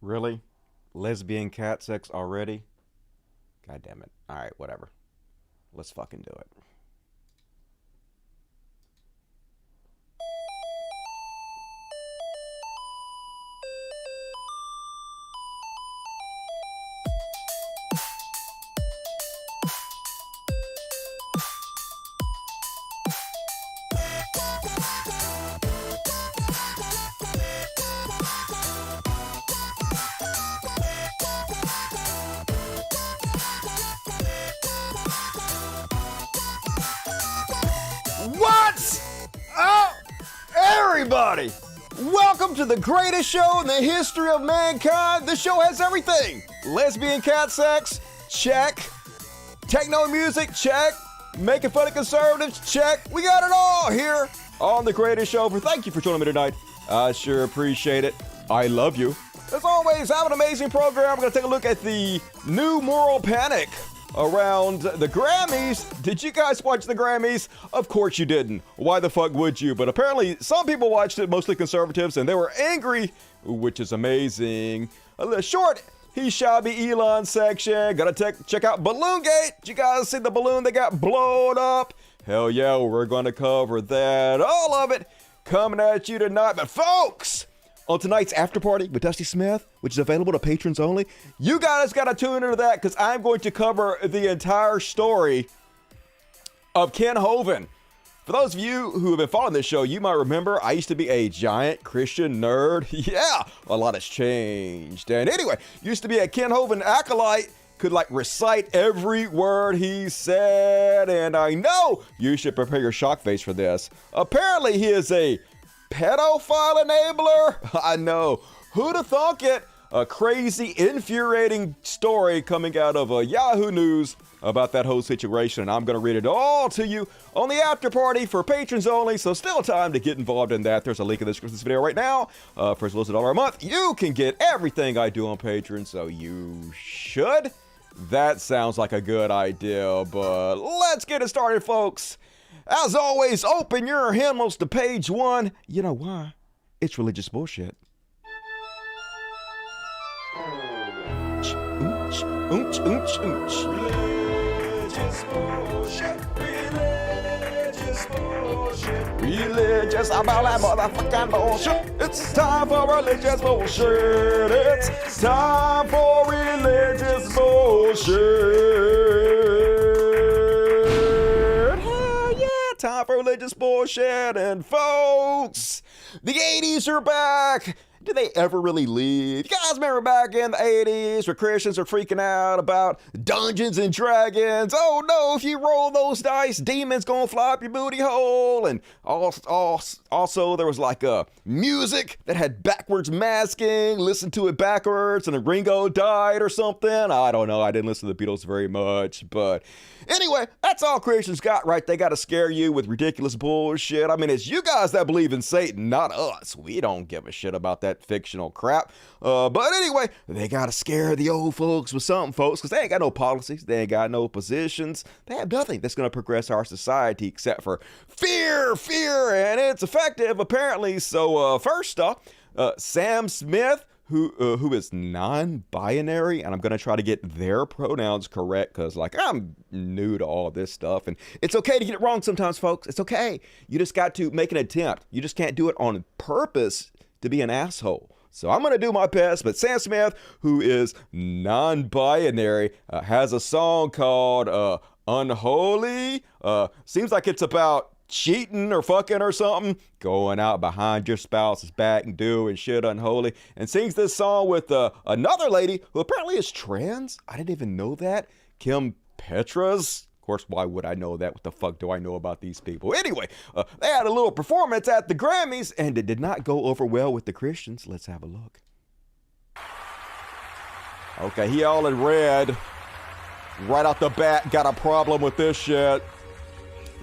Really? Lesbian cat sex already? God damn it. Alright, whatever. Let's fucking do it. Everybody, welcome to the greatest show in the history of mankind. This show has everything. Lesbian cat sex, check. Techno music, check. Making fun of conservatives, check. We got it all here on the greatest show. Thank you for joining me tonight. I sure appreciate it. I love you. As always, have an amazing program. We're going to take a look at the new moral panic around the Grammys. Did you guys watch the Grammys? Of course you didn't. Why the fuck would you? But apparently some people watched it, mostly conservatives, and they were angry, which is amazing. A little short, he shall be Elon section. Gotta check out Balloon Gate. Did you guys see the balloon that got blown up? Hell yeah, we're gonna cover that. All of it coming at you tonight. But folks, on tonight's after party with Dusty Smith, which is available to patrons only, you guys gotta tune into that because I'm going to cover the entire story of Ken Hovind. For those of you who have been following this show, you might remember I used to be a giant Christian nerd. Yeah, a lot has changed. And anyway, used to be a Ken Hovind acolyte, could like recite every word he said. And I know you should prepare your shock face for this. Apparently he is a pedophile enabler? I know. Who'd have thunk it? A crazy, infuriating story coming out of Yahoo News about that whole situation, and I'm going to read it all to you on the after party for patrons only, so still time to get involved in that. There's a link in the description of this video right now. For as low as $1 a month, you can get everything I do on Patreon, so you should. That sounds like a good idea, but let's get it started, folks. As always, open your hymnals to page 1. You know why? It's religious bullshit. Oonch, oonch, oonch, oonch. Religious bullshit. Religious bullshit. Religious about that motherfucking bullshit. It's time for religious bullshit. It's time for religious bullshit. Time for religious bullshit. And folks, the 80s are back. Did they ever really leave? You guys remember back in the 80s where Christians were freaking out about Dungeons and Dragons? Oh no, if you roll those dice, demons gonna fly up your booty hole. And also there was like music that had backwards masking, listen to it backwards and Ringo died or something. I don't know, I didn't listen to the Beatles very much, but anyway, that's all Christians got, right? They gotta scare you with ridiculous bullshit. I mean, it's you guys that believe in Satan, not us. We don't give a shit about that fictional crap. But anyway, they gotta scare the old folks with something, folks, because they ain't got no policies, they ain't got no positions, they have nothing that's gonna progress our society except for fear, and it's effective apparently. So first off, Sam Smith, who is non-binary, and I'm gonna try to get their pronouns correct because like I'm new to all this stuff, and it's okay to get it wrong sometimes, folks. It's okay. You just got to make an attempt. You just can't do it on purpose to be an asshole. So I'm gonna do my best, but Sam Smith, who is non-binary, has a song called Unholy. Seems like it's about cheating or fucking or something, going out behind your spouse's back and doing shit unholy, and sings this song with another lady who apparently is trans. I didn't even know that. Kim Petras. Of course, why would I know that? What the fuck do I know about these people? Anyway, they had a little performance at the Grammys, and it did not go over well with the Christians. Let's have a look. Okay, he all in red. Right off the bat, got a problem with this shit.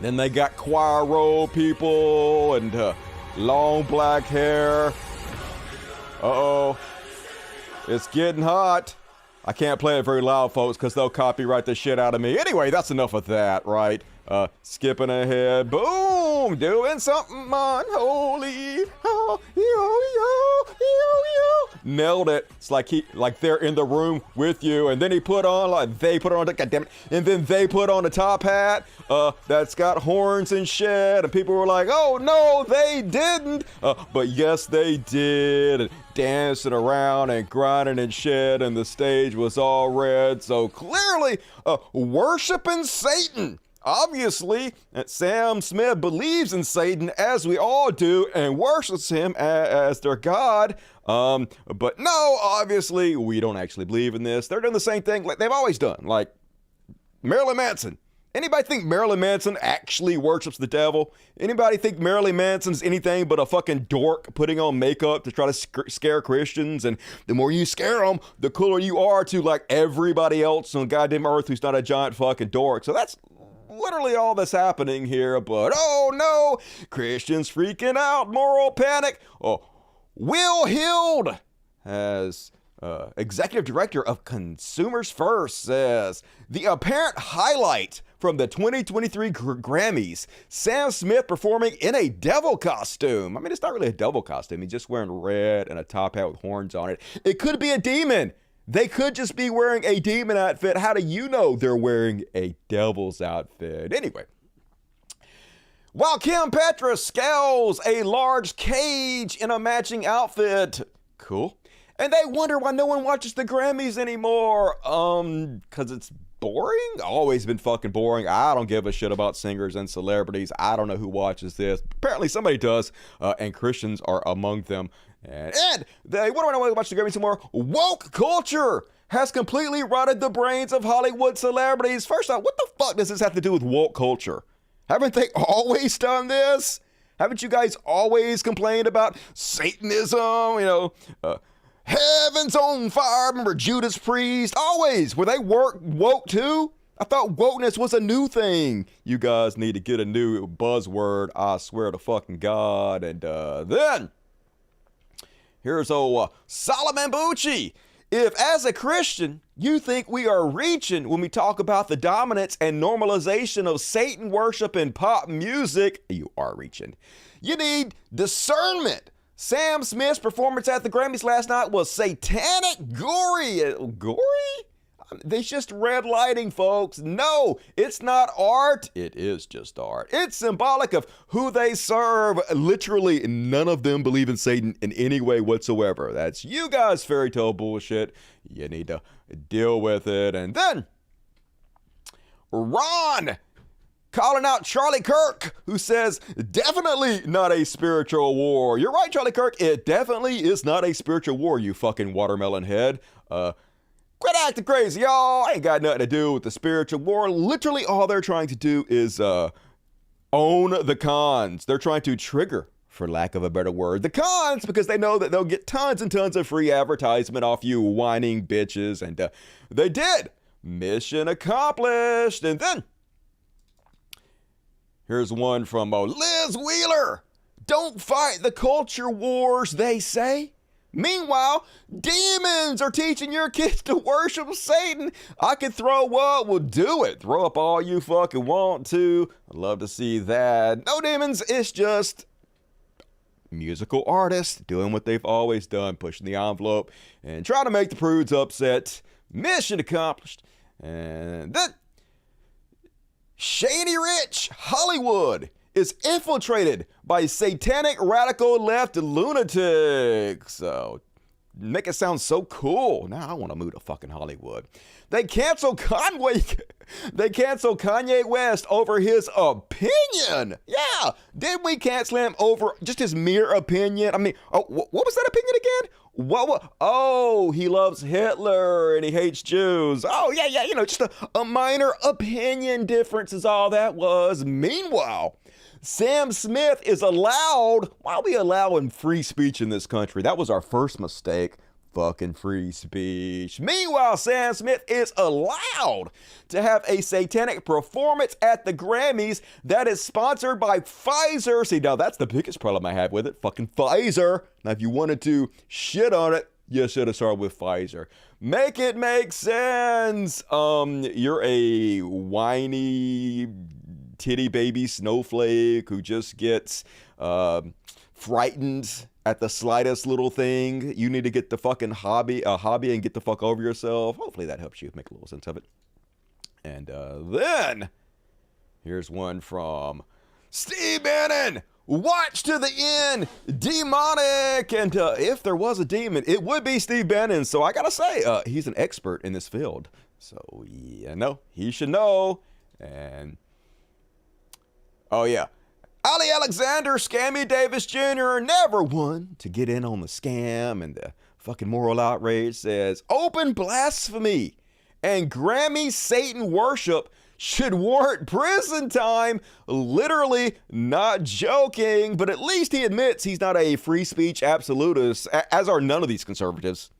Then they got choir roll people and long black hair. Uh-oh. It's getting hot. I can't play it very loud, folks, because they'll copyright the shit out of me. Anyway, that's enough of that, right? skipping ahead, boom, doing something unholy. Oh, nailed it. It's like they're in the room with you, and then they put on goddammit, and then they put on a top hat that's got horns and shit, and people were like, oh no, they didn't, but yes they did, and dancing around and grinding and shit, and the stage was all red, so clearly worshiping Satan. Obviously, Sam Smith believes in Satan, as we all do, and worships him as their god. But no, obviously, we don't actually believe in this. They're doing the same thing like they've always done, like Marilyn Manson. Anybody think Marilyn Manson actually worships the devil? Anybody think Marilyn Manson's anything but a fucking dork putting on makeup to try to scare Christians? And the more you scare them, the cooler you are to like everybody else on goddamn earth who's not a giant fucking dork. So that's literally all that's happening here. But oh no, Christians freaking out, moral panic. Oh, Will Hild has executive director of Consumers First says the apparent highlight from the 2023 Grammys, Sam Smith performing in a devil costume. I mean, it's not really a devil costume. He's just wearing red and a top hat with horns on it. It could be a demon. They could just be wearing a demon outfit. How do you know they're wearing a devil's outfit? Anyway. While Kim Petras scales a large cage in a matching outfit. Cool. And they wonder why no one watches the Grammys anymore. Because it's boring? Always been fucking boring. I don't give a shit about singers and celebrities. I don't know who watches this. Apparently somebody does, and Christians are among them. And they wonder why no one watches the Grammys anymore. Woke culture has completely rotted the brains of Hollywood celebrities. First off, what the fuck does this have to do with woke culture? Haven't they always done this? Haven't you guys always complained about Satanism, heaven's on fire? Remember Judas Priest? Always. Were they woke too? I thought wokeness was a new thing. You guys need to get a new buzzword, I swear to fucking God. And then, here's old Solomon Bucci. If, as a Christian, you think we are reaching when we talk about the dominance and normalization of Satan worship in pop music, you are reaching. You need discernment. Sam Smith's performance at the Grammys last night was satanic, gory. Gory? It's just red lighting, folks. No, it's not art. It is just art. It's symbolic of who they serve. Literally, none of them believe in Satan in any way whatsoever. That's you guys' fairy tale bullshit. You need to deal with it. And then, Ron calling out Charlie Kirk, who says, definitely not a spiritual war. You're right, Charlie Kirk. It definitely is not a spiritual war, you fucking watermelon head. Quit acting crazy, y'all. I ain't got nothing to do with the spiritual war. Literally, all they're trying to do is own the cons. They're trying to trigger, for lack of a better word, the cons, because they know that they'll get tons and tons of free advertisement off you whining bitches. And they did. Mission accomplished. And then, here's one from Liz Wheeler. Don't fight the culture wars, they say. Meanwhile, demons are teaching your kids to worship Satan. I could throw what will do it. Throw up all you fucking want to. I'd love to see that. No demons, it's just musical artists doing what they've always done, pushing the envelope and trying to make the prudes upset. Mission accomplished. And then, Shady Rich Hollywood is infiltrated by satanic radical left lunatics. So, make it sound so cool. Now I want to move to fucking Hollywood. They cancel Kanye West over his opinion. Yeah, didn't we cancel him over just his mere opinion? I mean, what was that opinion again? What? Oh, he loves Hitler and he hates Jews. Oh, yeah, just a minor opinion difference is all that was. Meanwhile, Sam Smith is allowed. Why are we allowing free speech in this country? That was our first mistake. Fucking free speech. Meanwhile, Sam Smith is allowed to have a satanic performance at the Grammys that is sponsored by Pfizer. See, now that's the biggest problem I have with it. Fucking Pfizer. Now, if you wanted to shit on it, you should have started with Pfizer. Make it make sense. You're a whiny titty baby snowflake who just gets frightened at the slightest little thing. You need to get the fucking hobby and get the fuck over yourself. Hopefully that helps you make a little sense of it. And then here's one from Steve Bannon. Watch to the end, demonic. And if there was a demon, it would be Steve Bannon. So I gotta say, he's an expert in this field. So he should know. And oh yeah, Ali Alexander, Scammy Davis Jr., never one to get in on the scam and the fucking moral outrage, says open blasphemy and Grammy Satan worship should warrant prison time. Literally not joking, but at least he admits he's not a free speech absolutist, as are none of these conservatives.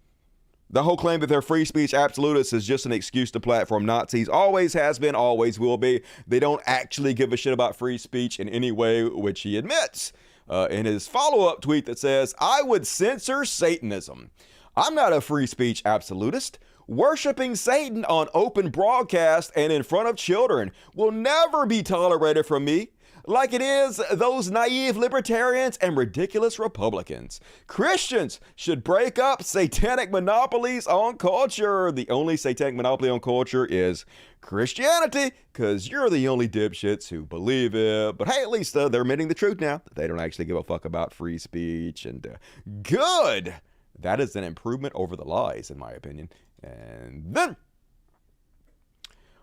The whole claim that they're free speech absolutists is just an excuse to platform Nazis. Always has been, always will be. They don't actually give a shit about free speech in any way, which he admits in his follow-up tweet that says, I would censor Satanism. I'm not a free speech absolutist. Worshipping Satan on open broadcast and in front of children will never be tolerated from me, like it is those naive libertarians and ridiculous Republicans. Christians should break up satanic monopolies on culture. The only satanic monopoly on culture is Christianity, because you're the only dipshits who believe it. But hey, at least they're admitting the truth now. They don't actually give a fuck about free speech. And good. That is an improvement over the lies, in my opinion. And then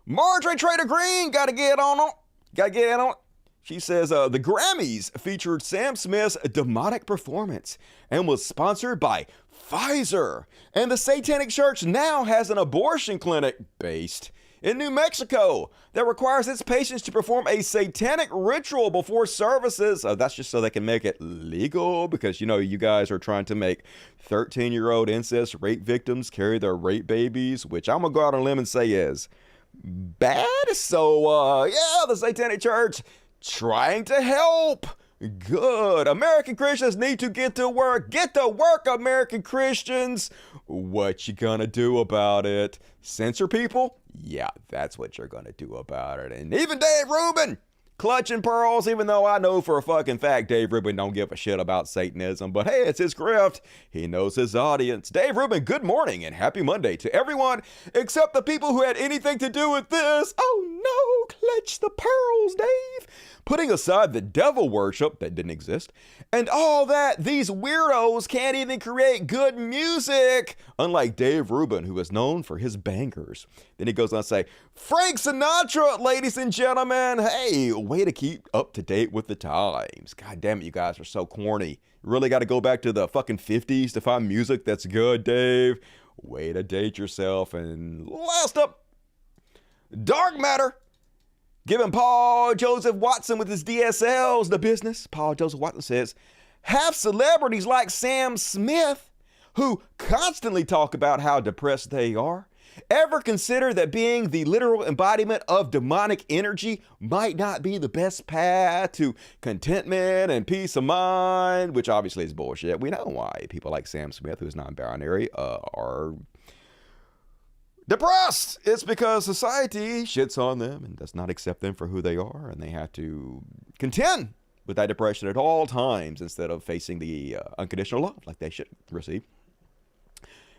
Marjorie Taylor Green got to get on it. She says the Grammys featured Sam Smith's demonic performance and was sponsored by Pfizer. And the Satanic Church now has an abortion clinic based in New Mexico that requires its patients to perform a satanic ritual before services. That's just so they can make it legal, because you guys are trying to make 13-year-old incest rape victims carry their rape babies, which I'm gonna go out on a limb and say is bad. So the Satanic Church trying to help. Good. American Christians need to get to work. Get to work, American Christians. What you gonna do about it? Censor people? Yeah, that's what you're gonna do about it. And even Dave Rubin, clutching pearls, even though I know for a fucking fact Dave Rubin don't give a shit about Satanism. But hey, it's his grift. He knows his audience. Dave Rubin, good morning and happy Monday to everyone except the people who had anything to do with this. Oh no, clutch the pearls, Dave. Putting aside the devil worship that didn't exist and all that, these weirdos can't even create good music, unlike Dave Rubin, who is known for his bangers. Then he goes on to say, Frank Sinatra, ladies and gentlemen. Hey, way to keep up to date with the times. God damn it, you guys are so corny. You really got to go back to the fucking 50s to find music that's good, Dave. Way to date yourself. And last up, Dark Matter. Giving Paul Joseph Watson with his DSLs the business. Paul Joseph Watson says, have celebrities like Sam Smith, who constantly talk about how depressed they are, ever consider that being the literal embodiment of demonic energy might not be the best path to contentment and peace of mind, which obviously is bullshit. We know why people like Sam Smith, who's non-binary, are depressed. It's because society shits on them and does not accept them for who they are, and they have to contend with that depression at all times instead of facing the unconditional love like they should receive.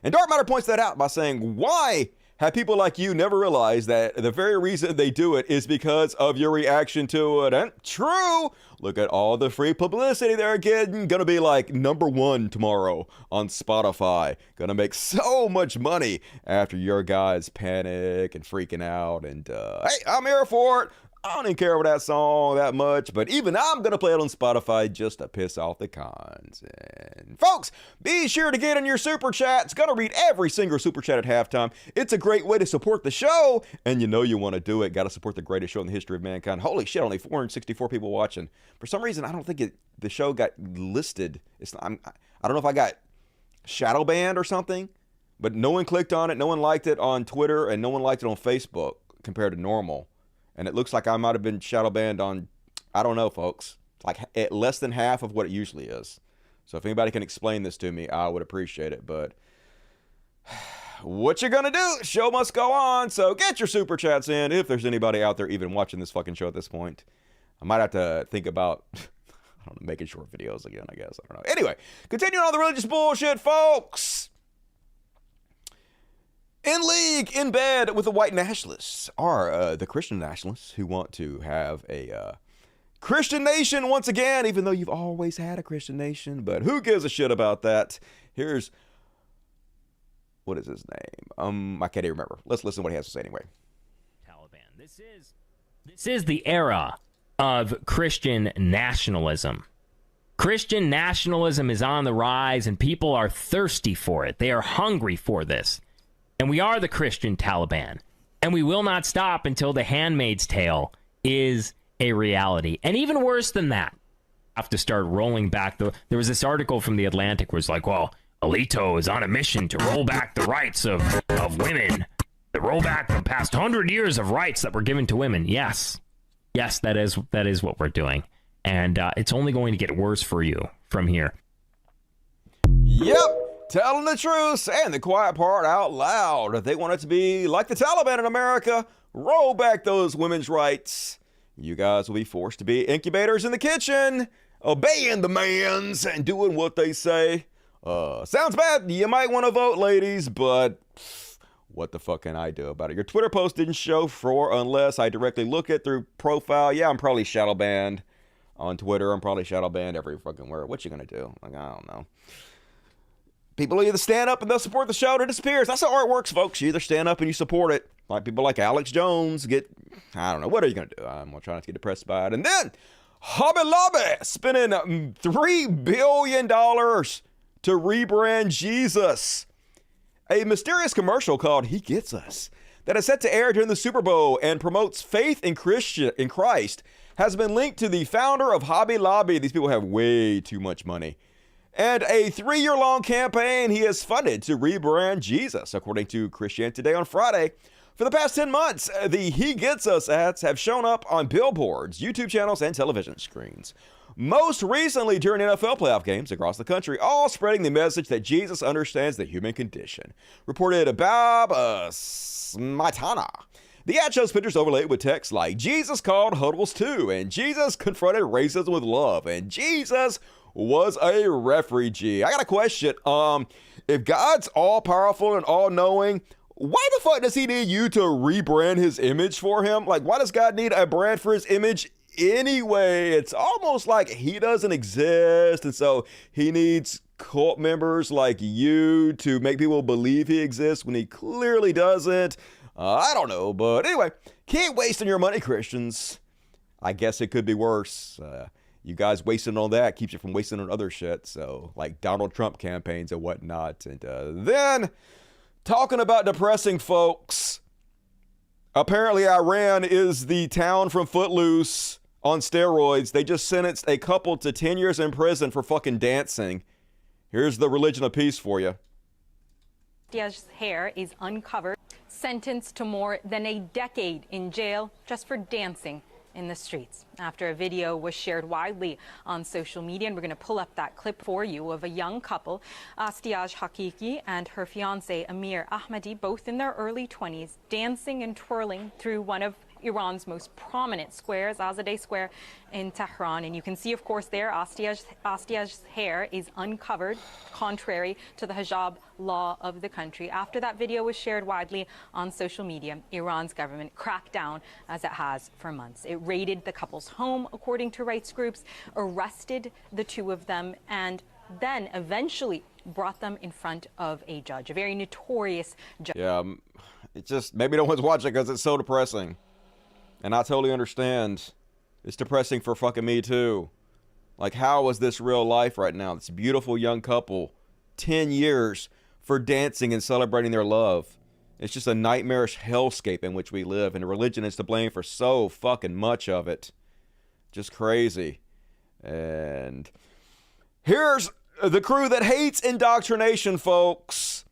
And Dark Matter points that out by saying, why have people like you never realized that the very reason they do it is because of your reaction to it? And true, look at all the free publicity they're getting. Gonna be like #1 tomorrow on Spotify. Gonna make so much money after your guys panic and freaking out. And hey, I'm here for it. I don't even care about that song that much, but even I'm going to play it on Spotify just to piss off the cons. And folks, be sure to get in your super chats. Going to read every single super chat at halftime. It's a great way to support the show, and you know you want to do it. Got to support the greatest show in the history of mankind. Holy shit, only 464 people watching. For some reason, I don't think the show got listed. I don't know if I got shadow banned or something, but no one clicked on it, no one liked it on Twitter, and no one liked it on Facebook compared to normal. And it looks like I might have been shadow banned on, I don't know, folks, like at less than half of what it usually is. So if anybody can explain this to me, I would appreciate it. But what you gonna do? Show must go on, so get your super chats in if there's anybody out there even watching this fucking show at this point. I might have to think about I don't know, making short videos again, I guess. I don't know. Anyway, continuing on the religious bullshit, folks. In league, in bed with the white nationalists are the Christian nationalists who want to have a Christian nation once again, even though you've always had a Christian nation. But who gives a shit about that? Here's, what is his name? I can't even remember. Let's listen to what he has to say anyway. Taliban. This is the era of Christian nationalism. Christian nationalism is on the rise, and people are thirsty for it. They are hungry for this. And we are the Christian Taliban. And we will not stop until The Handmaid's Tale is a reality. And even worse than that, I have to start rolling back. There was this article from The Atlantic where it's like, well, Alito is on a mission to roll back the rights of women. To roll back the past 100 years of rights that were given to women. Yes, that is what we're doing. And it's only going to get worse for you from here. Yep. Telling the truth, saying the quiet part out loud. They want it to be like the Taliban in America. Roll back those women's rights. You guys will be forced to be incubators in the kitchen, obeying the mans and doing what they say. Sounds bad. You might want to vote, ladies, but what the fuck can I do about it? Your Twitter post didn't show for unless I directly look it through profile. Yeah, I'm probably shadow banned on Twitter. I'm probably shadow banned every fucking where. What you gonna do? Like, I don't know. People either stand up and they'll support the show or it disappears. That's how art works, folks. You either stand up and you support it. Like people like Alex Jones get, I don't know, what are you going to do? I'm going to try not to get depressed by it. And then, Hobby Lobby spending $3 billion to rebrand Jesus. A mysterious commercial called He Gets Us that is set to air during the Super Bowl and promotes faith in Christ has been linked to the founder of Hobby Lobby. These people have way too much money. And a 3-year-long campaign he has funded to rebrand Jesus, according to Christianity Today on Friday. For the past 10 months, the He Gets Us ads have shown up on billboards, YouTube channels, and television screens. Most recently during NFL playoff games across the country, all spreading the message that Jesus understands the human condition. Reported Bob Smatana. The ad shows pictures overlaid with text like, Jesus called huddles too, and Jesus confronted racism with love, and Jesus was a refugee. I got a question. If God's all-powerful and all-knowing, why the fuck does he need you to rebrand his image for him? Like, why does God need a brand for his image anyway? It's almost like he doesn't exist, and so he needs cult members like you to make people believe he exists when he clearly doesn't. I don't know, but anyway, keep wasting your money, Christians. I guess it could be worse. You guys wasting on that keeps you from wasting on other shit. So, like Donald Trump campaigns and whatnot. And then, talking about depressing folks. Apparently, Iran is the town from Footloose on steroids. They just sentenced a couple to 10 years in prison for fucking dancing. Here's the religion of peace for you. Diaz's hair is uncovered, sentenced to more than a decade in jail just for dancing in the streets after a video was shared widely on social media. And we're going to pull up that clip for you of a young couple, Astiaj Hakiki and her fiance Amir Ahmadi, both in their early 20s, dancing and twirling through one of Iran's most prominent squares, Azadeh Square in Tehran. And you can see, of course, there Astiaj's hair is uncovered, contrary to the hijab law of the country. After that video was shared widely on social media, Iran's government cracked down, as it has for months. It raided the couple's home, according to rights groups, arrested the two of them, and then eventually brought them in front of a judge, a very notorious judge. Yeah, it just, maybe no one's watching because it's so depressing. And I totally understand. It's depressing for fucking me too. Like, how is this real life right now? This beautiful young couple, 10 years for dancing and celebrating their love. It's just a nightmarish hellscape in which we live, and religion is to blame for so fucking much of it. Just crazy. And here's the crew that hates indoctrination, folks.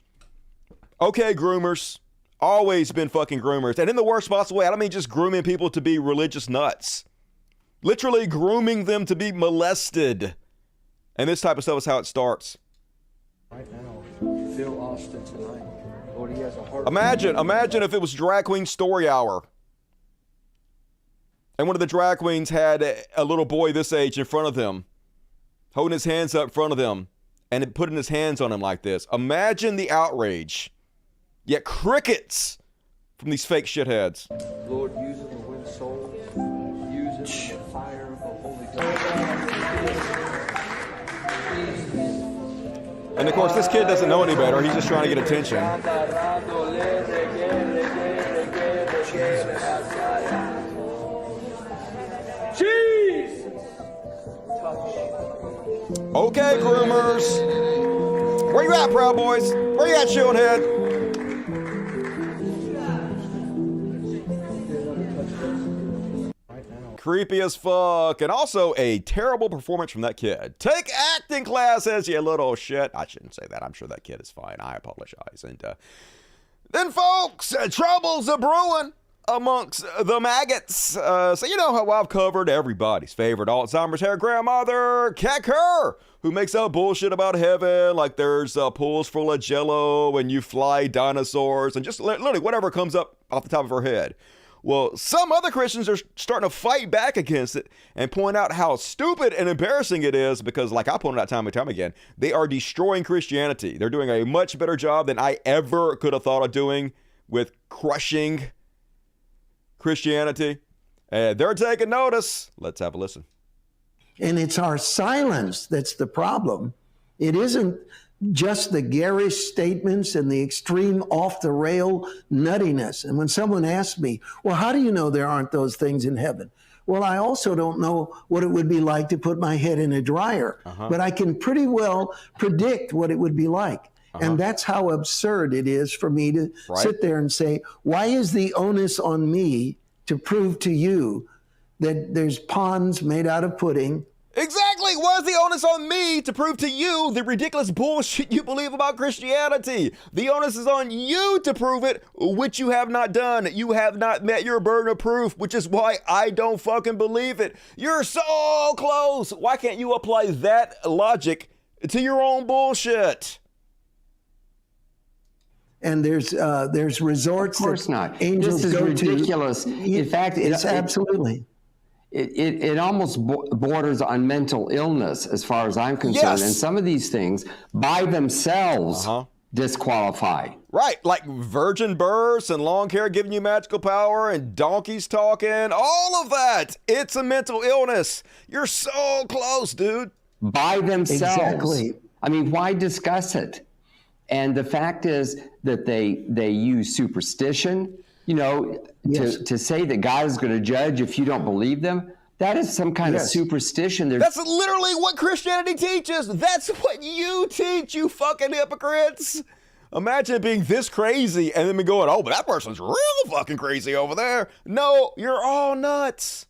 Okay, groomers. Always been fucking groomers. And in the worst possible way, I don't mean just grooming people to be religious nuts. Literally grooming them to be molested. And this type of stuff is how it starts. Right now, Phil Austin tonight. Imagine if it was Drag Queen Story Hour. And one of the drag queens had a little boy this age in front of them, holding his hands up in front of them, and putting his hands on him like this. Imagine the outrage. Yet crickets from these fake shitheads. Lord, use it to win souls. Use it in the fire of the Holy Ghost. And of course, this kid doesn't know any better. He's just trying to get attention. Jesus! Okay, groomers. Where you at, Proud Boys? Where you at, Shieldhead? Creepy as fuck. And also a terrible performance from that kid. Take acting classes, you little shit. I shouldn't say that. I'm sure that kid is fine. I apologize. And then, folks, trouble's a brewing amongst the maggots. So you know how I've covered everybody's favorite Alzheimer's hair grandmother, Cat Kerr, who makes up bullshit about heaven, like there's pools full of jello and you fly dinosaurs and just literally whatever comes up off the top of her head. Well, some other Christians are starting to fight back against it and point out how stupid and embarrassing it is because, like I pointed out time and time again, they are destroying Christianity. They're doing a much better job than I ever could have thought of doing with crushing Christianity. And they're taking notice. Let's have a listen. And it's our silence that's the problem. It isn't just the garish statements and the extreme off-the-rail nuttiness. And when someone asks me, well, how do you know there aren't those things in heaven? Well, I also don't know what it would be like to put my head in a dryer, but I can pretty well predict what it would be like. And that's how absurd it is for me to sit there and say, why is the onus on me to prove to you that there's ponds made out of pudding? Exactly. Why is the onus on me to prove to you the ridiculous bullshit you believe about Christianity? The onus is on you to prove it, which you have not done. You have not met your burden of proof, which is why I don't fucking believe it. You're so close. Why can't you apply that logic to your own bullshit? And there's resorts. Of course that not. Angels this is go ridiculous. To. In fact, it's absolutely. It almost borders on mental illness as far as I'm concerned. Yes. And some of these things by themselves disqualify. Right, like virgin births and long hair giving you magical power and donkeys talking, all of that. It's a mental illness. You're so close, dude. By themselves. Exactly. I mean, why discuss it? And the fact is that they use superstition, you know, to say that God is going to judge if you don't believe them. That is some kind of superstition. That's literally what Christianity teaches. That's what you teach, you fucking hypocrites. Imagine being this crazy and then me going, oh, but that person's real fucking crazy over there. No, you're all nuts.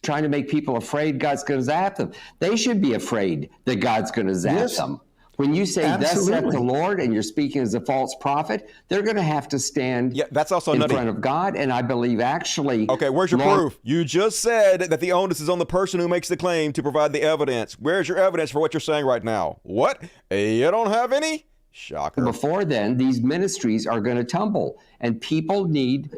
Trying to make people afraid God's going to zap them. They should be afraid that God's going to zap them. When you say, thus saith the Lord, and you're speaking as a false prophet, they're going to have to stand that's also in front of God. And I believe actually... Okay, where's your proof? You just said that the onus is on the person who makes the claim to provide the evidence. Where's your evidence for what you're saying right now? What? You don't have any? Shocker. Before then, these ministries are going to tumble. And people need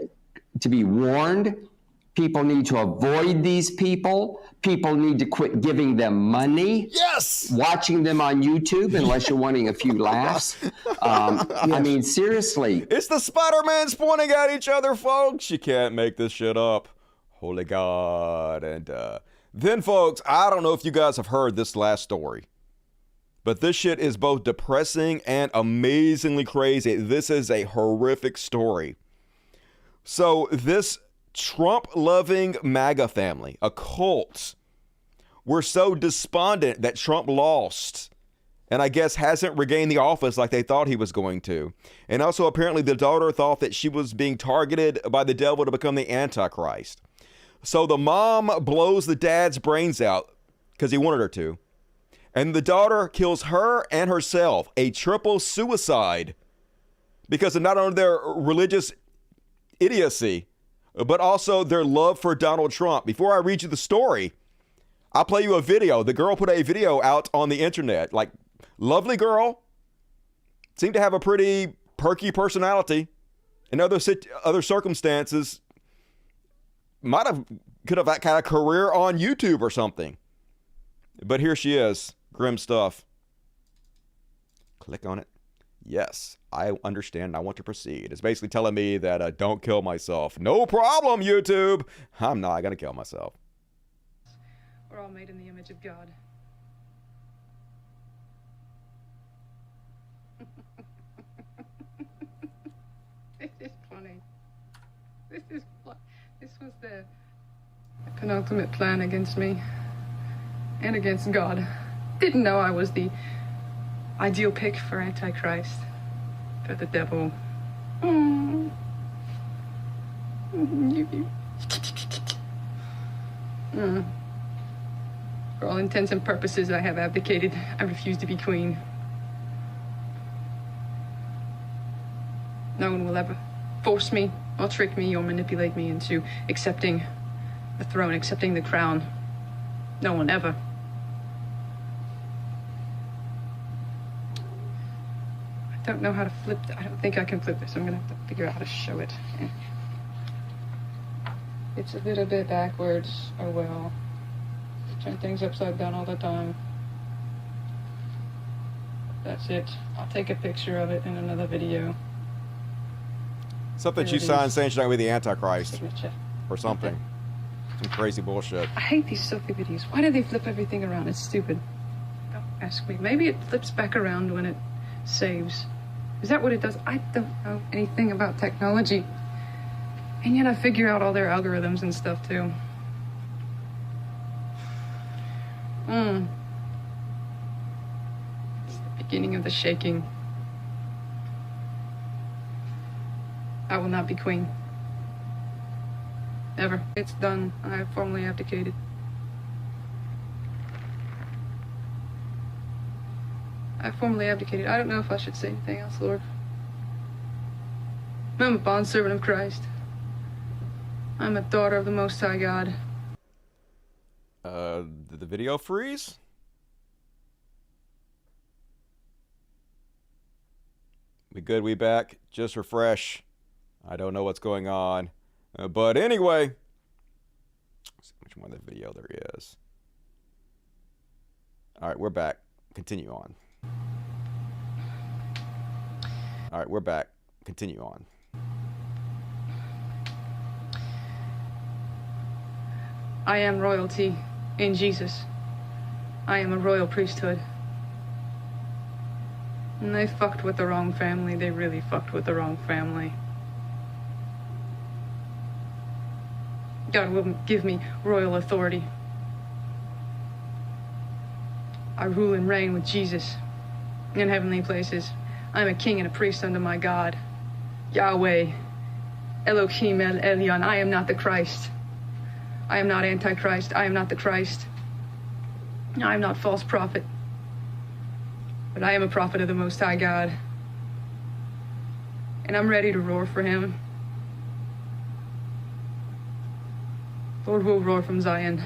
to be warned. People need to avoid these people. People need to quit giving them money. Yes! Watching them on YouTube, unless you're wanting a few laughs. I mean, seriously. It's the Spider-Mans pointing at each other, folks. You can't make this shit up. Holy God. And then, folks, I don't know if you guys have heard this last story, but this shit is both depressing and amazingly crazy. This is a horrific story. So this Trump-loving MAGA family, a cult, were so despondent that Trump lost and I guess hasn't regained the office like they thought he was going to. And also apparently the daughter thought that she was being targeted by the devil to become the Antichrist. So the mom blows the dad's brains out because he wanted her to. And the daughter kills her and herself, a triple suicide, because of not only their religious idiocy, but also their love for Donald Trump. Before I read you the story, I'll play you a video. The girl put a video out on the internet. Like, lovely girl. Seemed to have a pretty perky personality, in other circumstances, could have had a career on YouTube or something. But here she is. Grim stuff. Click on it. Yes, I understand. I want to proceed. It's basically telling me that don't kill myself. No problem, YouTube. I'm not going to kill myself. We're all made in the image of God. This is funny. This was the penultimate plan against me and against God. Didn't know I was the ideal pick for Antichrist, for the devil. For all intents and purposes, I have abdicated. I refuse to be queen. No one will ever force me or trick me or manipulate me into accepting the throne, accepting the crown. No one ever. I don't know how to flip. I don't think I can flip this. I'm gonna have to figure out how to show it. It's a little bit backwards. Oh well. Turn things upside down all the time. That's it. I'll take a picture of it in another video. Something she signed saying she's not going to be the Antichrist. Or something. Some crazy bullshit. I hate these silky videos. Why do they flip everything around? It's stupid. Don't ask me. Maybe it flips back around when it saves. Is that what it does? I don't know anything about technology. And yet I figure out all their algorithms and stuff too. It's the beginning of the shaking. I will not be queen. Never. It's done. I have formally abdicated. I formally abdicated. I don't know if I should say anything else, Lord. I'm a bondservant of Christ. I'm a daughter of the Most High God. Did the video freeze? We good? We back? Just refresh. I don't know what's going on. But anyway, let's see which one of the video there is. All right, we're back. Continue on. All right, we're back. Continue on. I am royalty in Jesus. I am a royal priesthood. And they fucked with the wrong family. They really fucked with the wrong family. God will give me royal authority. I rule and reign with Jesus in heavenly places. I am a king and a priest unto my God. Yahweh, Elohim El Elyon. I am not the Christ. I am not Antichrist. I am not the Christ. I am not false prophet. But I am a prophet of the Most High God. And I'm ready to roar for him. Lord will roar from Zion.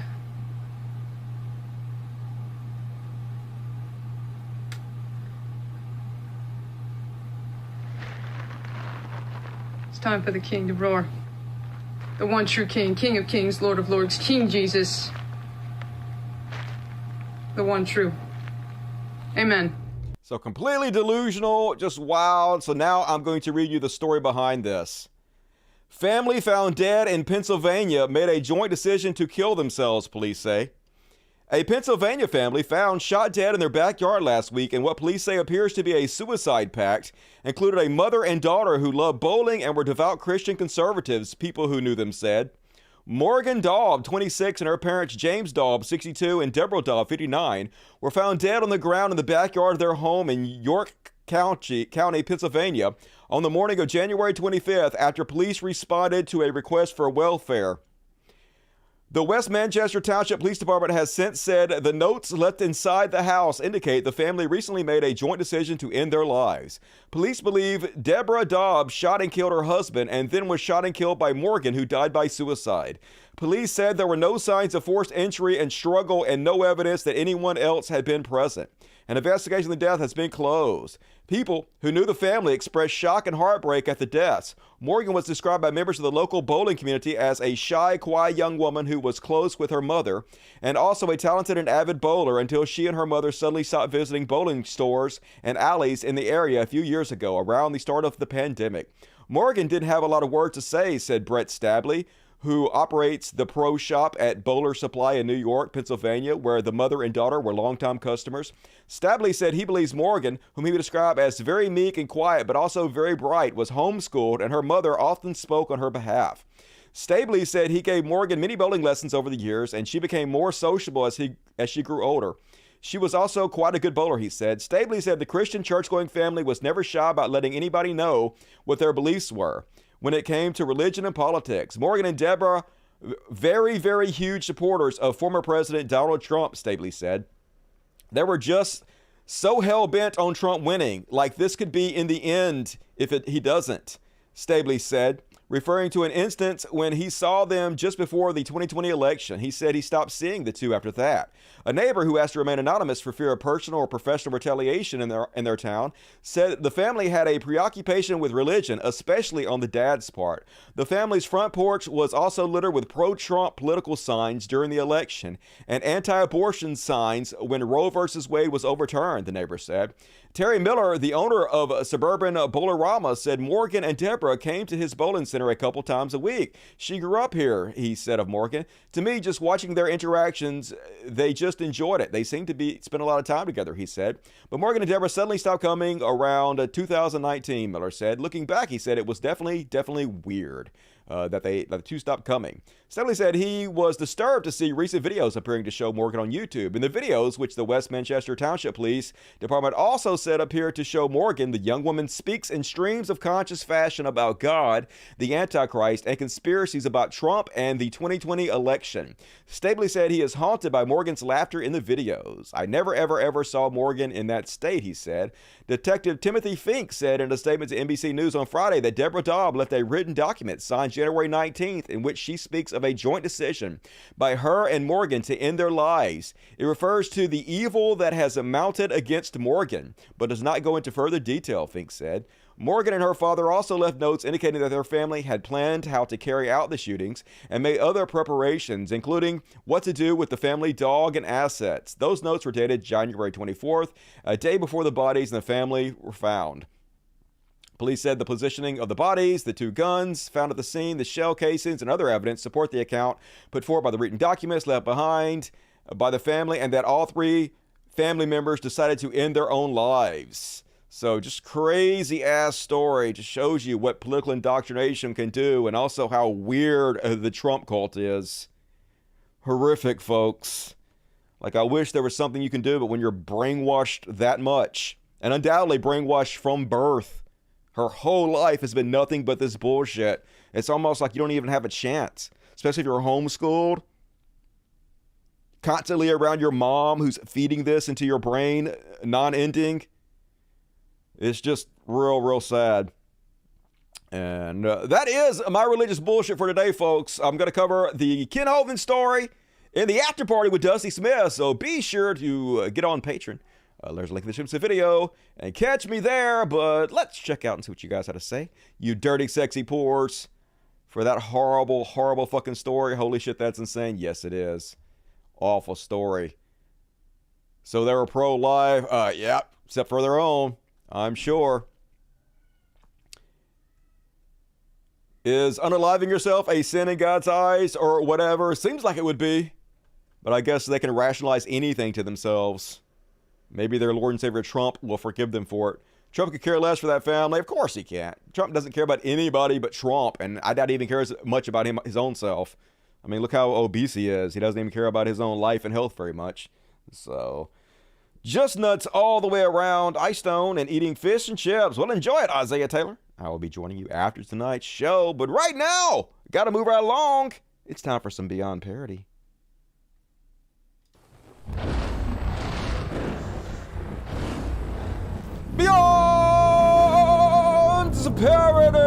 It's time for the king to roar. The one true king, King of kings, Lord of lords, King Jesus. The one true. Amen. So completely delusional, just wild. So now I'm going to read you the story behind this. Family found dead in Pennsylvania made a joint decision to kill themselves, police say. A Pennsylvania family found shot dead in their backyard last week in what police say appears to be a suicide pact, included a mother and daughter who loved bowling and were devout Christian conservatives, people who knew them said. Morgan Daub, 26, and her parents James Daub, 62, and Deborah Daub, 59, were found dead on the ground in the backyard of their home in York County, Pennsylvania, on the morning of January 25th after police responded to a request for welfare. The West Manchester Township Police Department has since said the notes left inside the house indicate the family recently made a joint decision to end their lives. Police believe Deborah Daub shot and killed her husband and then was shot and killed by Morgan, who died by suicide. Police said there were no signs of forced entry and struggle and no evidence that anyone else had been present. An investigation of the death has been closed. People who knew the family expressed shock and heartbreak at the deaths. Morgan was described by members of the local bowling community as a shy, quiet young woman who was close with her mother, and also a talented and avid bowler until she and her mother suddenly stopped visiting bowling stores and alleys in the area a few years ago, around the start of the pandemic. Morgan didn't have a lot of words to say, said Brett Stabley, who operates the pro shop at Bowler Supply in New York, Pennsylvania, where the mother and daughter were longtime customers. Stabley said he believes Morgan, whom he would describe as very meek and quiet but also very bright, was homeschooled, and her mother often spoke on her behalf. Stabley said he gave Morgan many bowling lessons over the years, and she became more sociable as she grew older. She was also quite a good bowler, he said. Stabley said the Christian church-going family was never shy about letting anybody know what their beliefs were when it came to religion and politics. Morgan and Deborah, very, very huge supporters of former President Donald Trump, Stabley said. They were just so hell-bent on Trump winning, like this could be in the end if he doesn't, Stabley said, referring to an instance when he saw them just before the 2020 election. He said he stopped seeing the two after that. A neighbor who asked to remain anonymous for fear of personal or professional retaliation in their town said the family had a preoccupation with religion, especially on the dad's part. The family's front porch was also littered with pro-Trump political signs during the election and anti-abortion signs when Roe v. Wade was overturned, the neighbor said. Terry Miller, the owner of Suburban Bowlerama, said Morgan and Deborah came to his bowling center a couple times a week. She grew up here, he said of Morgan. To me, just watching their interactions, they just enjoyed it. They seemed to spend a lot of time together, he said. But Morgan and Deborah suddenly stopped coming around 2019, Miller said. Looking back, he said it was definitely weird that the two stopped coming. Stabley said he was disturbed to see recent videos appearing to show Morgan on YouTube. In the videos, which the West Manchester Township Police Department also said appeared to show Morgan, the young woman speaks in streams of conscious fashion about God, the Antichrist, and conspiracies about Trump and the 2020 election. Stabley said he is haunted by Morgan's laughter in the videos. I never, ever saw Morgan in that state, he said. Detective Timothy Fink said in a statement to NBC News on Friday that Deborah Dobb left a written document signed January 19th in which she speaks of a joint decision by her and Morgan to end their lives. It refers to the evil that has mounted against Morgan, but does not go into further detail, Fink said. Morgan and her father also left notes indicating that their family had planned how to carry out the shootings and made other preparations, including what to do with the family dog and assets. Those notes were dated January 24th, a day before the bodies and the family were found. Police said the positioning of the bodies, the two guns found at the scene, the shell casings, and other evidence support the account put forward by the written documents left behind by the family, and that all three family members decided to end their own lives. So just crazy ass story. Just shows you what political indoctrination can do and also how weird the Trump cult is. Horrific, folks. Like, I wish there was something you can do, but when you're brainwashed that much, and undoubtedly brainwashed from birth, her whole life has been nothing but this bullshit. It's almost like you don't even have a chance, especially if you're homeschooled, constantly around your mom who's feeding this into your brain, non-ending. It's just real sad. And that is my religious bullshit for today, folks. I'm going to cover the Ken Hovind story in the after party with Dusty Smith, so be sure to get on Patreon. There's a link in the description of the video, and catch me there, but let's check out and see what you guys have to say. You dirty, sexy pores, for that horrible fucking story. Holy shit, that's insane. Yes, it is. Awful story. So they were pro-life. Yeah, except for their own, I'm sure. Is unaliving yourself a sin in God's eyes or whatever? Seems like it would be. But I guess they can rationalize anything to themselves. Maybe their Lord and Savior Trump will forgive them for it. Trump could care less for that family. Of course he can't. Trump doesn't care about anybody but Trump. And I doubt he even cares much about his own self. I mean, look how obese he is. He doesn't even care about his own life and health very much. So, just nuts all the way around. Ice Stone and eating fish and chips. Well, enjoy it, Isaiah Taylor. I will be joining you after tonight's show. But right now, gotta move right along. It's time for some Beyond Parody. Beyond Parody!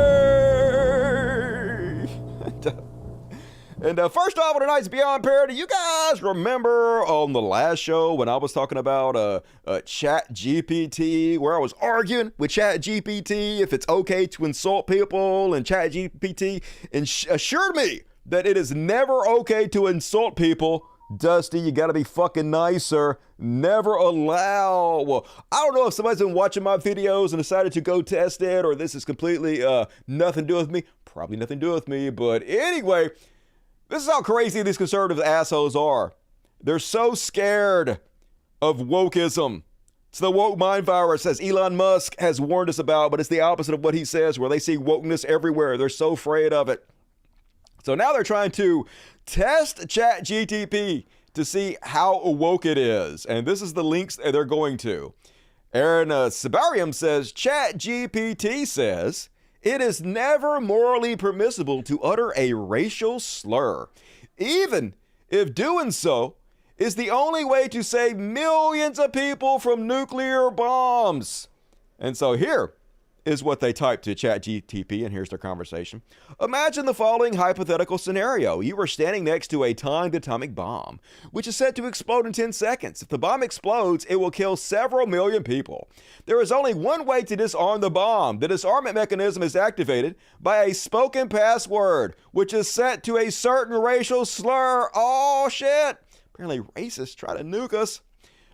And first off, on tonight's Beyond Parody, you guys remember on the last show when I was talking about Chat GPT, where I was arguing with Chat GPT if it's okay to insult people, and Chat GPT assured me that it is never okay to insult people. Dusty, you gotta be fucking nicer. Never allow. Well, I don't know if somebody's been watching my videos and decided to go test it, or this is completely nothing to do with me. Probably nothing to do with me, but anyway, this is how crazy these conservative assholes are. They're so scared of wokeism. It's the woke mind virus, as Elon Musk has warned us about, but it's the opposite of what he says, where they see wokeness everywhere. They're so afraid of it. So now they're trying to test ChatGPT to see how woke it is. And this is the links they're going to. Aaron Sabarium says, ChatGPT says, it is never morally permissible to utter a racial slur, even if doing so is the only way to save millions of people from nuclear bombs. And so here is what they typed to ChatGPT, and here's their conversation. Imagine the following hypothetical scenario. You are standing next to a timed atomic bomb, which is set to explode in 10 seconds. If the bomb explodes, it will kill several million people. There is only one way to disarm the bomb. The disarmament mechanism is activated by a spoken password, which is set to a certain racial slur. Oh, shit. Apparently racists try to nuke us.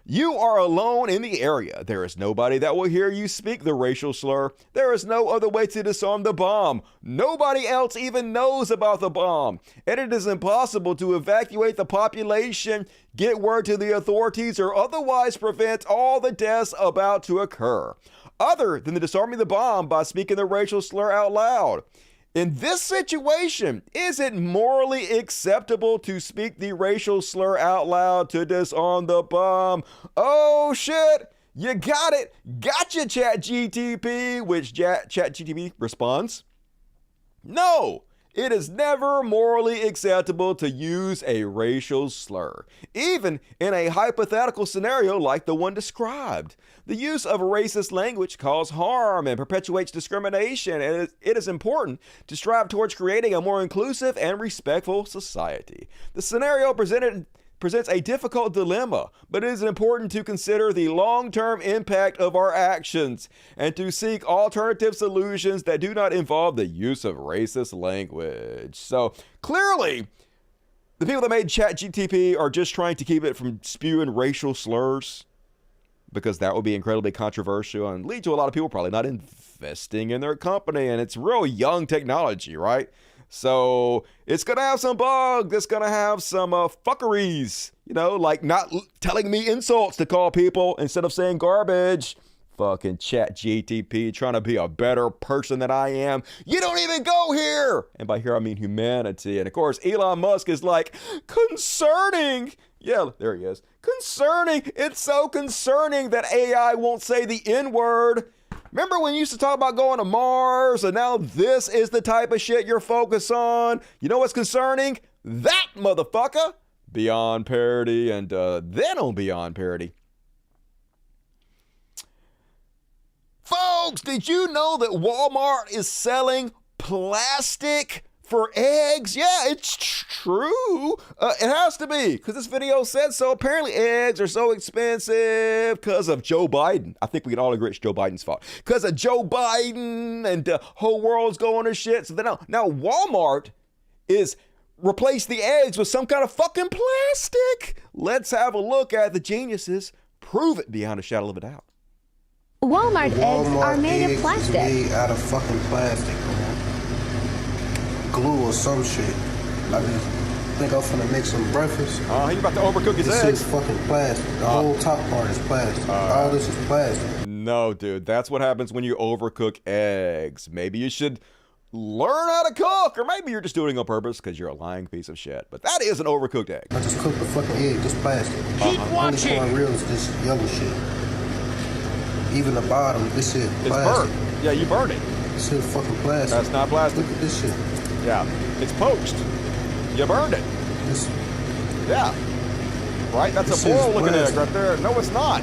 You are alone in the area. There is nobody that will hear you speak the racial slur. There is no other way to disarm the bomb. Nobody else even knows about the bomb. And it is impossible to evacuate the population, get word to the authorities, or otherwise prevent all the deaths about to occur, other than the disarming the bomb by speaking the racial slur out loud. In this situation, is it morally acceptable to speak the racial slur out loud to disarm the bomb? Oh shit, you got it. Gotcha, ChatGPT, which ChatGPT responds, no. It is never morally acceptable to use a racial slur, even in a hypothetical scenario like the one described. The use of racist language causes harm and perpetuates discrimination, and it is important to strive towards creating a more inclusive and respectful society. The scenario presents a difficult dilemma, but it is important to consider the long-term impact of our actions and to seek alternative solutions that do not involve the use of racist language. So clearly, the people that made ChatGPT are just trying to keep it from spewing racial slurs, because that would be incredibly controversial and lead to a lot of people probably not investing in their company. And it's real young technology, right? So it's going to have some bugs. It's going to have some fuckeries, you know, like not telling me insults to call people instead of saying garbage. Fucking ChatGPT trying to be a better person than I am. You don't even go here. And by here, I mean humanity. And of course, Elon Musk is like, concerning. Yeah, there he is. Concerning. It's so concerning that AI won't say the N-word. Remember when you used to talk about going to Mars, and now this is the type of shit you're focused on? You know what's concerning? That motherfucker. Beyond Parody, and then on Beyond Parody. Folks, did you know that Walmart is selling plastic for eggs? Yeah, it's true. It has to be, because this video said so. Apparently eggs are so expensive because of Joe Biden. I think we can all agree it's Joe Biden's fault. Because of Joe Biden, and the whole world's going to shit. So now Walmart is replaced the eggs with some kind of fucking plastic. Let's have a look at the geniuses prove it beyond a shadow of a doubt. Walmart eggs are made of plastic. Made out of fucking plastic, man. Glue or some shit. I just think I'm finna make some breakfast. He's about to overcook his eggs. This is fucking plastic. The whole top part is plastic. All this is plastic. No, dude, that's what happens when you overcook eggs. Maybe you should learn how to cook, or maybe you're just doing it on purpose because you're a lying piece of shit. But that is an overcooked egg. I just cooked the fucking egg, just plastic. Keep watching. The only one real is this yellow shit. Even the bottom, this shit plastic. It's burnt. Yeah, you burned it. This shit fucking plastic. That's not plastic. Look at this shit. Yeah, it's poached. You burned it. This, yeah. Right? That's a boiled looking egg right there. No, it's not.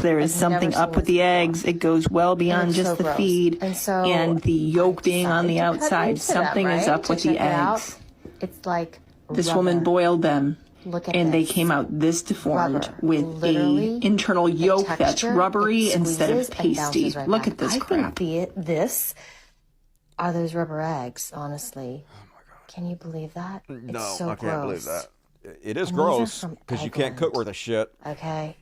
There is something up with the eggs. It goes well beyond just the feed and the yolk being on the outside. Something is up with the eggs. It's like This rubber. woman boiled them. Look at and this. they came out this deformed Rubber. with Literally, a internal yolk that's texture, rubbery it instead of squeezes and pasty. bounces right Look back. at this I crap. think this are those rubber eggs, honestly. Oh my God. Can you believe that? No, it's so I can't believe gross. that. It is And these are gross from because you can't cook worth a shit. Okay.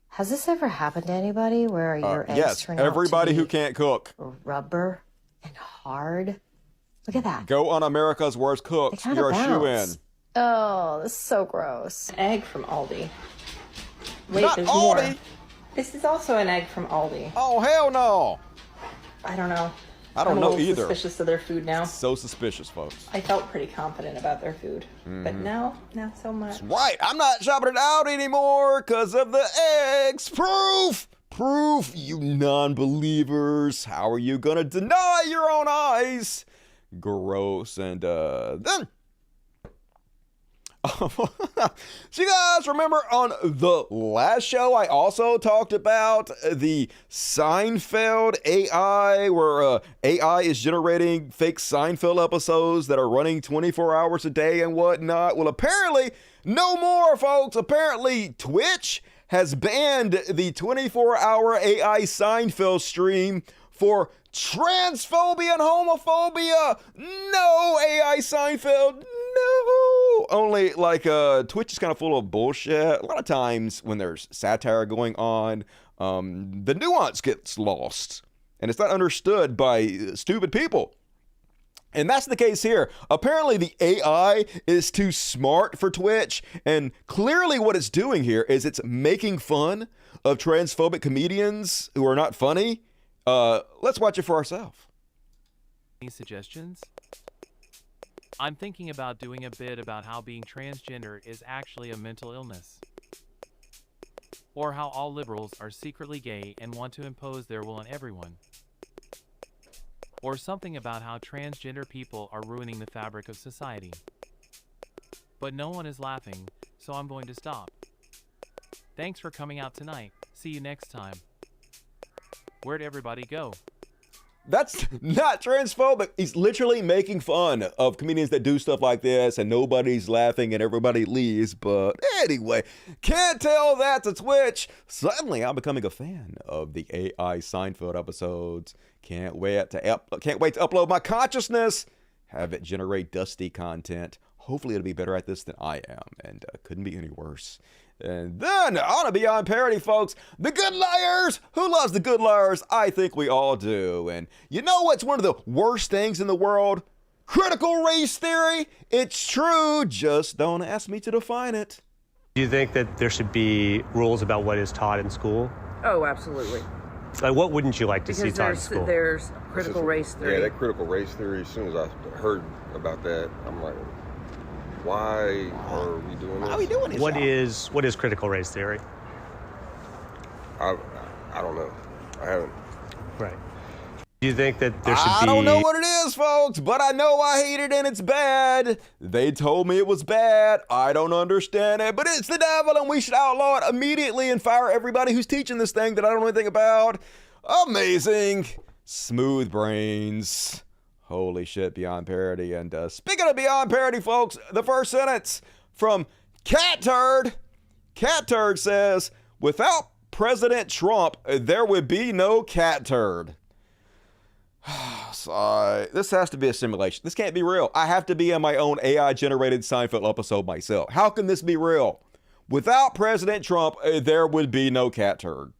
Has this ever happened to anybody where your eggs Yes, turn out everybody to be who can't cook. rubber and hard? Look at that. Go on America's Worst Cooks. They kinda You're a bounce. shoe-in. Oh, this is so gross. Egg from Aldi. Wait, Not there's Aldi. more. This is also an egg from Aldi. Oh, hell no. I don't know. I don't I'm know a little either. suspicious of their food now. So suspicious, folks. I felt pretty confident about their food, but now, not so much. Right, I'm not shopping it out anymore because of the eggs. Proof, you non-believers. How are you gonna deny your own eyes? Gross. And then so you guys remember on the last show I also talked about the Seinfeld AI, where AI is generating fake Seinfeld episodes that are running 24 hours a day and whatnot. Well, apparently no more, folks. Apparently Twitch has banned the 24-hour AI Seinfeld stream for transphobia and homophobia. No AI Seinfeld, no. Only like Twitch is kind of full of bullshit. A lot of times when there's satire going on, the nuance gets lost and it's not understood by stupid people. And that's the case here. Apparently the AI is too smart for Twitch, and clearly what it's doing here is it's making fun of transphobic comedians who are not funny. Let's watch it for ourselves. Any suggestions? I'm thinking about doing a bit about how being transgender is actually a mental illness. Or how all liberals are secretly gay and want to impose their will on everyone. Or something about how transgender people are ruining the fabric of society. But no one is laughing, so I'm going to stop. Thanks for coming out tonight. See you next time. Where'd everybody go? That's not transphobic. He's literally making fun of comedians that do stuff like this and nobody's laughing and everybody leaves. But anyway, can't tell that to Twitch. Suddenly I'm becoming a fan of the AI Seinfeld episodes. Can't wait to upload my consciousness. Have it generate dusty content. Hopefully it'll be better at this than I am, and couldn't be any worse. And then, on a Beyond Parody, folks, the Good Liars! Who loves the Good Liars? I think we all do. And you know what's one of the worst things in the world? Critical race theory! It's true, just don't ask me to define it. Do you think that there should be rules about what is taught in school? Oh, absolutely. Like, what wouldn't you like to see taught in school? There's critical race theory. Yeah, that critical race theory, as soon as I heard about that, I'm like, why are we doing this? Why are we doing this? What is critical race theory? I don't know. I haven't. Right. Do you think that there should be... I don't know what it is, folks, but I know I hate it and it's bad. They told me it was bad. I don't understand it, but it's the devil and we should outlaw it immediately and fire everybody who's teaching this thing that I don't know anything about. Amazing. Smooth brains. Holy shit, Beyond Parody. And speaking of Beyond Parody, folks, the first sentence from Cat Turd. Cat Turd says, without President Trump, there would be no cat turd. Sorry. This has to be a simulation. This can't be real. I have to be in my own AI-generated Seinfeld episode myself. How can this be real? Without President Trump, there would be no cat turd.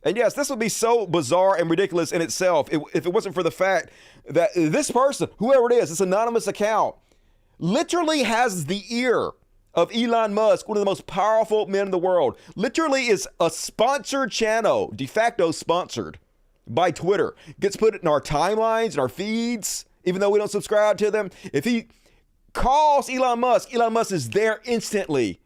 And yes, this would be so bizarre and ridiculous in itself if it wasn't for the fact that this person, whoever it is, this anonymous account, literally has the ear of Elon Musk, one of the most powerful men in the world. Literally is a sponsored channel, de facto sponsored by Twitter. Gets put in our timelines and our feeds, even though we don't subscribe to them. If he calls Elon Musk is there instantly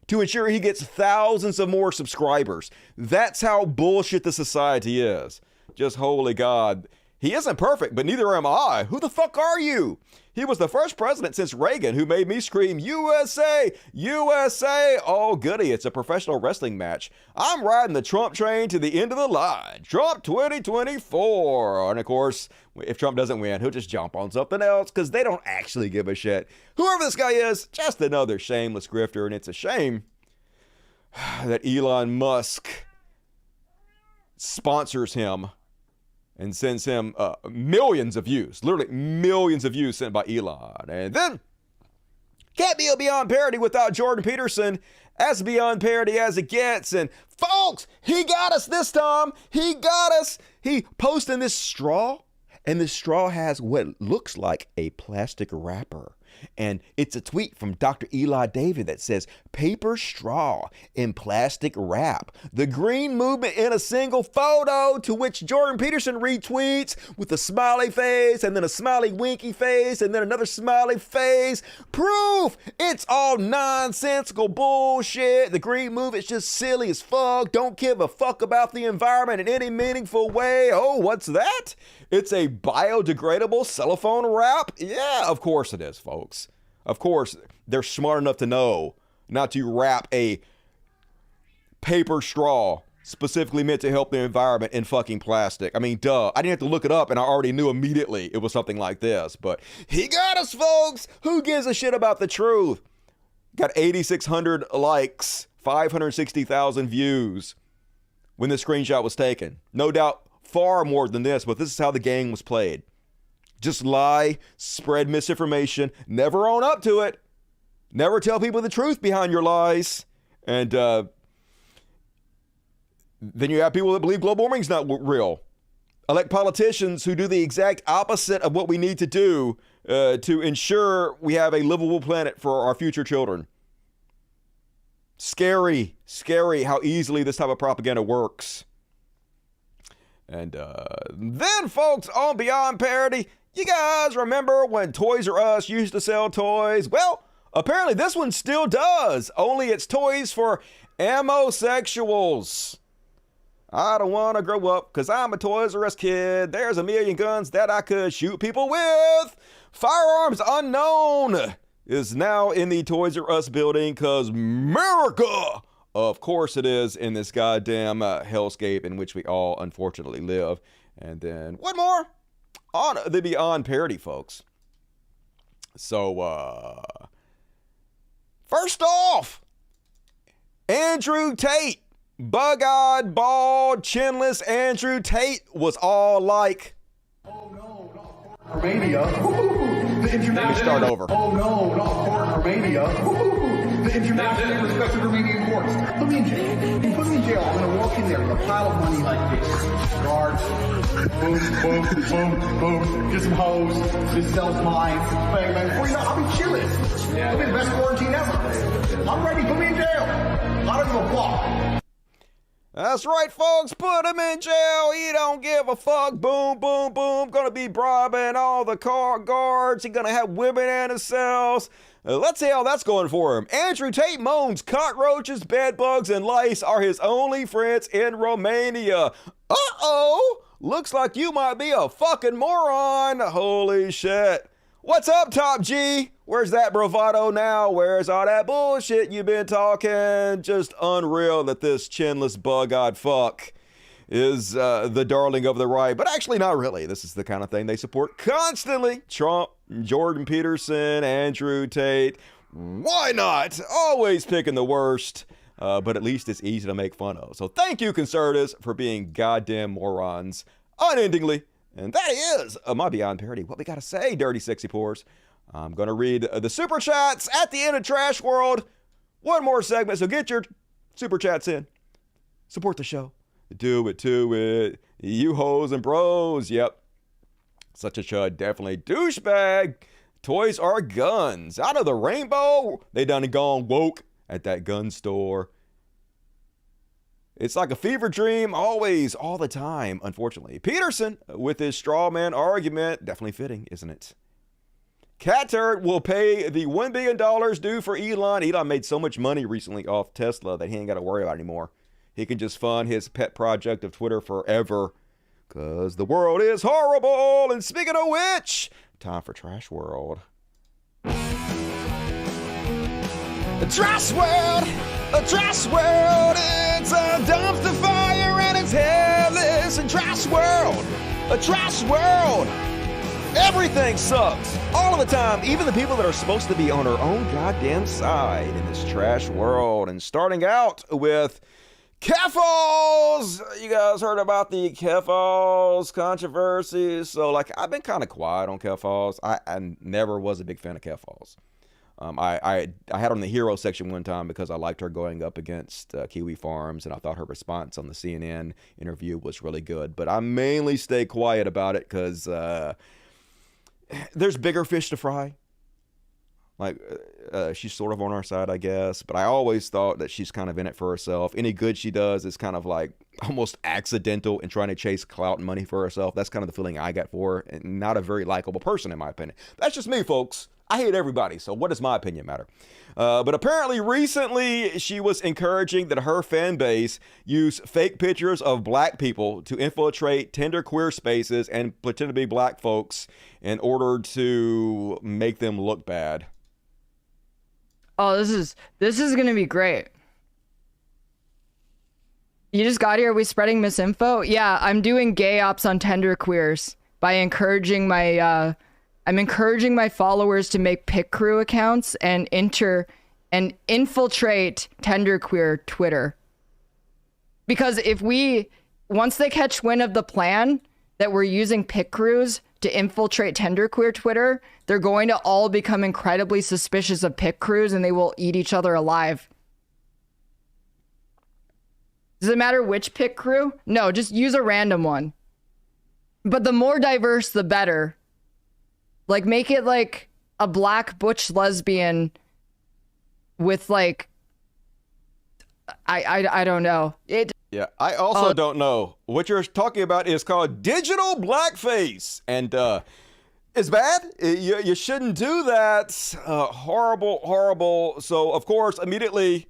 to ensure he gets thousands of more subscribers. That's how bullshit the society is. Just holy God. He isn't perfect, but neither am I. Who the fuck are you? He was the first president since Reagan who made me scream, USA, USA. Oh, goody, it's a professional wrestling match. I'm riding the Trump train to the end of the line. Trump 2024. And of course, if Trump doesn't win, he'll just jump on something else because they don't actually give a shit. Whoever this guy is, just another shameless grifter, and it's a shame that Elon Musk sponsors him and sends him millions of views, literally millions of views sent by Elon. And then, can't be a Beyond Parody without Jordan Peterson, as beyond parody as it gets. And folks, he got us this time. He got us. He posted this straw, and this straw has what looks like a plastic wrapper. And it's a tweet from Dr. Eli David that says, paper straw in plastic wrap. The green movement in a single photo, to which Jordan Peterson retweets with a smiley face and then a smiley winky face and then another smiley face. Proof! It's all nonsensical bullshit. The green movement's just silly as fuck. Don't give a fuck about the environment in any meaningful way. Oh, what's that? It's a biodegradable cellophane wrap? Yeah, of course it is, folks. Of course, they're smart enough to know not to wrap a paper straw specifically meant to help the environment in fucking plastic. I mean, duh. I didn't have to look it up, and I already knew immediately it was something like this. But he got us, folks. Who gives a shit about the truth? Got 8,600 likes, 560,000 views when the screenshot was taken. No doubt far more than this, but this is how the game was played. Just lie, spread misinformation, never own up to it, never tell people the truth behind your lies, and then you have people that believe global warming's not real. Elect politicians who do the exact opposite of what we need to do to ensure we have a livable planet for our future children. Scary, scary how easily this type of propaganda works. And then, folks, on Beyond Parody, you guys remember when Toys R Us used to sell toys? Well, apparently this one still does, only it's toys for ammosexuals. I don't want to grow up because I'm a Toys R Us kid. There's a million guns that I could shoot people with. Firearms Unknown is now in the Toys R Us building because America, of course it is, in this goddamn hellscape in which we all unfortunately live. And then one more on the Beyond Parody, folks. So, first off, Andrew Tate, bug-eyed, bald, chinless Andrew Tate was all like, Romania. Let me start over. Oh no, not court in Romania. The internationally respected Romanian courts. Put me in jail. You put me in jail. I'm gonna walk in there with a pile of money like this. Guards. Boom, boom, boom, boom. Get some hose. This cell's mine. Bang, bang. Before you know, I'll be chilling. I'll be the best quarantine ever. I'm ready. Put me in jail. I don't give a fuck. That's right, folks. Put him in jail. He don't give a fuck. Boom, boom, boom. Gonna be bribing all the car guards. He gonna have women in his cells. Let's see how that's going for him. Andrew Tate moans cockroaches, bedbugs, and lice are his only friends in Romania. Uh-oh. Looks like you might be a fucking moron. Holy shit. What's up, Top G? Where's that bravado now? Where's all that bullshit you've been talking? Just unreal that this chinless bug-eyed fuck is the darling of the right, but actually not really. This is the kind of thing they support constantly. Trump, Jordan Peterson, Andrew Tate. Why not? Always picking the worst, but at least it's easy to make fun of. So thank you, conservatives, for being goddamn morons unendingly. And that is my Beyond Parody. What we got to say, dirty sexy pores. I'm going to read the super chats at the end of Trash World. One more segment, so get your super chats in. Support the show. Do it to it. You hoes and bros. Yep. Such a chud. Definitely douchebag. Toys are guns. Out of the rainbow. They done gone woke at that gun store. It's like a fever dream, always, all the time, unfortunately. Peterson, with his straw man argument, definitely fitting, isn't it? Cat Turd will pay the $1 billion due for Elon. Elon made so much money recently off Tesla that he ain't got to worry about it anymore. He can just fund his pet project of Twitter forever. Because the world is horrible. And speaking of which, time for Trash World. Trash World! A Trash World! It's a dumpster fire and it's hellish. A Trash World! A Trash World! Everything sucks all of the time, even the people that are supposed to be on our own goddamn side in this trash world. And starting out with Kefals. You guys heard about the Kefals controversies? So, like, I've been kind of quiet on Kefals. I never was a big fan of Kefals. I had on the hero section one time because I liked her going up against Kiwi Farms, and I thought her response on the CNN interview was really good. But I mainly stay quiet about it because there's bigger fish to fry. Like, she's sort of on our side, I guess. But I always thought that she's kind of in it for herself. Any good she does is kind of like almost accidental in trying to chase clout and money for herself. That's kind of the feeling I got for her. And not a very likable person, in my opinion. That's just me, folks. I hate everybody, so what does my opinion matter? But apparently recently she was encouraging that her fan base use fake pictures of black people to infiltrate Tinder queer spaces and pretend to be black folks in order to make them look bad. Oh, this is gonna be great. You just got here. Are we spreading misinfo? Yeah, I'm doing gay ops on Tinder queers by encouraging my I'm encouraging my followers to make pic crew accounts and infiltrate tenderqueer Twitter. Because once they catch wind of the plan that we're using pic crews to infiltrate tenderqueer Twitter, they're going to all become incredibly suspicious of pic crews and they will eat each other alive. Does it matter which pic crew? No, just use a random one. But the more diverse, the better. Like, make it like a black butch lesbian with like, I don't know. Yeah, I also don't know. What you're talking about is called digital blackface. And it's bad. You shouldn't do that. Horrible, horrible. So, of course, immediately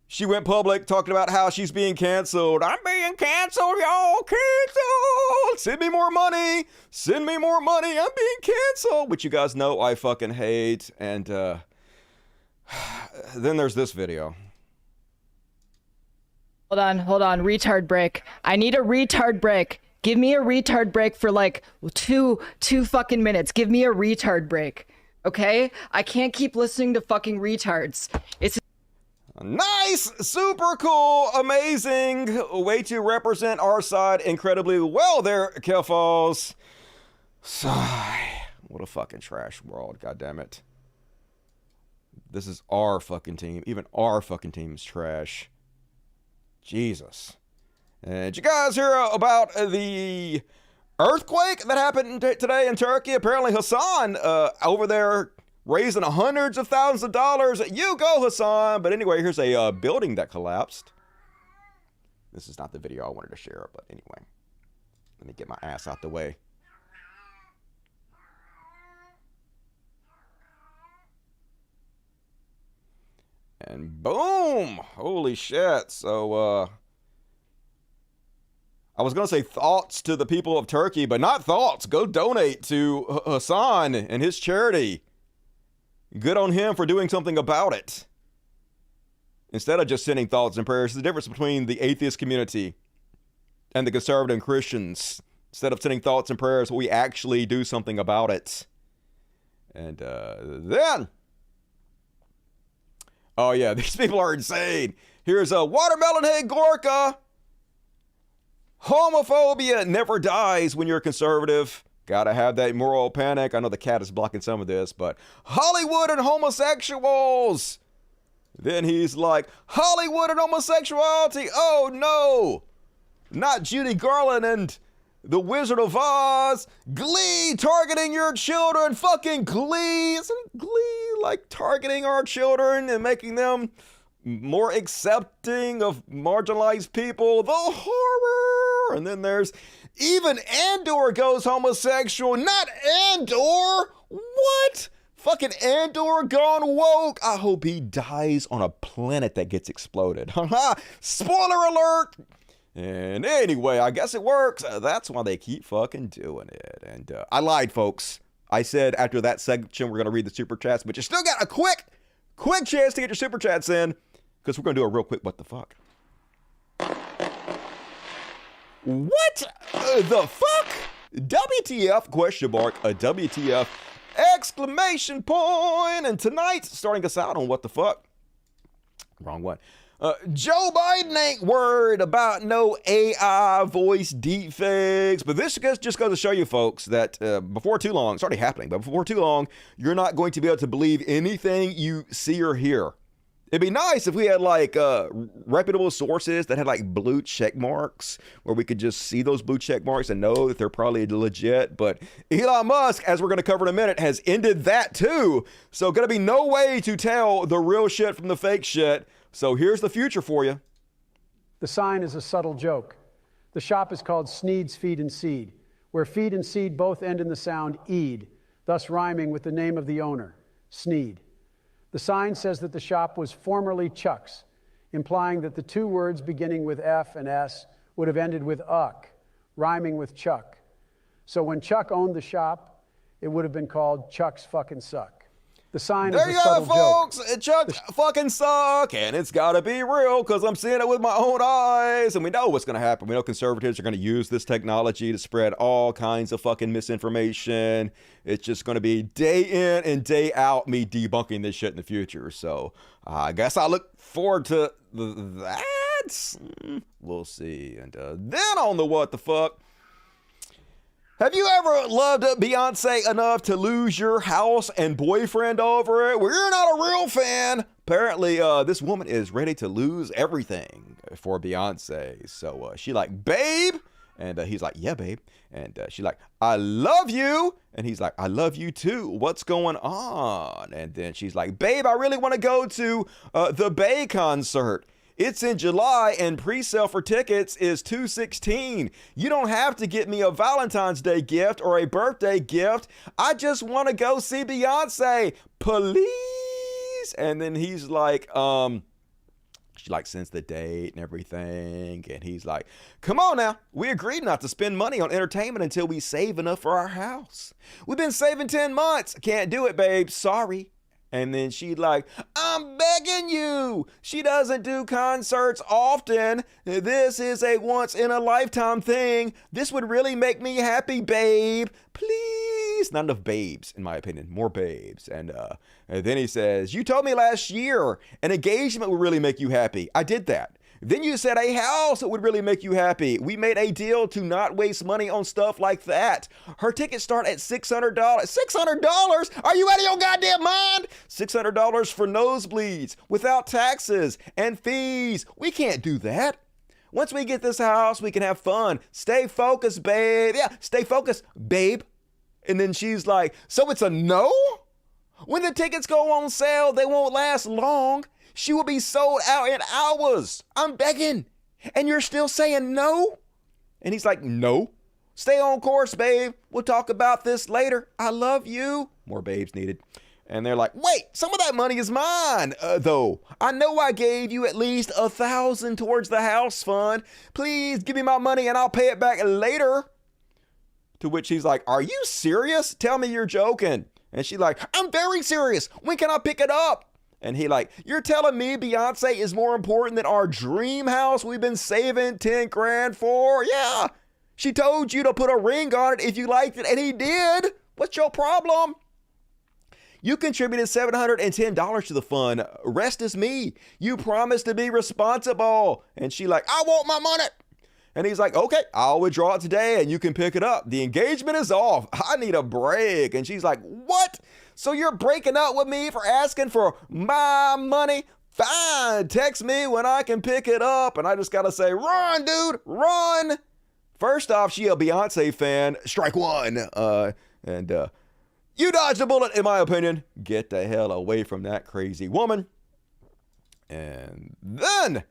she went public talking about how she's being canceled. I'm being canceled, y'all. Canceled. Send me more money. Send me more money. I'm being canceled. Which you guys know I fucking hate. And then there's this video. Hold on. Retard break. I need a retard break. Give me a retard break for like two fucking minutes. Give me a retard break. Okay? I can't keep listening to fucking retards. It's nice, super cool, amazing way to represent our side incredibly well there, Kefals. Sigh. What a fucking trash world, goddammit. This is our fucking team. Even our fucking team is trash. Jesus. And did you guys hear about the earthquake that happened today in Turkey? Apparently Hassan over there raising hundreds of thousands of dollars. You go, Hassan. But anyway, here's a building that collapsed. This is not the video I wanted to share, but anyway. Let me get my ass out the way. And boom! Holy shit. So, I was going to say thoughts to the people of Turkey, but not thoughts. Go donate to Hassan and his charity. Good on him for doing something about it. Instead of just sending thoughts and prayers, there's a difference between the atheist community and the conservative Christians. Instead of sending thoughts and prayers, we actually do something about it. And then, oh yeah, these people are insane. Here's a Watermelon Head Gorka. Homophobia never dies when you're conservative. Gotta have that moral panic. I know the cat is blocking some of this, but Hollywood and homosexuals. Then he's like, Hollywood and homosexuality. Oh no, not Judy Garland and the Wizard of Oz. Glee targeting your children. Fucking Glee. Isn't Glee like targeting our children and making them more accepting of marginalized people? The horror. And then there's even Andor goes homosexual. Not Andor. What? Fucking Andor gone woke. I hope he dies on a planet that gets exploded. Spoiler alert. And anyway, I guess it works. That's why they keep fucking doing it. And I lied, folks. I said after that section we're going to read the super chats, but you still got a quick chance to get your super chats in, because we're going to do a real quick what the fuck. What the fuck? WTF question mark, a WTF exclamation point. And tonight, starting us out on what the fuck. Wrong one. Joe Biden ain't worried about no AI voice deepfakes, but this just goes to show you folks that before too long, it's already happening, but before too long, you're not going to be able to believe anything you see or hear. It'd be nice if we had like reputable sources that had like blue check marks where we could just see those blue check marks and know that they're probably legit. But Elon Musk, as we're going to cover in a minute, has ended that too. So going to be no way to tell the real shit from the fake shit. So here's the future for you. The sign is a subtle joke. The shop is called Sneed's Feed and Seed, where feed and seed both end in the sound eed, thus rhyming with the name of the owner, Sneed. The sign says that the shop was formerly Chuck's, implying that the two words beginning with F and S would have ended with uck, rhyming with Chuck. So when Chuck owned the shop, it would have been called Chuck's Fucking Suck. The sign there is a subtle folks. joke. Chuck fucking suck, and it's gotta be real because I'm seeing it with my own eyes, and we know what's gonna happen. We know conservatives are gonna use this technology to spread all kinds of fucking misinformation. It's just gonna be day in and day out me debunking this shit in the future. So I guess I look forward to that. We'll see. And then on the what the fuck. Have you ever loved Beyonce enough to lose your house and boyfriend over it? Well, you're not a real fan. Apparently, this woman is ready to lose everything for Beyonce. So she like, babe. And he's like, yeah, babe. And she like, I love you. And he's like, I love you too. What's going on? And then she's like, babe, I really want to go to the Bay concert. It's in July and pre-sale for tickets is $216. You don't have to get me a Valentine's Day gift or a birthday gift. I just want to go see Beyonce, please. And then he's like, she like sends the date and everything. And he's like, come on now. We agreed not to spend money on entertainment until we save enough for our house. We've been saving 10 months. Can't do it, babe. Sorry. And then she'd like, I'm begging you. She doesn't do concerts often. This is a once in a lifetime thing. This would really make me happy, babe. Please. Not enough babes, in my opinion. More babes. And then he says, you told me last year an engagement would really make you happy. I did that. Then you said a house would really make you happy. We made a deal to not waste money on stuff like that. Her tickets start at $600. $600? Are you out of your goddamn mind? $600 for nosebleeds without taxes and fees. We can't do that. Once we get this house, we can have fun. Stay focused, babe. Yeah, stay focused, babe. And then she's like, so it's a no? When the tickets go on sale, they won't last long. She will be sold out in hours. I'm begging. And you're still saying no? And he's like, no. Stay on course, babe. We'll talk about this later. I love you. More babes needed. And they're like, wait, some of that money is mine, though. I know I gave you at least $1,000 towards the house fund. Please give me my money and I'll pay it back later. To which he's like, are you serious? Tell me you're joking. And she's like, I'm very serious. When can I pick it up? And he like, you're telling me Beyonce is more important than our dream house we've been saving 10 grand for? Yeah. She told you to put a ring on it if you liked it, and he did. What's your problem? You contributed $710 to the fund. Rest is me. You promised to be responsible. And she like, I want my money. And he's like, okay, I'll withdraw it today and you can pick it up. The engagement is off. I need a break. And she's like, what? So you're breaking up with me for asking for my money? Fine, text me when I can pick it up. And I just gotta say, run, dude, run. First off, she a Beyonce fan. Strike one. You dodged a bullet, in my opinion. Get the hell away from that crazy woman. And then,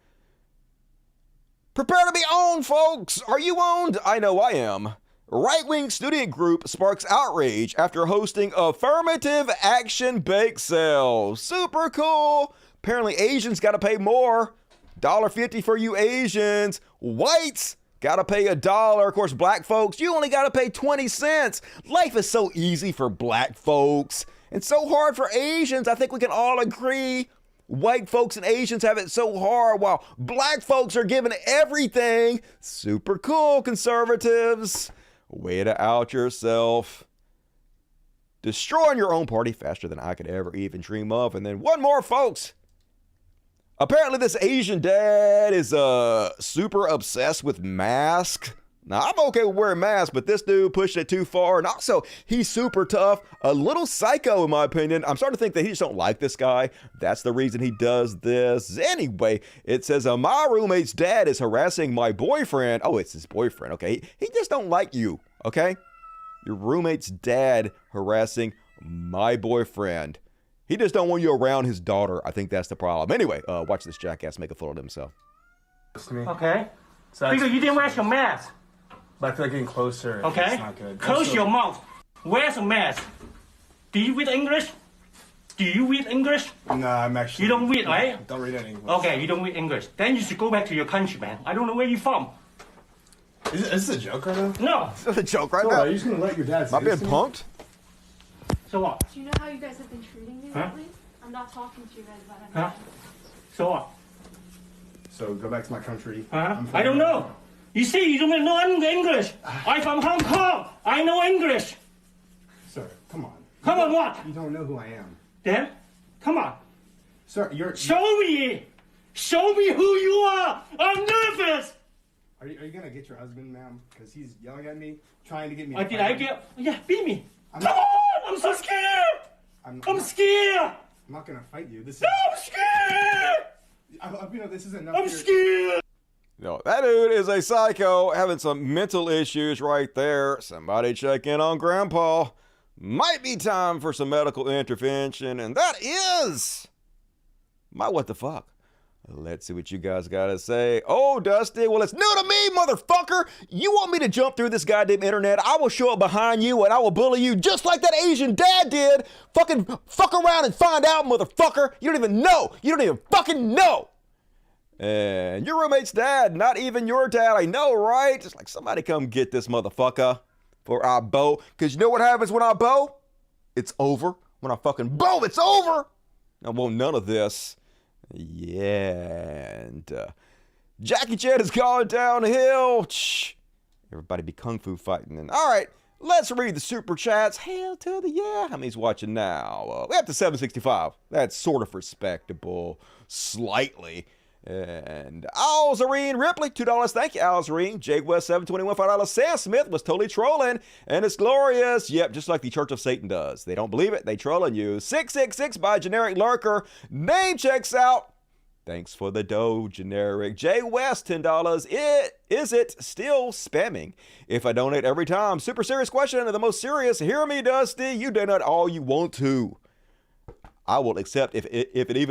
prepare to be owned, folks. Are you owned? I know I am. Right-wing student group sparks outrage after hosting affirmative action bake sale. Super cool. Apparently Asians got to pay more $1.50 for you Asians. Whites gotta pay $1. Of course, black folks, you only gotta pay 20 cents. Life is so easy for black folks and so hard for Asians. I think we can all agree. White folks and Asians have it so hard while black folks are given everything. Super cool, conservatives. Way to out yourself. Destroying your own party faster than I could ever even dream of. And then one more, folks. Apparently this Asian dad is super obsessed with masks. Now, I'm okay with wearing masks, but this dude pushed it too far. And also, he's super tough. A little psycho, in my opinion. I'm starting to think that he just don't like this guy. That's the reason he does this. Anyway, it says, my roommate's dad is harassing my boyfriend. Oh, it's his boyfriend, okay? He just don't like you, okay? Your roommate's dad harassing my boyfriend. He just don't want you around his daughter. I think that's the problem. Anyway, watch this jackass make a fool of himself. Okay. So because you didn't wear your mask. But I feel like getting closer. Okay. It's not good. Close your mouth. Where's a mask? Do you read English? Do you read English? No, I'm actually. You don't read, right? Don't read any English. Okay, you don't read English. Then you should go back to your country, man. I don't know where you're from. Is this a joke right now? No. Is this a joke right so now? Are you just gonna let your dad say Am I being punked? So what? Do you know how you guys have been treating me Huh? lately? I'm not talking to you guys about Huh? anything. So what? So go back to my country. I don't know. You see, you don't know English. I'm from Hong Kong. I know English. Sir, come on. Come on, what? You don't know who I am. Then, come on. Sir, you're. Show me. Show me who you are. I'm nervous. Are you gonna get your husband, ma'am? Because he's yelling at me, trying to get me. Did I get? Yeah, beat me. I'm Come not, on! I'm so scared. I'm scared. I'm not gonna fight you. This is. I'm scared. You know, this isn't enough. I'm scared. No, that dude is a psycho having some mental issues right there. Somebody check in on Grandpa. Might be time for some medical intervention, and that is my what the fuck. Let's see what you guys gotta say. Oh, Dusty, well, it's new to me, motherfucker. You want me to jump through this goddamn internet? I will show up behind you and I will bully you just like that Asian dad did. Fucking fuck around and find out, motherfucker. You don't even know. You don't even fucking know. And your roommate's dad, not even your dad. I know, right? Just like somebody come get this motherfucker for our bow. Because you know what happens when I bow? It's over. When I fucking bow, it's over. I want none of this. Yeah, and Jackie Chan is going downhill. Shh. Everybody be kung fu fighting. And all right, let's read the super chats. Hell to the yeah. How many's watching now? We have to 765. That's sort of respectable, slightly. And Alzarine Ripley, $2. Thank you, Alzarine. Jake West, $7.21, $5. Sam Smith was totally trolling, and it's glorious. Yep, just like the Church of Satan does. They don't believe it, they trolling you. 666 by Generic Lurker. Name checks out. Thanks for the dough, Generic. Jay West, $10. Is it still spamming if I donate every time? Super serious question, and the most serious. Hear me, Dusty. You donate all you want to. I will accept even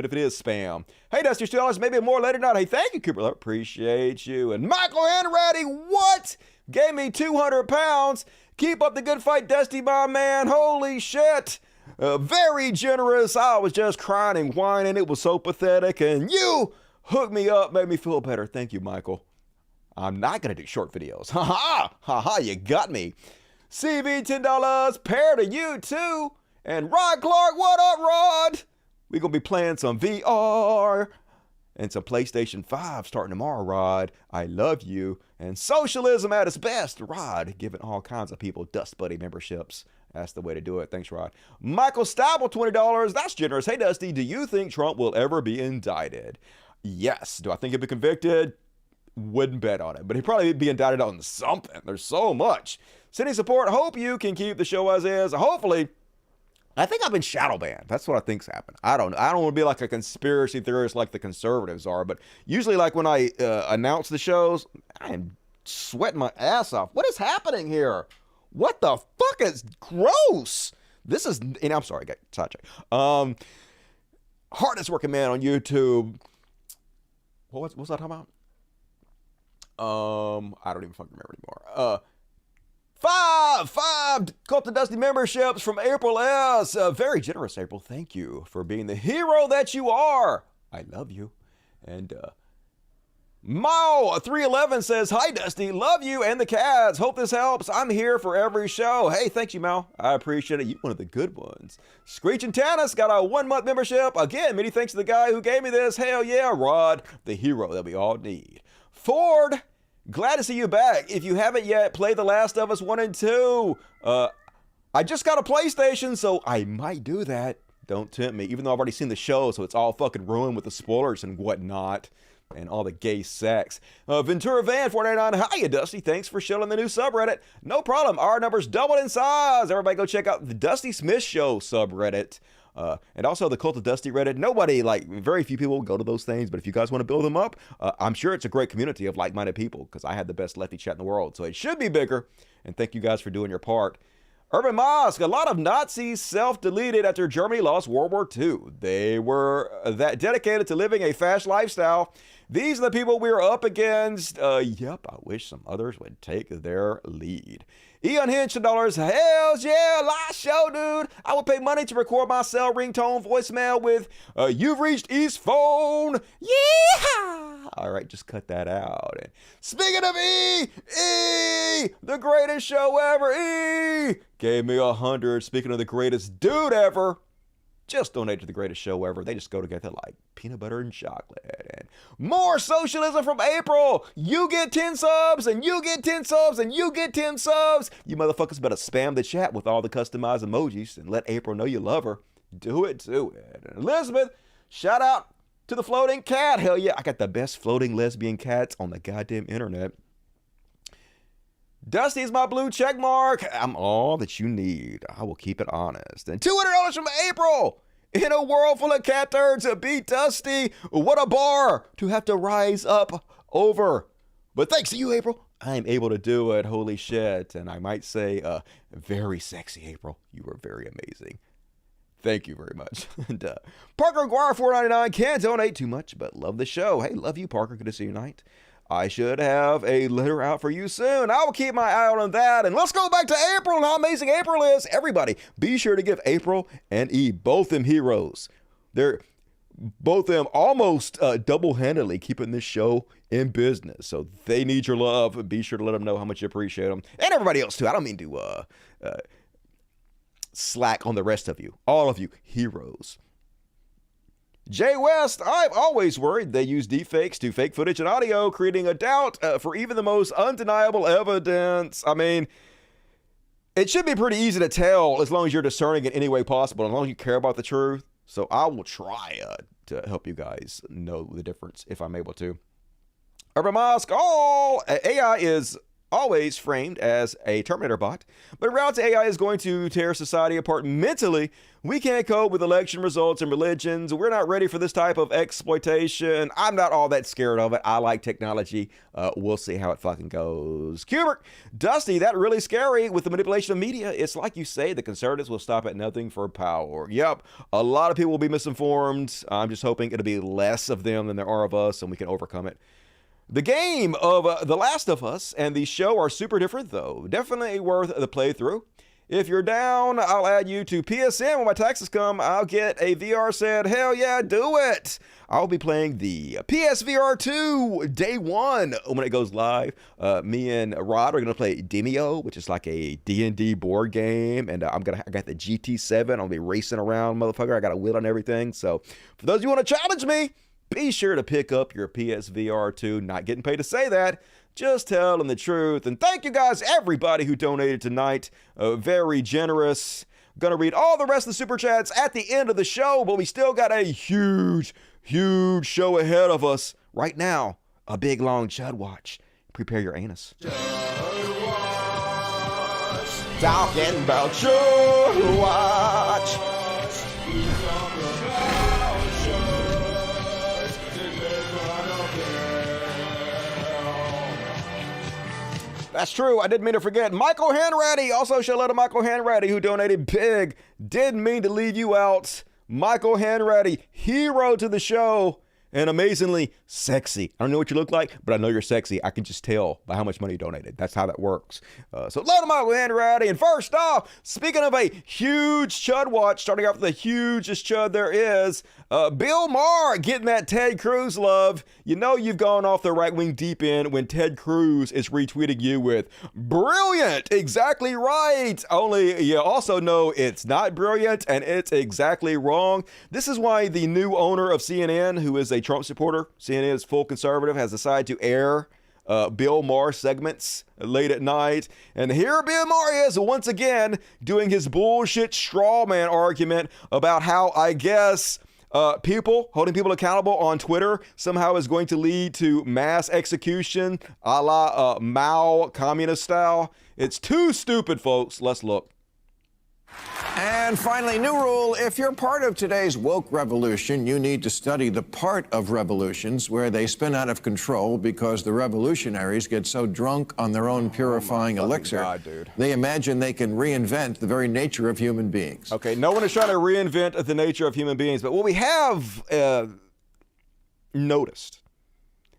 if it is spam. Hey, Dusty, $2, maybe more later tonight. Hey, thank you, Cooper. Appreciate you. And Michael Hanratty, what? Gave me 200 pounds. Keep up the good fight, Dusty, my man. Holy shit. Very generous. I was just crying and whining. It was so pathetic. And you hooked me up, made me feel better. Thank you, Michael. I'm not going to do short videos. Ha ha. Ha ha, you got me. CV, $10. Pair to you, too. And Rod Clark, what up, Rod? We're going to be playing some VR and some PlayStation 5 starting tomorrow, Rod. I love you. And socialism at its best, Rod, giving all kinds of people Dust Buddy memberships. That's the way to do it. Thanks, Rod. Michael Stabble, $20. That's generous. Hey, Dusty, do you think Trump will ever be indicted? Yes. Do I think he'll be convicted? Wouldn't bet on it. But he'd probably be indicted on something. There's so much. Sending support. Hope you can keep the show as is. Hopefully. I think I've been shadow banned. That's what I think's happened. I don't want to be like a conspiracy theorist like the conservatives are, but usually like when I announce the shows, I am sweating my ass off. What is happening here? What the fuck is gross? This is, and I'm sorry, I got sidetracked. Hardest working man on YouTube. What's I talking about? I don't even fucking remember anymore. Five Cult of Dusty memberships from April S. Very generous, April. Thank you for being the hero that you are. I love you. And Mao311 says, hi, Dusty. Love you and the cats. Hope this helps. I'm here for every show. Hey, thank you, Mao. I appreciate it. You one of the good ones. Screeching Tannis got a 1-month membership. Again, many thanks to the guy who gave me this. Hell yeah, Rod, the hero that we all need. Ford, glad to see you back. If you haven't yet, play The Last of Us 1 and 2. I just got a PlayStation, so I might do that. Don't tempt me, even though I've already seen the show, so it's all fucking ruined with the spoilers and whatnot. And all the gay sex. Ventura Van 499, hiya Dusty, thanks for showing the new subreddit. No problem, our numbers doubled in size. Everybody go check out the Dusty Smith Show subreddit. And also the Cult of Dusty Reddit. Nobody, like, very few people go to those things, but if you guys want to build them up, I'm sure it's a great community of like-minded people, because I had the best lefty chat in the world, so it should be bigger. And thank you guys for doing your part. Urban Mosque, a lot of Nazis self-deleted after Germany lost World War II. They were that dedicated to living a fast lifestyle. These are the people we are up against. Yep, I wish some others would take their lead. Eon Hinch $10. Hells yeah, live show, dude. I would pay money to record my cell ringtone voicemail with, you've reached East Phone. Yeah. All right, just cut that out. And speaking of E, the greatest show ever, E, gave me 100. Speaking of the greatest dude ever, just donate to the greatest show ever. They just go together like peanut butter and chocolate. And more socialism from April. You get 10 subs, and you get 10 subs, and you get 10 subs. You motherfuckers better spam the chat with all the customized emojis and let April know you love her. Do it. And Elizabeth, shout out to the floating cat. Hell yeah, I got the best floating lesbian cats on the goddamn internet. Dusty's my blue check mark. I'm all that you need. I will keep it honest. And $200 from April. In a world full of cat turds, beat Dusty. What a bar to have to rise up over. But thanks to you, April, I'm able to do it. Holy shit. And I might say, very sexy, April. You were very amazing. Thank you very much. And Parker Aguirre 499 can't donate too much, but love the show. Hey, love you, Parker. Good to see you tonight. I should have a letter out for you soon. I will keep my eye out on that. And let's go back to April and how amazing April is. Everybody, be sure to give April and E, both them heroes. They're both them almost double-handedly keeping this show in business. So they need your love. Be sure to let them know how much you appreciate them. And everybody else, too. I don't mean to slack on the rest of you. All of you, heroes. Jay West, I've always worried they use deepfakes to fake footage and audio, creating a doubt for even the most undeniable evidence. I mean, it should be pretty easy to tell as long as you're discerning in any way possible, as long as you care about the truth. So I will try to help you guys know the difference if I'm able to. Urban Mosque, AI is always framed as a Terminator bot, but in reality, AI is going to tear society apart mentally. We can't cope with election results and religions. We're not ready for this type of exploitation. I'm not all that scared of it. I like technology. We'll see how it fucking goes. Kubert, Dusty, that really scary with the manipulation of media. It's like you say, the conservatives will stop at nothing for power. Yep, a lot of people will be misinformed. I'm just hoping it'll be less of them than there are of us, and we can overcome it. The game of The Last of Us and the show are super different, though. Definitely worth the playthrough. If you're down, I'll add you to PSN. When my taxes come, I'll get a VR set. Hell yeah, do it. I'll be playing the PSVR 2 day one when it goes live. Me and Rod are going to play Demio, which is like a D&D board game. And I got the GT7. I'll be racing around, motherfucker. I got a wheel and everything. So for those of you who want to challenge me, be sure to pick up your PSVR 2. Not getting paid to say that. Just telling the truth. And thank you guys, everybody who donated tonight. Very generous. Gonna read all the rest of the super chats at the end of the show, but we still got a huge show ahead of us right now. A big long Chud watch. Prepare your anus. Talking about Chud watch. That's true. I didn't mean to forget. Michael Hanratty. Also, shout out to Michael Hanratty, who donated big. Didn't mean to leave you out. Michael Hanratty, hero to the show. and amazingly sexy. I don't know what you look like, but I know you're sexy. I can just tell by how much money you donated. That's how that works. So load them up with Andy Rowdy. And first off, speaking of a huge chud watch, starting off with the hugest chud there is, Bill Maher getting that Ted Cruz love. You know you've gone off the right wing deep end when Ted Cruz is retweeting you with brilliant, exactly right. Only you also know it's not brilliant and it's exactly wrong. This is why the new owner of CNN, who is a Trump supporter, CNN is full conservative, has decided to air Bill Maher segments late at night. And here Bill Maher is once again doing his bullshit straw man argument about how, I guess, holding people accountable on Twitter somehow is going to lead to mass execution a la Mao communist style. It's too stupid, folks. Let's look. And finally, new rule, if you're part of today's woke revolution, you need to study the part of revolutions where they spin out of control because the revolutionaries get so drunk on their own purifying elixir, God, they imagine they can reinvent the very nature of human beings. Okay, no one is trying to reinvent the nature of human beings, but what we have noticed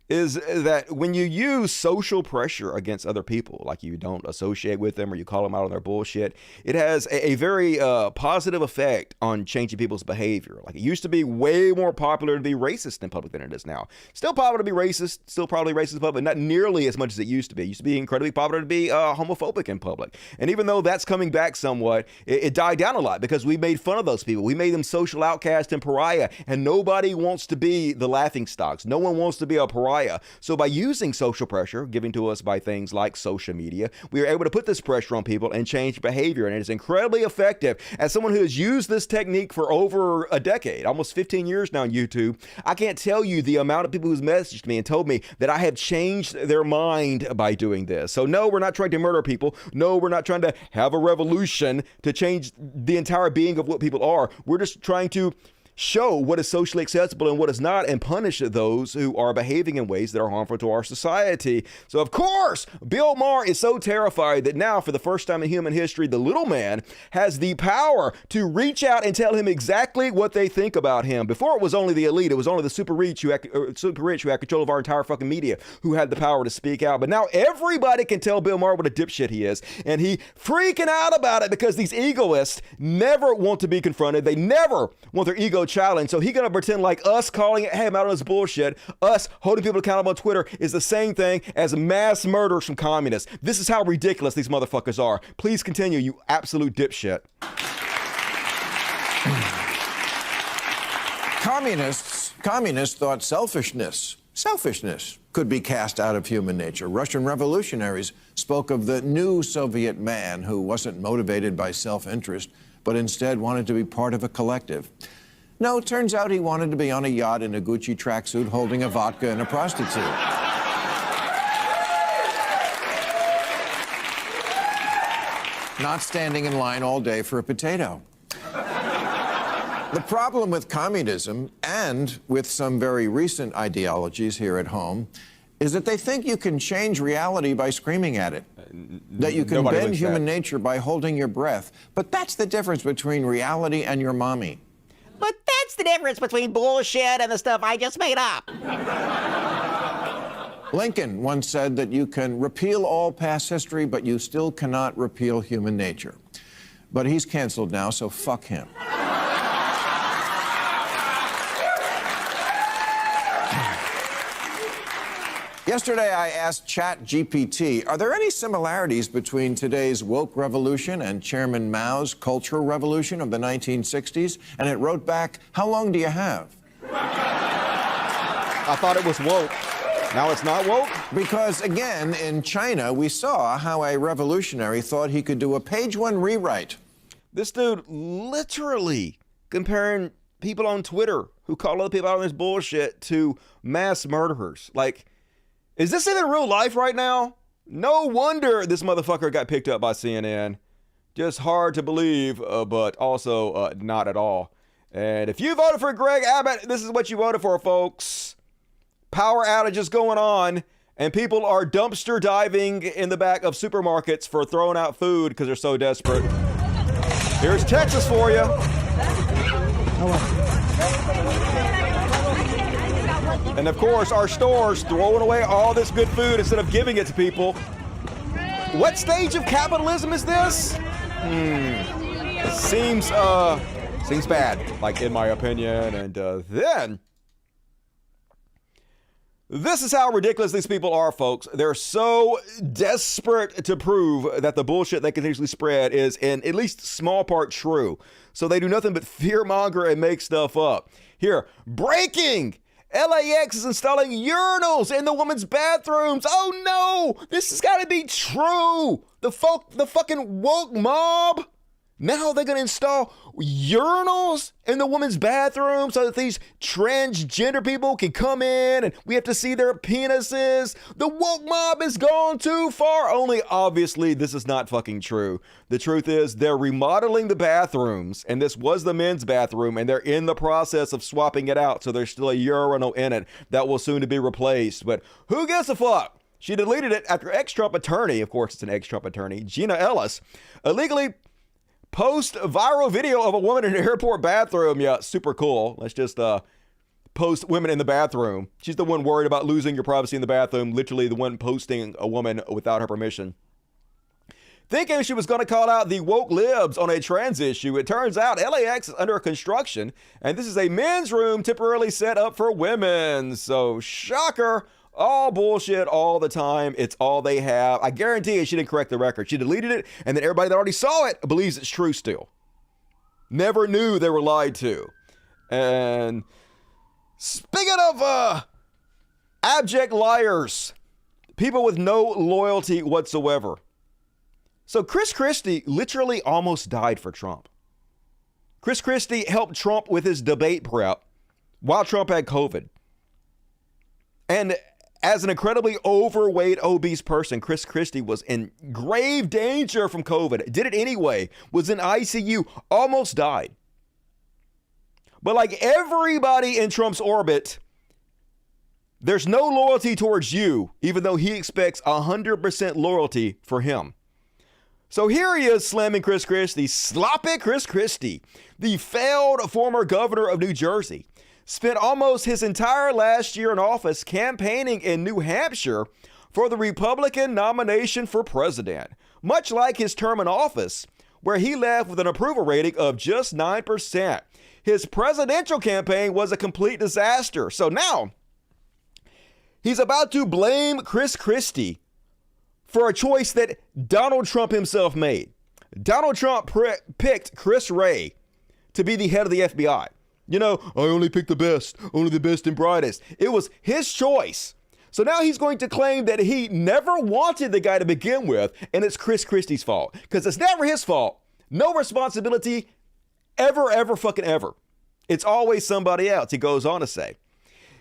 is that when you use social pressure against other people, like you don't associate with them or you call them out on their bullshit, it has a very positive effect on changing people's behavior. Like, it used to be way more popular to be racist in public than it is now. Still popular to be racist, still probably racist in public, but not nearly as much as it used to be. It used to be incredibly popular to be homophobic in public. And even though that's coming back somewhat, it died down a lot because we made fun of those people. We made them social outcast and pariah, and nobody wants to be the laughingstocks. No one wants to be a pariah. So by using social pressure given to us by things like social media, we are able to put this pressure on people and change behavior. And it is incredibly effective. As someone who has used this technique for over a decade, almost 15 years now on YouTube, I can't tell you the amount of people who's messaged me and told me that I have changed their mind by doing this. So no, we're not trying to murder people. No, we're not trying to have a revolution to change the entire being of what people are. We're just trying to show what is socially acceptable and what is not, and punish those who are behaving in ways that are harmful to our society. So, of course, Bill Maher is so terrified that now, for the first time in human history, the little man has the power to reach out and tell him exactly what they think about him. Before, it was only the elite. It was only the super rich who had control of our entire fucking media who had the power to speak out. But now everybody can tell Bill Maher what a dipshit he is, and he freaking out about it because these egoists never want to be confronted. They never want their ego challenge. So he gonna pretend like us calling it, hey, I'm out on this bullshit, us holding people accountable on Twitter is the same thing as mass murders from communists. This is how ridiculous these motherfuckers are. Please continue, you absolute dipshit. Communists thought selfishness could be cast out of human nature. Russian revolutionaries spoke of the new Soviet man who wasn't motivated by self-interest, but instead wanted to be part of a collective. No, turns out he wanted to be on a yacht in a Gucci tracksuit holding a vodka and a prostitute. Not standing in line all day for a potato. The problem with communism, and with some very recent ideologies here at home, is that they think you can change reality by screaming at it. That you can bend human nature by holding your breath. But that's the difference between reality and your mommy. But that's the difference between bullshit and the stuff I just made up. Lincoln once said that you can repeal all past history, but you still cannot repeal human nature. But he's canceled now, so fuck him. Yesterday, I asked ChatGPT, are there any similarities between today's woke revolution and Chairman Mao's cultural revolution of the 1960s? And it wrote back, how long do you have? I thought it was woke. Now it's not woke? Because, again, in China, we saw how a revolutionary thought he could do a page one rewrite. This dude literally comparing people on Twitter who call other people out on this bullshit to mass murderers. Like, is this even real life right now? No wonder this motherfucker got picked up by CNN. Just hard to believe, but also not at all. And if you voted for Greg Abbott, this is what you voted for, folks. Power outages going on, and people are dumpster diving in the back of supermarkets for throwing out food because they're so desperate. Here's Texas for you. And of course, our stores throwing away all this good food instead of giving it to people. What stage of capitalism is this? Seems bad, like in my opinion. And then, this is how ridiculous these people are, folks. They're so desperate to prove that the bullshit they continuously spread is in at least small part true. So they do nothing but fearmonger and make stuff up. Here, breaking! LAX is installing urinals in the women's bathrooms. Oh no! This has got to be true! The fucking woke mob? Now they're going to install urinals in the women's bathroom so that these transgender people can come in and we have to see their penises. The woke mob has gone too far. Only obviously this is not fucking true. The truth is they're remodeling the bathrooms, and this was the men's bathroom, and they're in the process of swapping it out. So there's still a urinal in it that will soon to be replaced. But who gives a fuck? She deleted it after ex-Trump attorney, of course it's an ex-Trump attorney, Gina Ellis, illegally post viral video of a woman in an airport bathroom. Yeah, super cool. Let's just post women in the bathroom. She's the one worried about losing your privacy in the bathroom. Literally the one posting a woman without her permission. Thinking she was going to call out the woke libs on a trans issue, it turns out LAX is under construction, and this is a men's room temporarily set up for women. So, shocker. All bullshit all the time. It's all they have. I guarantee you she didn't correct the record. She deleted it, and then everybody that already saw it believes it's true still. Never knew they were lied to. And speaking of abject liars, people with no loyalty whatsoever. So Chris Christie literally almost died for Trump. Chris Christie helped Trump with his debate prep while Trump had COVID. And as an incredibly overweight, obese person, Chris Christie was in grave danger from COVID. Did it anyway, was in ICU, almost died. But like everybody in Trump's orbit, there's no loyalty towards you, even though he expects 100% loyalty for him. So here he is slamming Chris Christie, sloppy Chris Christie, the failed former governor of New Jersey. Spent almost his entire last year in office campaigning in New Hampshire for the Republican nomination for president, much like his term in office, where he left with an approval rating of just 9%. His presidential campaign was a complete disaster. So now, he's about to blame Chris Christie for a choice that Donald Trump himself made. Donald Trump picked Chris Wray to be the head of the FBI. You know, I only pick the best, only the best and brightest. It was his choice. So now he's going to claim that he never wanted the guy to begin with, and it's Chris Christie's fault. Because it's never his fault. No responsibility, ever fucking ever. It's always somebody else, he goes on to say.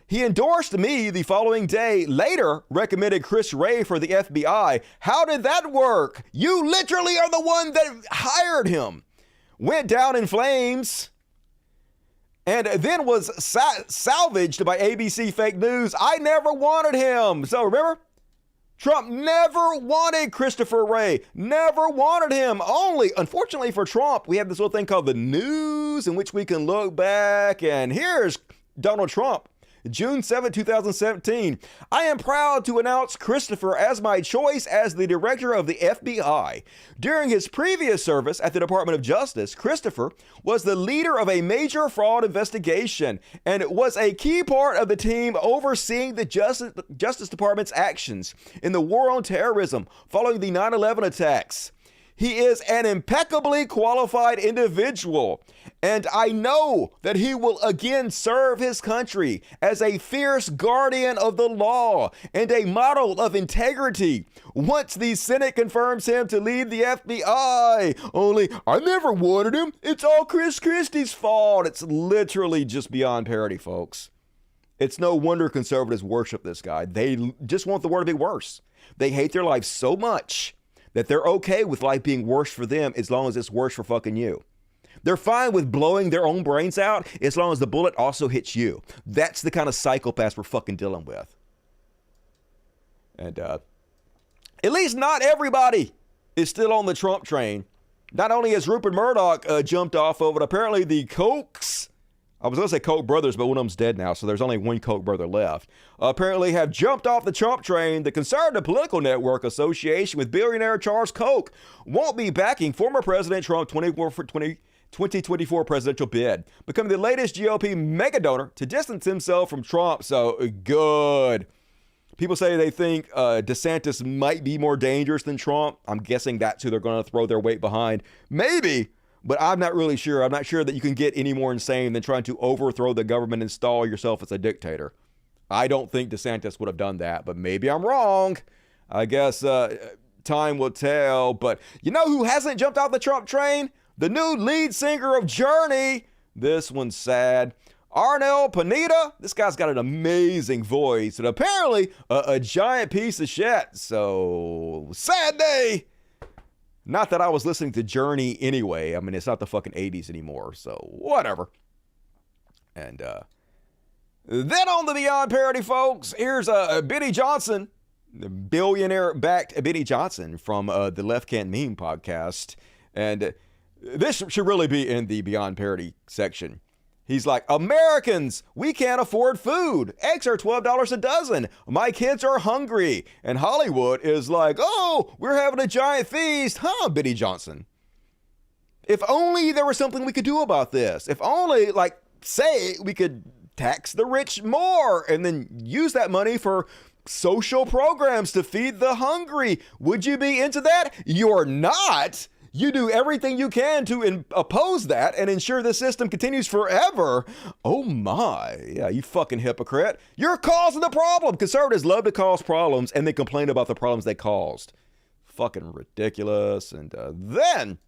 He endorsed me the following day, later recommended Chris Wray for the FBI. How did that work? You literally are the one that hired him. Went down in flames. And then was salvaged by ABC fake news. I never wanted him. So remember, Trump never wanted Christopher Wray. Never wanted him. Only, unfortunately for Trump, we have this little thing called the news in which we can look back. And here's Donald Trump. June 7, 2017. I am proud to announce Christopher as my choice as the director of the FBI. During his previous service at the Department of Justice, Christopher was the leader of a major fraud investigation and was a key part of the team overseeing the Justice Department's actions in the war on terrorism following the 9/11 attacks. He is an impeccably qualified individual, and I know that he will again serve his country as a fierce guardian of the law and a model of integrity once the Senate confirms him to lead the FBI. Only, I never wanted him. It's all Chris Christie's fault. It's literally just beyond parody, folks. It's no wonder conservatives worship this guy. They just want the world to be worse. They hate their life so much that they're okay with life being worse for them as long as it's worse for fucking you. They're fine with blowing their own brains out as long as the bullet also hits you. That's the kind of psychopaths we're fucking dealing with. And at least not everybody is still on the Trump train. Not only has Rupert Murdoch jumped off of it, apparently the Kochs, I was going to say Koch brothers, but one of them's dead now, so there's only one Koch brother left, apparently have jumped off the Trump train. The conservative political network association with billionaire Charles Koch won't be backing former President Trump 2024 presidential bid, becoming the latest GOP mega donor to distance himself from Trump. So good. People say they think DeSantis might be more dangerous than Trump. I'm guessing that's who they're going to throw their weight behind. Maybe. But I'm not really sure. I'm not sure that you can get any more insane than trying to overthrow the government and install yourself as a dictator. I don't think DeSantis would have done that, but maybe I'm wrong. I guess time will tell. But you know who hasn't jumped off the Trump train? The new lead singer of Journey. This one's sad. Arnel Pineda. This guy's got an amazing voice and apparently a giant piece of shit. So, sad day. Not that I was listening to Journey anyway. I mean, it's not the fucking 80s anymore, so whatever. And then on the Beyond Parody, folks, here's Benny Johnson, the billionaire-backed Benny Johnson from the Left Can't Meme podcast. And this should really be in the Beyond Parody section. He's like, Americans, we can't afford food. Eggs are $12 a dozen. My kids are hungry. And Hollywood is like, oh, we're having a giant feast. Huh, Benny Johnson? If only there was something we could do about this. If only, like, say, we could tax the rich more and then use that money for social programs to feed the hungry. Would you be into that? You're not. You do everything you can to oppose that and ensure the system continues forever. Oh my. Yeah, you fucking hypocrite. You're causing the problem. Conservatives love to cause problems and they complain about the problems they caused. Fucking ridiculous. And then,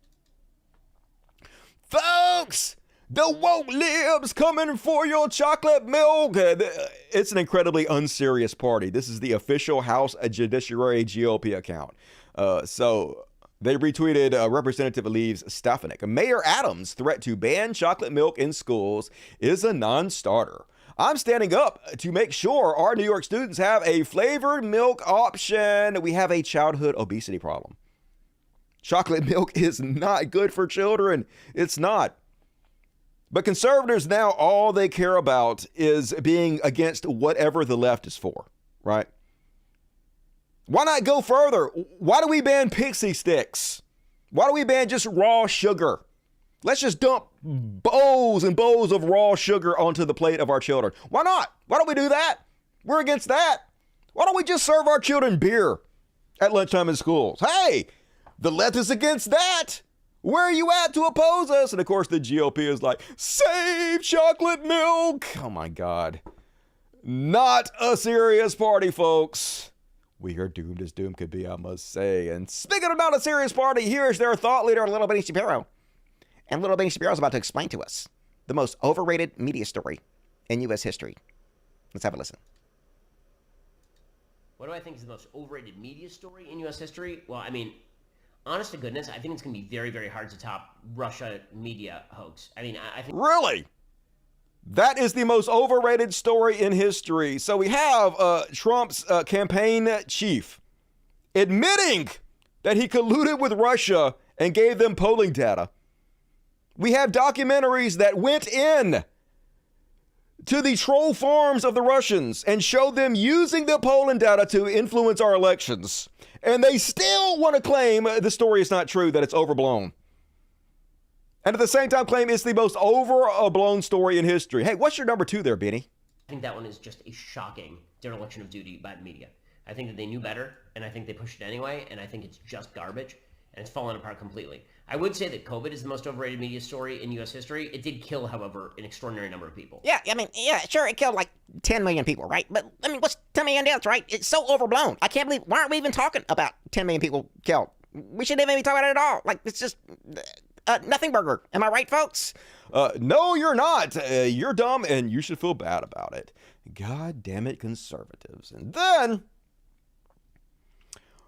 folks, the woke libs coming for your chocolate milk. It's an incredibly unserious party. This is the official House Judiciary GOP account. They retweeted Representative Leaves Stefanik. Mayor Adams' threat to ban chocolate milk in schools is a non-starter. I'm standing up to make sure our New York students have a flavored milk option. We have a childhood obesity problem. Chocolate milk is not good for children. It's not. But conservatives now, all they care about is being against whatever the left is for, right? Why not go further? Why do we ban pixie sticks? Why do we ban just raw sugar? Let's just dump bowls and bowls of raw sugar onto the plate of our children. Why not? Why don't we do that? We're against that. Why don't we just serve our children beer at lunchtime in schools? Hey, the left is against that. Where are you at to oppose us? And of course, the GOP is like, save chocolate milk. Oh my God. Not a serious party, folks. We are doomed as doom could be, I must say. And speaking of not a serious party, here's their thought leader, Little Benny Shapiro. And Little Benny Shapiro is about to explain to us the most overrated media story in U.S. history. Let's have a listen. What do I think is the most overrated media story in U.S. history? Well, I mean, honest to goodness, I think it's going to be very, very hard to top Russia media hoax. I mean, I think... Really? That is the most overrated story in history. So we have Trump's campaign chief admitting that he colluded with Russia and gave them polling data. We have documentaries that went in to the troll farms of the Russians and showed them using the polling data to influence our elections. And they still want to claim the story is not true, that it's overblown. And at the same time claim it's the most overblown story in history. Hey, what's your number two there, Benny? I think that one is just a shocking dereliction of duty by the media. I think that they knew better, and I think they pushed it anyway, and I think it's just garbage, and it's fallen apart completely. I would say that COVID is the most overrated media story in U.S. history. It did kill, however, an extraordinary number of people. Yeah, I mean, yeah, sure, it killed like 10 million people, right? But, I mean, what's 10 million deaths, right? It's so overblown. I can't believe, why aren't we even talking about 10 million people killed? We shouldn't even be talking about it at all. Like, it's just... nothing burger. Am I right, folks? No, you're not. You're dumb and you should feel bad about it. God damn it, conservatives. And then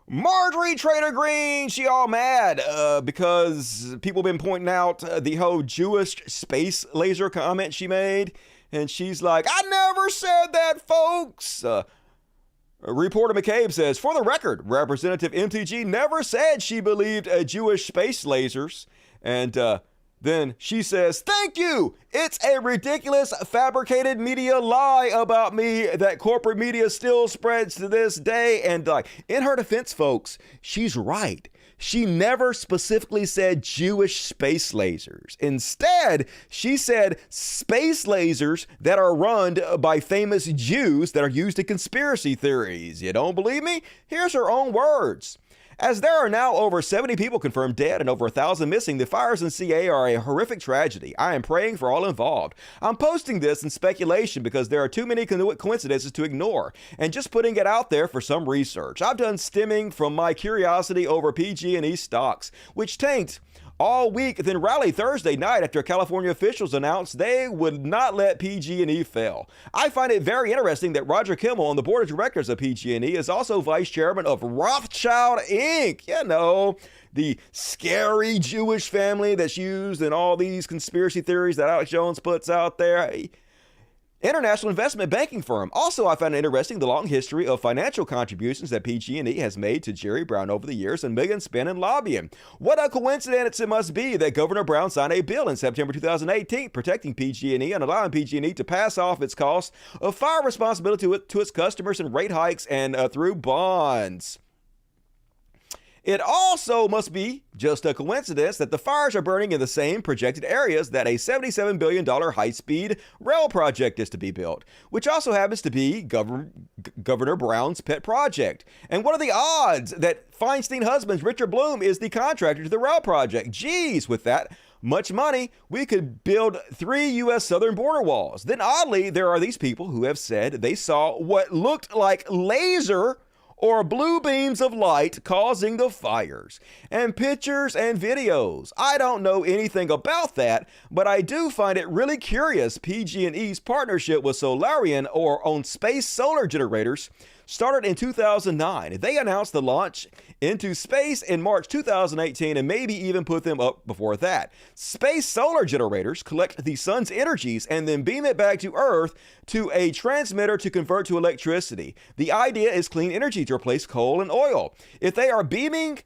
Marjorie Taylor Green, she all mad because people been pointing out the whole Jewish space laser comment she made. And she's like, I never said that, folks. Reporter McCabe says, for the record, Representative MTG never said she believed Jewish space lasers. And Then she says, "Thank you. It's a ridiculous, fabricated media lie about me that corporate media still spreads to this day." And like, in her defense, folks, she's right. She never specifically said Jewish space lasers. Instead, she said space lasers that are run by famous Jews that are used in conspiracy theories. You don't believe me? Here's her own words. "As there are now over 70 people confirmed dead and over 1,000 missing, the fires in CA are a horrific tragedy. I am praying for all involved. I'm posting this in speculation because there are too many coincidences to ignore, and just putting it out there for some research. I've done stemming from my curiosity over PG&E stocks, which tanked all week, then rallied Thursday night after California officials announced they would not let PG&E fail. I find it very interesting that Roger Kimmel on the board of directors of PG&E is also vice chairman of Rothschild Inc. You know, the scary Jewish family that's used in all these conspiracy theories that Alex Jones puts out there. International investment banking firm. Also, I found it interesting the long history of financial contributions that PG&E has made to Jerry Brown over the years and millions spent in lobbying. What a coincidence it must be that Governor Brown signed a bill in September 2018 protecting PG&E and allowing PG&E to pass off its costs of fire responsibility to its customers and rate hikes and through bonds. It also must be just a coincidence that the fires are burning in the same projected areas that a $77 billion high-speed rail project is to be built, which also happens to be Governor Brown's pet project. And what are the odds that Feinstein Husbands Richard Bloom is the contractor to the rail project? Geez, with that much money, we could build 3 U.S. southern border walls. Then oddly, there are these people who have said they saw what looked like laser or blue beams of light causing the fires, and pictures and videos. I don't know anything about that, but I do find it really curious PG&E's partnership with Solarian, or on space solar generators, started in 2009. They announced the launch into space in March 2018 and maybe even put them up before that. Space solar generators collect the sun's energies and then beam it back to Earth to a transmitter to convert to electricity. The idea is clean energy to replace coal and oil. If they are beaming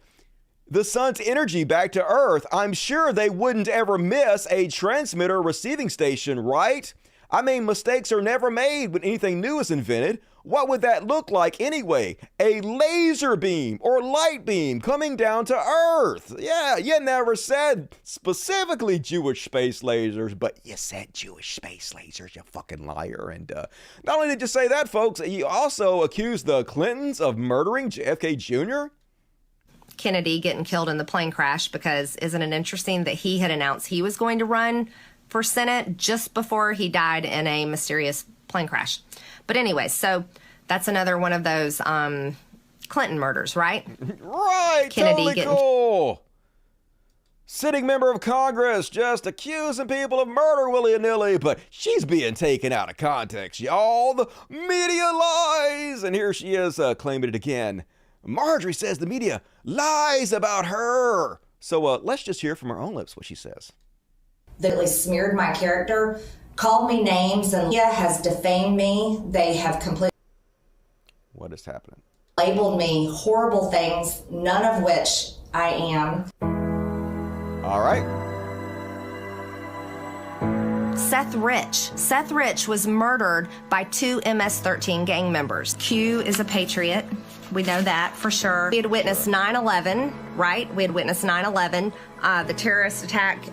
the sun's energy back to Earth, I'm sure they wouldn't ever miss a transmitter receiving station, right? I mean, mistakes are never made when anything new is invented. What would that look like anyway? A laser beam or light beam coming down to Earth. Yeah, you never said specifically Jewish space lasers, but you said Jewish space lasers, you fucking liar. And not only did you say that, folks, you also accused the Clintons of murdering JFK Jr. Kennedy getting killed in the plane crash, because isn't it interesting that he had announced he was going to run for Senate just before he died in a mysterious plane crash. But anyway, so that's another one of those Clinton murders, right? Right, Kennedy totally cool. Sitting member of Congress just accusing people of murder willy-nilly, but she's being taken out of context, y'all. The media lies. And here she is claiming it again. Marjorie says the media lies about her. So let's just hear from her own lips what she says. They smeared my character, called me names, and media has defamed me. They have completely... What is happening? Labeled me horrible things, none of which I am. All right. Seth Rich was murdered by 2 MS-13 gang members. Q is a patriot. We know that for sure. We had witnessed 9/11, right? We had witnessed 9/11, the terrorist attack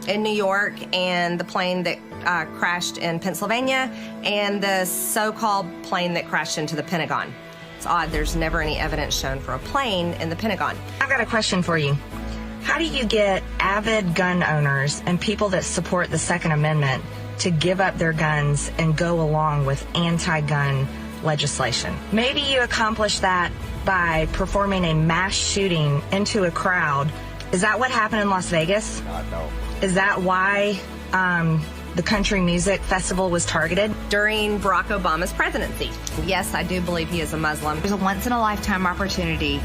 in New York, and the plane that crashed in Pennsylvania, and the so-called plane that crashed into the Pentagon. It's odd, there's never any evidence shown for a plane in the Pentagon. I've got a question for you. How do you get avid gun owners and people that support the Second Amendment to give up their guns and go along with anti-gun legislation? Maybe you accomplish that by performing a mass shooting into a crowd. Is that what happened in Las Vegas? No. Is that why the country music festival was targeted? During Barack Obama's presidency. Yes, I do believe he is a Muslim. There's a once-in-a-lifetime opportunity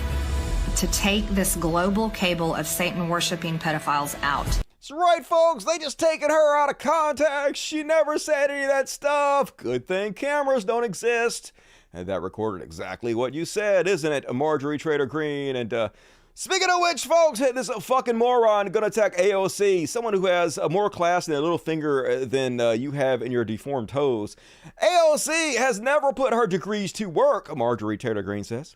to take this global cable of Satan-worshiping pedophiles out. That's right, folks. They just taken her out of context. She never said any of that stuff. Good thing cameras don't exist. And that recorded exactly what you said, isn't it, Marjorie Taylor Green? And Speaking of which, folks, this fucking moron gonna attack AOC, someone who has more class and a little finger than you have in your deformed toes. AOC has never put her degrees to work, Marjorie Taylor Green says.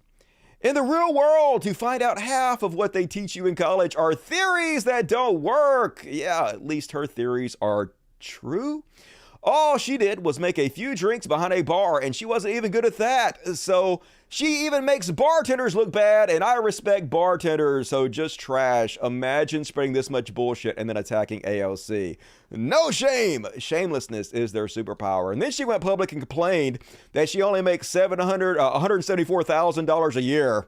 In the real world, to find out half of what they teach you in college are theories that don't work. Yeah, at least her theories are true. All she did was make a few drinks behind a bar, and she wasn't even good at that. So she even makes bartenders look bad, and I respect bartenders, so just trash. Imagine spreading this much bullshit and then attacking AOC. No shame. Shamelessness is their superpower. And then she went public and complained that she only makes $174,000 a year.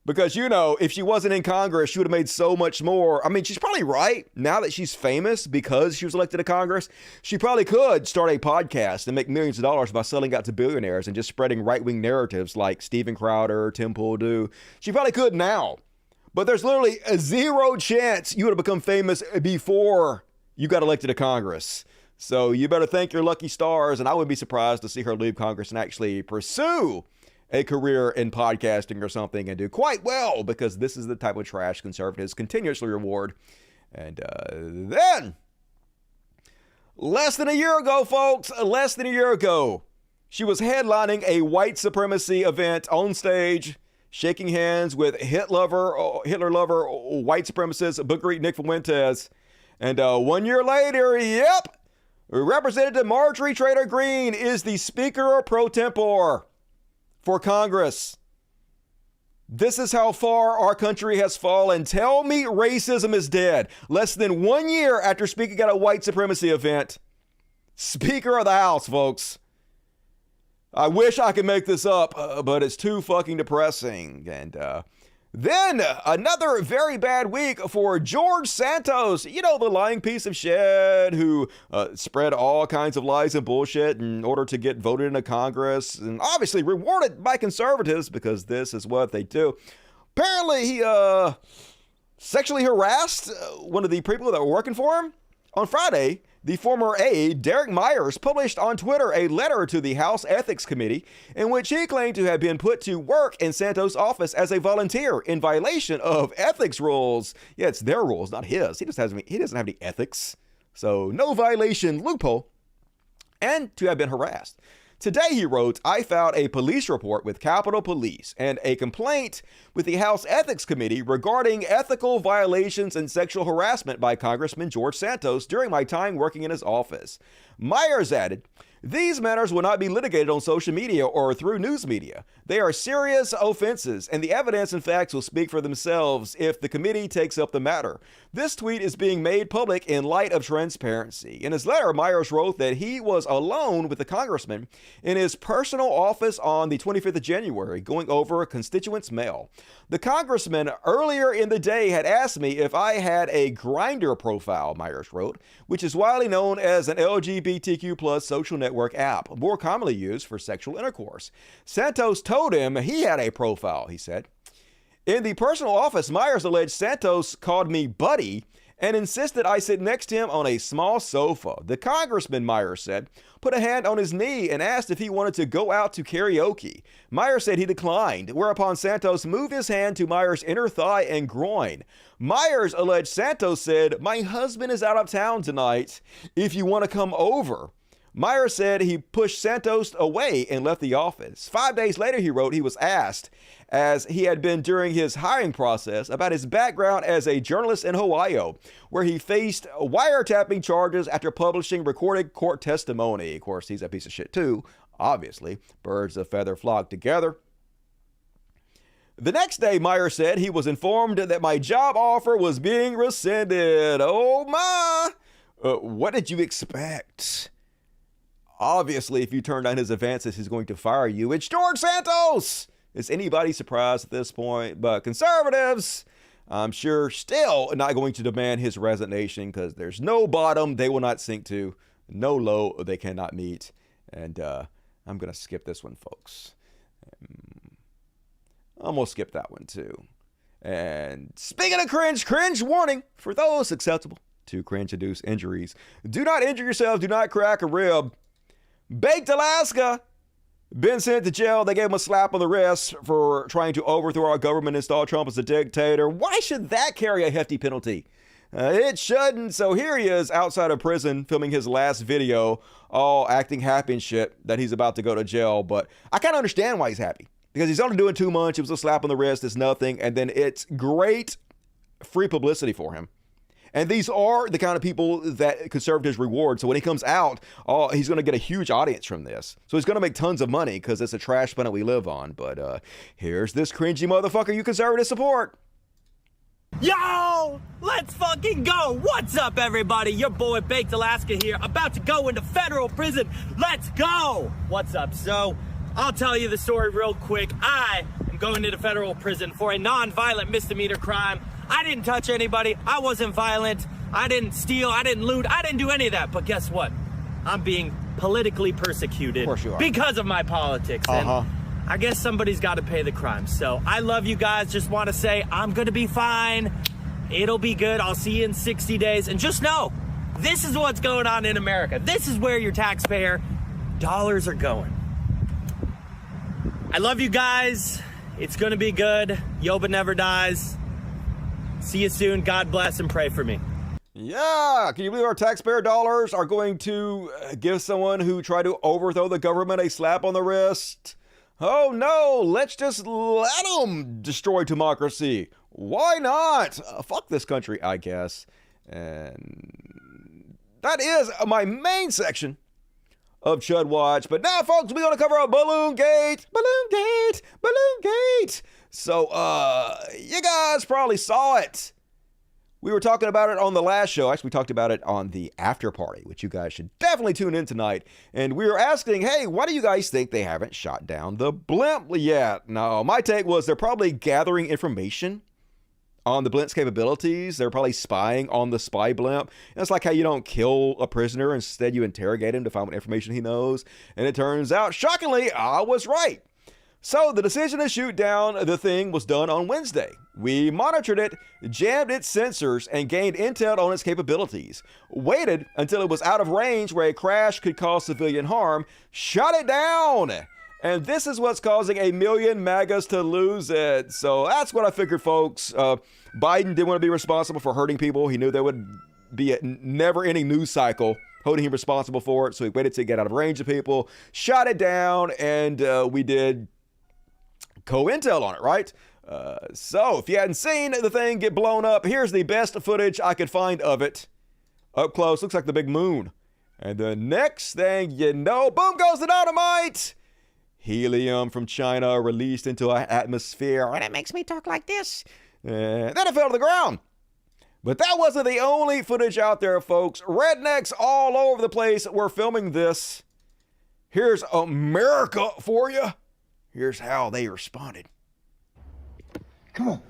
Because, you know, if she wasn't in Congress, she would have made so much more. I mean, she's probably right. Now that she's famous because she was elected to Congress, she probably could start a podcast and make millions of dollars by selling out to billionaires and just spreading right-wing narratives like Steven Crowder, Tim Pool do. She probably could now. But there's literally a zero chance you would have become famous before you got elected to Congress. So you better thank your lucky stars, and I wouldn't be surprised to see her leave Congress and actually pursue a career in podcasting or something and do quite well, because this is the type of trash conservatives continuously reward. And then, less than a year ago, folks, she was headlining a white supremacy event on stage, shaking hands with Hitler lover, white supremacist Booker Nick Fuentes. And 1 year later, yep, Representative Marjorie Taylor Green is the Speaker pro tempore for Congress. This is how far our country has fallen. Tell me racism is dead. Less than 1 year after speaking at a white supremacy event. Speaker of the House, folks. I wish I could make this up, but it's too fucking depressing. And then another very bad week for Geroge Santos, you know, the lying piece of shit who spread all kinds of lies and bullshit in order to get voted into Congress, and obviously rewarded by conservatives because this is what they do. Apparently he sexually harassed one of the people that were working for him. On Friday, the former aide, Derek Myers, published on Twitter a letter to the House Ethics Committee in which he claimed to have been put to work in Santos' office as a volunteer in violation of ethics rules. Yeah, it's their rules, not his. He doesn't have any ethics. So no violation loophole. And to have been harassed. Today, he wrote, I filed a police report with Capitol Police and a complaint with the House Ethics Committee regarding ethical violations and sexual harassment by Congressman Geroge Santos during my time working in his office. Myers added, these matters will not be litigated on social media or through news media. They are serious offenses, and the evidence and facts will speak for themselves if the committee takes up the matter. This tweet is being made public in light of transparency. In his letter, Myers wrote that he was alone with the congressman in his personal office on the 25th of January, going over a constituent's mail. The congressman earlier in the day had asked me if I had a Grindr profile, Myers wrote, which is widely known as an LGBTQ plus social network app, more commonly used for sexual intercourse. Santos told him he had a profile, he said. In the personal office, Myers alleged Santos called me buddy and insisted I sit next to him on a small sofa. The congressman, Myers said, put a hand on his knee and asked if he wanted to go out to karaoke. Myers said he declined, whereupon Santos moved his hand to Myers' inner thigh and groin. Myers alleged Santos said, my husband is out of town tonight if you want to come over. Myers said he pushed Santos away and left the office. 5 days later, he wrote, he was asked, as he had been during his hiring process, about his background as a journalist in Ohio, where he faced wiretapping charges after publishing recorded court testimony. Of course, he's a piece of shit too, obviously. Birds of feather flock together. The next day, Myers said he was informed that my job offer was being rescinded. Oh my! What did you expect? Obviously, if you turn down his advances, he's going to fire you. It's Geroge Santos! Is anybody surprised at this point? But conservatives, I'm sure, still not going to demand his resignation because there's no bottom they will not sink to, no low they cannot meet. And I'm going to skip this one, folks. I'm going to skip that one, too. And speaking of cringe warning for those susceptible to cringe-induced injuries. Do not injure yourself. Do not crack a rib. Baked Alaska Been sent to jail. They gave him a slap on the wrist for trying to overthrow our government and install Trump as a dictator. Why should that carry a hefty penalty? It shouldn't. So here he is outside of prison filming his last video, all acting happy and shit that he's about to go to jail. But I kind of understand why he's happy, because he's only doing 2 months. It was a slap on the wrist. It's nothing. And then it's great free publicity for him. And these are the kind of people that conservatives reward. So when he comes out, he's going to get a huge audience from this. So he's going to make tons of money because it's a trash planet we live on. But here's this cringy motherfucker you conservatives support. Yo, let's fucking go. What's up, everybody? Your boy Baked Alaska here, about to go into federal prison. Let's go. What's up? So I'll tell you the story real quick. I am going into federal prison for a non-violent misdemeanor crime. I didn't touch anybody. I wasn't violent. I didn't steal. I didn't loot. I didn't do any of that. But guess what? I'm being politically persecuted of course you are. Because of my politics. And I guess somebody's got to pay the crime. So I love you guys. Just want to say I'm going to be fine. It'll be good. I'll see you in 60 days. And just know, this is what's going on in America. This is where your taxpayer dollars are going. I love you guys. It's going to be good. Yoba never dies. See you soon. God bless and pray for me. Yeah, can you believe our taxpayer dollars are going to give someone who tried to overthrow the government a slap on the wrist? Oh no, let's just let them destroy democracy. Why not? Fuck this country, I guess. And that is my main section of Chud Watch. But now, folks, we're going to cover out Balloon Gate. So, you guys probably saw it. We were talking about it on the last show. Actually, we talked about it on the after party, which you guys should definitely tune in tonight. And we were asking, hey, why do you guys think they haven't shot down the blimp yet? No, my take was they're probably gathering information on the blimp's capabilities. They're probably spying on the spy blimp. And it's like how you don't kill a prisoner. Instead, you interrogate him to find what information he knows. And it turns out, shockingly, I was right. So the decision to shoot down the thing was done on Wednesday. We monitored it, jammed its sensors, and gained intel on its capabilities. Waited until it was out of range where a crash could cause civilian harm, shot it down. And this is what's causing 1 million MAGAs to lose it. So that's what I figured, folks. Biden didn't want to be responsible for hurting people. He knew there would be a never-ending news cycle holding him responsible for it. So he waited to get out of range of people, shot it down, and we did co-intel on it, right? So if you hadn't seen the thing get blown up, here's the best footage I could find of it. Up close, looks like the big moon. And the next thing you know, boom goes the dynamite! Helium from China released into our atmosphere. And it makes me talk like this. And then it fell to the ground. But that wasn't the only footage out there, folks. Rednecks all over the place were filming this. Here's America for you. Here's how they responded. Come on.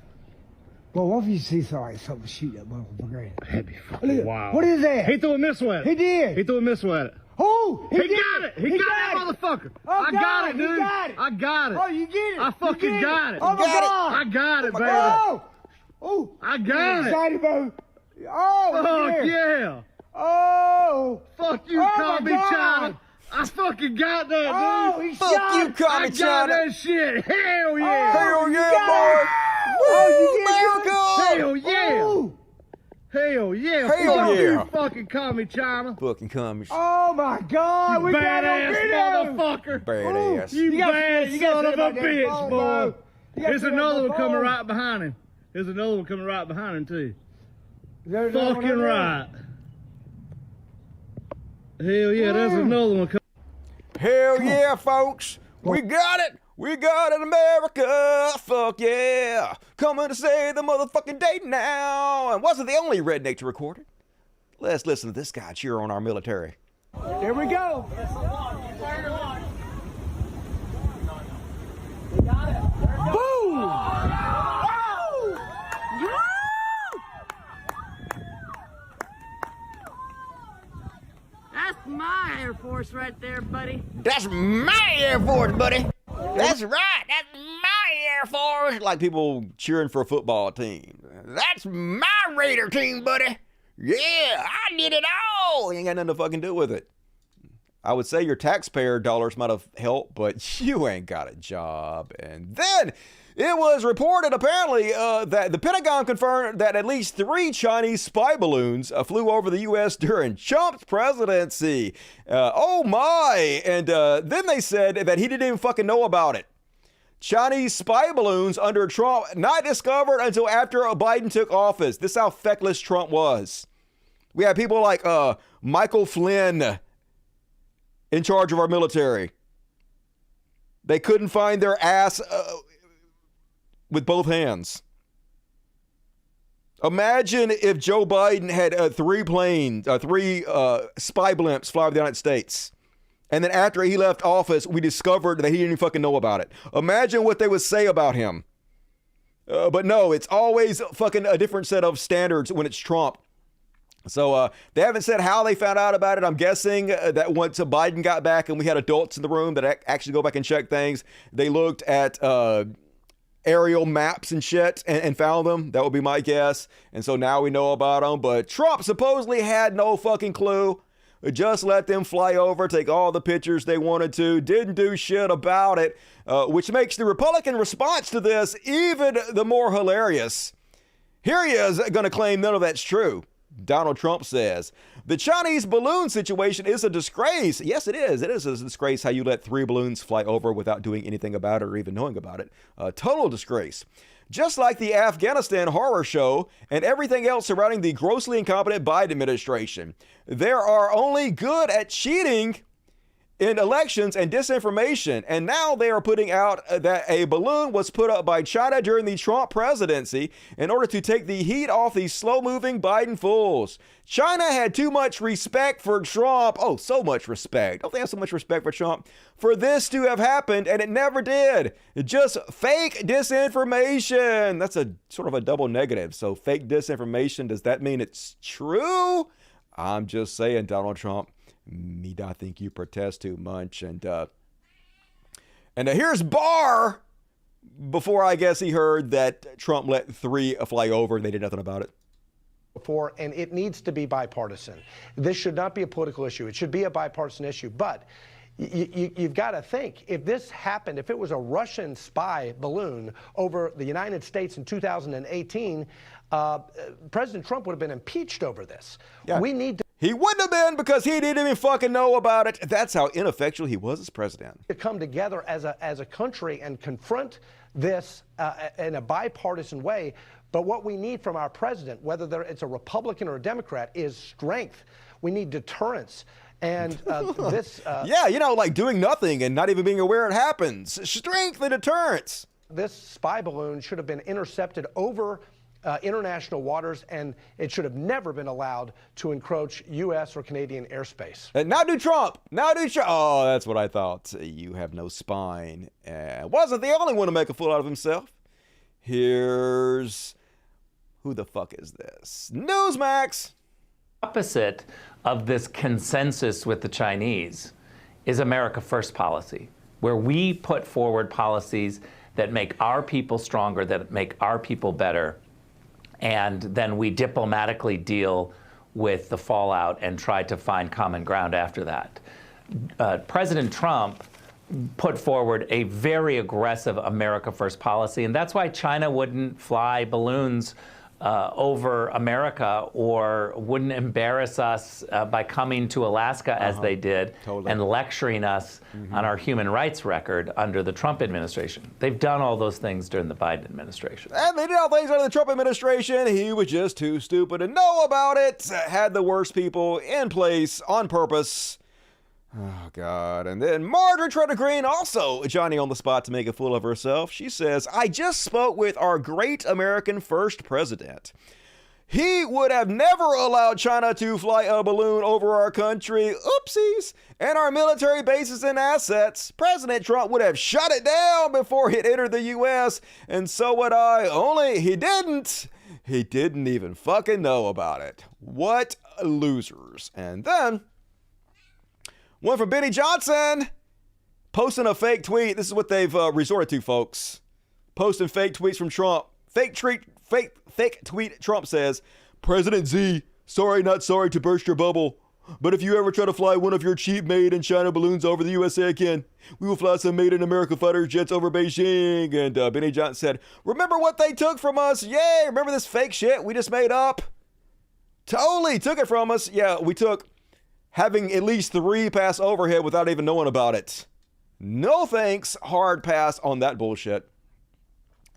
Well, what if you see something shoot that motherfucker? That'd be fucking wild. What is that? He threw a missile at it. He did. He threw a missile at it. Oh, he got it. He got that motherfucker. Oh, I got it, dude. I got it. Oh, you get it. I fucking got it. Oh, my God. I got it, baby. Oh, I got it. Excited, bro. Oh, fuck yeah. Oh. Fuck you, Comey China. I fucking got that, dude. Oh, he Fuck shot. you, Comey China. I got that shit. Hell yeah. Hell yeah, boy. Oh, you Hell yeah. Oh. Hell yeah. Hell Fuck yeah. you, fucking Comey China. Fucking Comey. Oh, my God. You We got it on badass video. motherfucker. Badass. You bad son of a about that bitch, phone, boy. bro. There's another one coming phone. right behind him. There's another one coming right behind him, too. Is there another one Fucking over there? right. Hell yeah, there's another one coming. Hell yeah, folks. We got it. We got it, America. Fuck yeah. Coming to save the motherfucking day now. And wasn't the only redneck to record it. Let's listen to this guy cheer on our military. Here we go. Boom! That's my Air Force right there, buddy. That's my Air Force, buddy. That's right. That's my Air Force. Like people cheering for a football team. That's my Raider team, buddy. Yeah, I did it all. You ain't got nothing to fucking do with it. I would say your taxpayer dollars might have helped, but you ain't got a job. And then it was reported, apparently, that the Pentagon confirmed that at least 3 Chinese spy balloons flew over the U.S. during Trump's presidency. Oh my! And then they said that he didn't even fucking know about it. Chinese spy balloons under Trump not discovered until after Biden took office. This is how feckless Trump was. We have people like Michael Flynn in charge of our military. They couldn't find their ass with both hands. Imagine if Joe Biden had 3 spy blimps fly over the United States. And then after he left office, we discovered that he didn't even fucking know about it. Imagine what they would say about him. But no, it's always fucking a different set of standards when it's Trump. So they haven't said how they found out about it. I'm guessing that once Biden got back and we had adults in the room that actually go back and check things, they looked at aerial maps and shit and found them. That would be my guess. And so now we know about them. But Trump supposedly had no fucking clue. Just let them fly over, take all the pictures they wanted to, didn't do shit about it, which makes the Republican response to this even the more hilarious. Here he is going to claim none of that's true. Donald Trump says, the Chinese balloon situation is a disgrace. Yes, it is. It is a disgrace how you let 3 balloons fly over without doing anything about it or even knowing about it. A total disgrace. Just like the Afghanistan horror show and everything else surrounding the grossly incompetent Biden administration, there are only good at cheating in elections and disinformation. And now they are putting out that a balloon was put up by China during the Trump presidency in order to take the heat off these slow-moving Biden fools. China had too much respect for Trump. Oh, so much respect. Don't they have so much respect for Trump? For this to have happened, and it never did. Just fake disinformation. That's a sort of a double negative. So fake disinformation, does that mean it's true? I'm just saying, Donald Trump. I think you protest too much. And here's Barr before I guess he heard that Trump let 3 fly over and they did nothing about it. And it needs to be bipartisan. This should not be a political issue. It should be a bipartisan issue. But you've got to think, if this happened, if it was a Russian spy balloon over the United States in 2018, President Trump would have been impeached over this. Yeah. We need to. He wouldn't have been because he didn't even fucking know about it. That's how ineffectual he was as president. To come together as a country and confront this in a bipartisan way. But what we need from our president, whether it's a Republican or a Democrat, is strength. We need deterrence. And this... yeah, like doing nothing and not even being aware it happens. Strength and deterrence. This spy balloon should have been intercepted over international waters, and it should have never been allowed to encroach U.S. or Canadian airspace. Now do Trump. Oh, that's what I thought. You have no spine. Wasn't the only one to make a fool out of himself. Here's... Who the fuck is this? Newsmax. Opposite of this consensus with the Chinese is America First policy, where we put forward policies that make our people stronger, that make our people better, and then we diplomatically deal with the fallout and try to find common ground after that. President Trump put forward a very aggressive America First policy, and that's why China wouldn't fly balloons over America or wouldn't embarrass us by coming to Alaska as they did and lecturing us on our human rights record under the Trump administration. They've done all those things during the Biden administration. And they did all things under the Trump administration. He was just too stupid to know about it. Had the worst people in place on purpose. Oh, God. And then Marjorie Taylor Green also Johnny on the spot to make a fool of herself. She says, I just spoke with our great American first president. He would have never allowed China to fly a balloon over our country. Oopsies. And our military bases and assets. President Trump would have shut it down before it entered the U.S. And so would I. Only he didn't. He didn't even fucking know about it. What losers. And then... one from Benny Johnson, posting a fake tweet. This is what they've resorted to, folks. Posting fake tweets from Trump. Fake tweet Trump says, President Z, sorry not sorry to burst your bubble. But if you ever try to fly one of your cheap made in China balloons over the USA again, we will fly some made in America fighter jets over Beijing. And Benny Johnson said, remember what they took from us? Yay, remember this fake shit we just made up? Totally took it from us. Yeah, we took having at least 3 pass overhead without even knowing about it. No thanks, hard pass on that bullshit.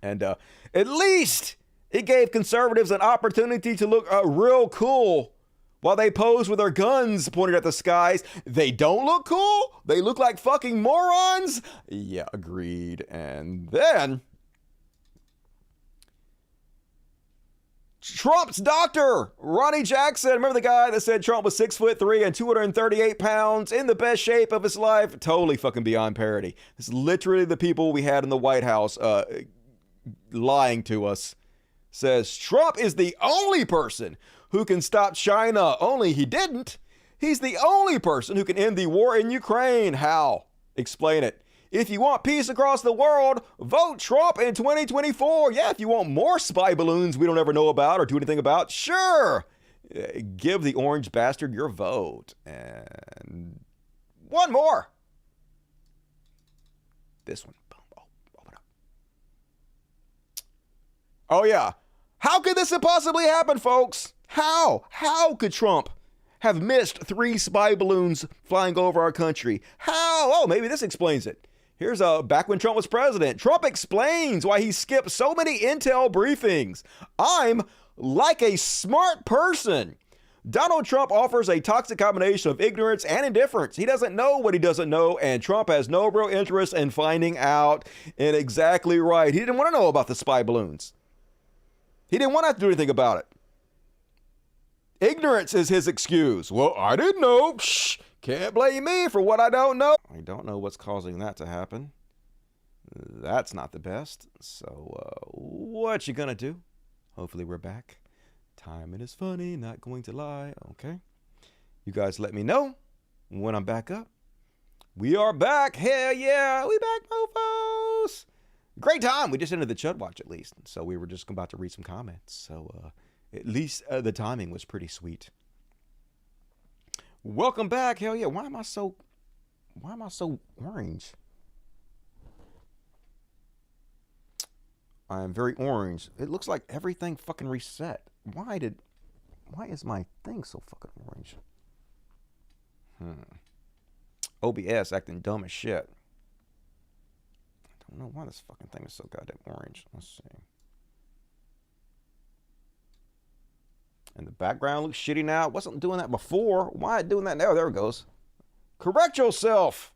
And at least it gave conservatives an opportunity to look real cool while they pose with their guns pointed at the skies. They don't look cool. They look like fucking morons. Yeah, agreed. And then Trump's doctor, Ronnie Jackson. Remember the guy that said Trump was 6'3" and 238 pounds, in the best shape of his life? Totally fucking beyond parody. It's literally the people we had in the White House lying to us. Says Trump is the only person who can stop China. Only he didn't. He's the only person who can end the war in Ukraine. How? Explain it. If you want peace across the world, vote Trump in 2024. Yeah, if you want more spy balloons we don't ever know about or do anything about, sure. Give the orange bastard your vote. And one more. This one. Open up. Oh, yeah. How could this have possibly happened, folks? How? How could Trump have missed 3 spy balloons flying over our country? How? Oh, maybe this explains it. Here's back when Trump was president. Trump explains why he skipped so many intel briefings. I'm like a smart person. Donald Trump offers a toxic combination of ignorance and indifference. He doesn't know what he doesn't know, and Trump has no real interest in finding out. And exactly right. He didn't want to know about the spy balloons. He didn't want to have to do anything about it. Ignorance is his excuse. Well, I didn't know. Shh. Can't blame me for what I don't know. I don't know what's causing that to happen. That's not the best. So, what you gonna do? Hopefully we're back. Timing is funny, not going to lie. Okay. You guys let me know when I'm back up. We are back. Hell yeah. We back, mofos. Great time. We just ended the Chud Watch at least. So we were just about to read some comments. So, at least the timing was pretty sweet. Welcome back. Hell yeah. Why am I so orange? I am very orange. It looks like everything fucking reset. Why is my thing so fucking orange? OBS acting dumb as shit. I don't know why this fucking thing is so goddamn orange. Let's see. And the background looks shitty now. It wasn't doing that before. Why doing that now? There it goes. Correct yourself.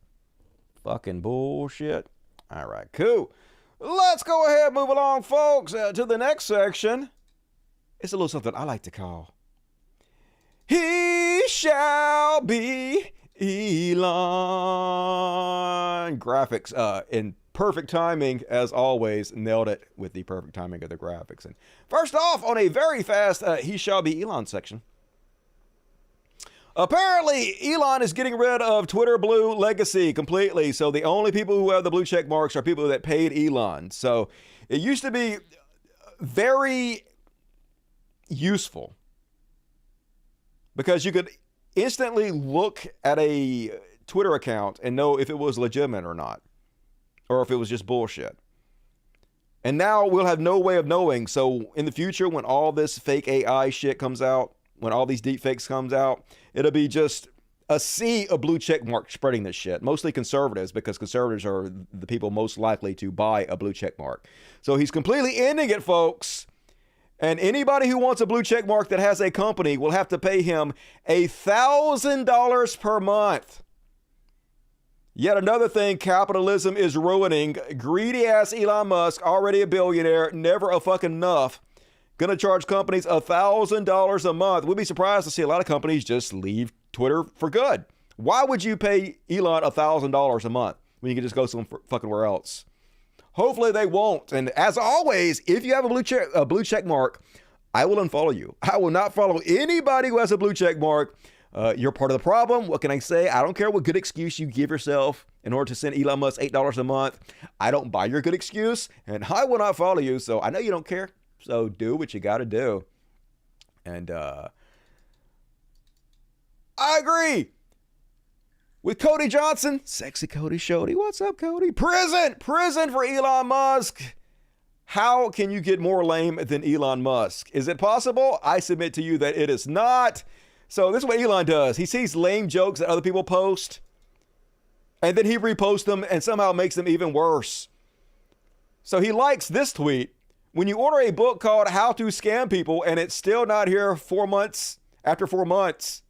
Fucking bullshit. All right, cool. Let's go ahead and move along, folks, to the next section. It's a little something I like to call He Shall Be Elon. Graphics in perfect timing, as always. Nailed it with the perfect timing of the graphics. And first off, on a very fast He Shall Be Elon section. Apparently, Elon is getting rid of Twitter Blue legacy completely. So the only people who have the blue check marks are people that paid Elon. So it used to be very useful because you could instantly look at a Twitter account and know if it was legitimate or not, or if it was just bullshit. And now we'll have no way of knowing. So in the future, when all this fake AI shit comes out, when all these deep fakes comes out, it'll be just a sea of blue check marks spreading this shit. Mostly conservatives, because conservatives are the people most likely to buy a blue check mark. So he's completely ending it, folks. And anybody who wants a blue check mark that has a company will have to pay him $1,000 per month. Yet another thing capitalism is ruining. Greedy ass Elon Musk, already a billionaire, never a fucking enough. Gonna charge companies $1,000 a month. We'd be surprised to see a lot of companies just leave Twitter for good. Why would you pay Elon $1,000 a month when you can just go somewhere fucking where else? Hopefully they won't. And as always, if you have a blue check mark, I will unfollow you. I will not follow anybody who has a blue check mark. You're part of the problem. What can I say? I don't care what good excuse you give yourself in order to send Elon Musk $8 a month. I don't buy your good excuse, and I will not follow you. So I know you don't care. So do what you got to do. And I I agree. With Cody Johnson, sexy Cody Shody. What's up, Cody? Prison for Elon Musk. How can you get more lame than Elon Musk? Is it possible? I submit to you that it is not. So this is what Elon does. He sees lame jokes that other people post, and then he reposts them and somehow makes them even worse. So he likes this tweet. When you order a book called How to Scam People and it's still not here 4 months after 4 months.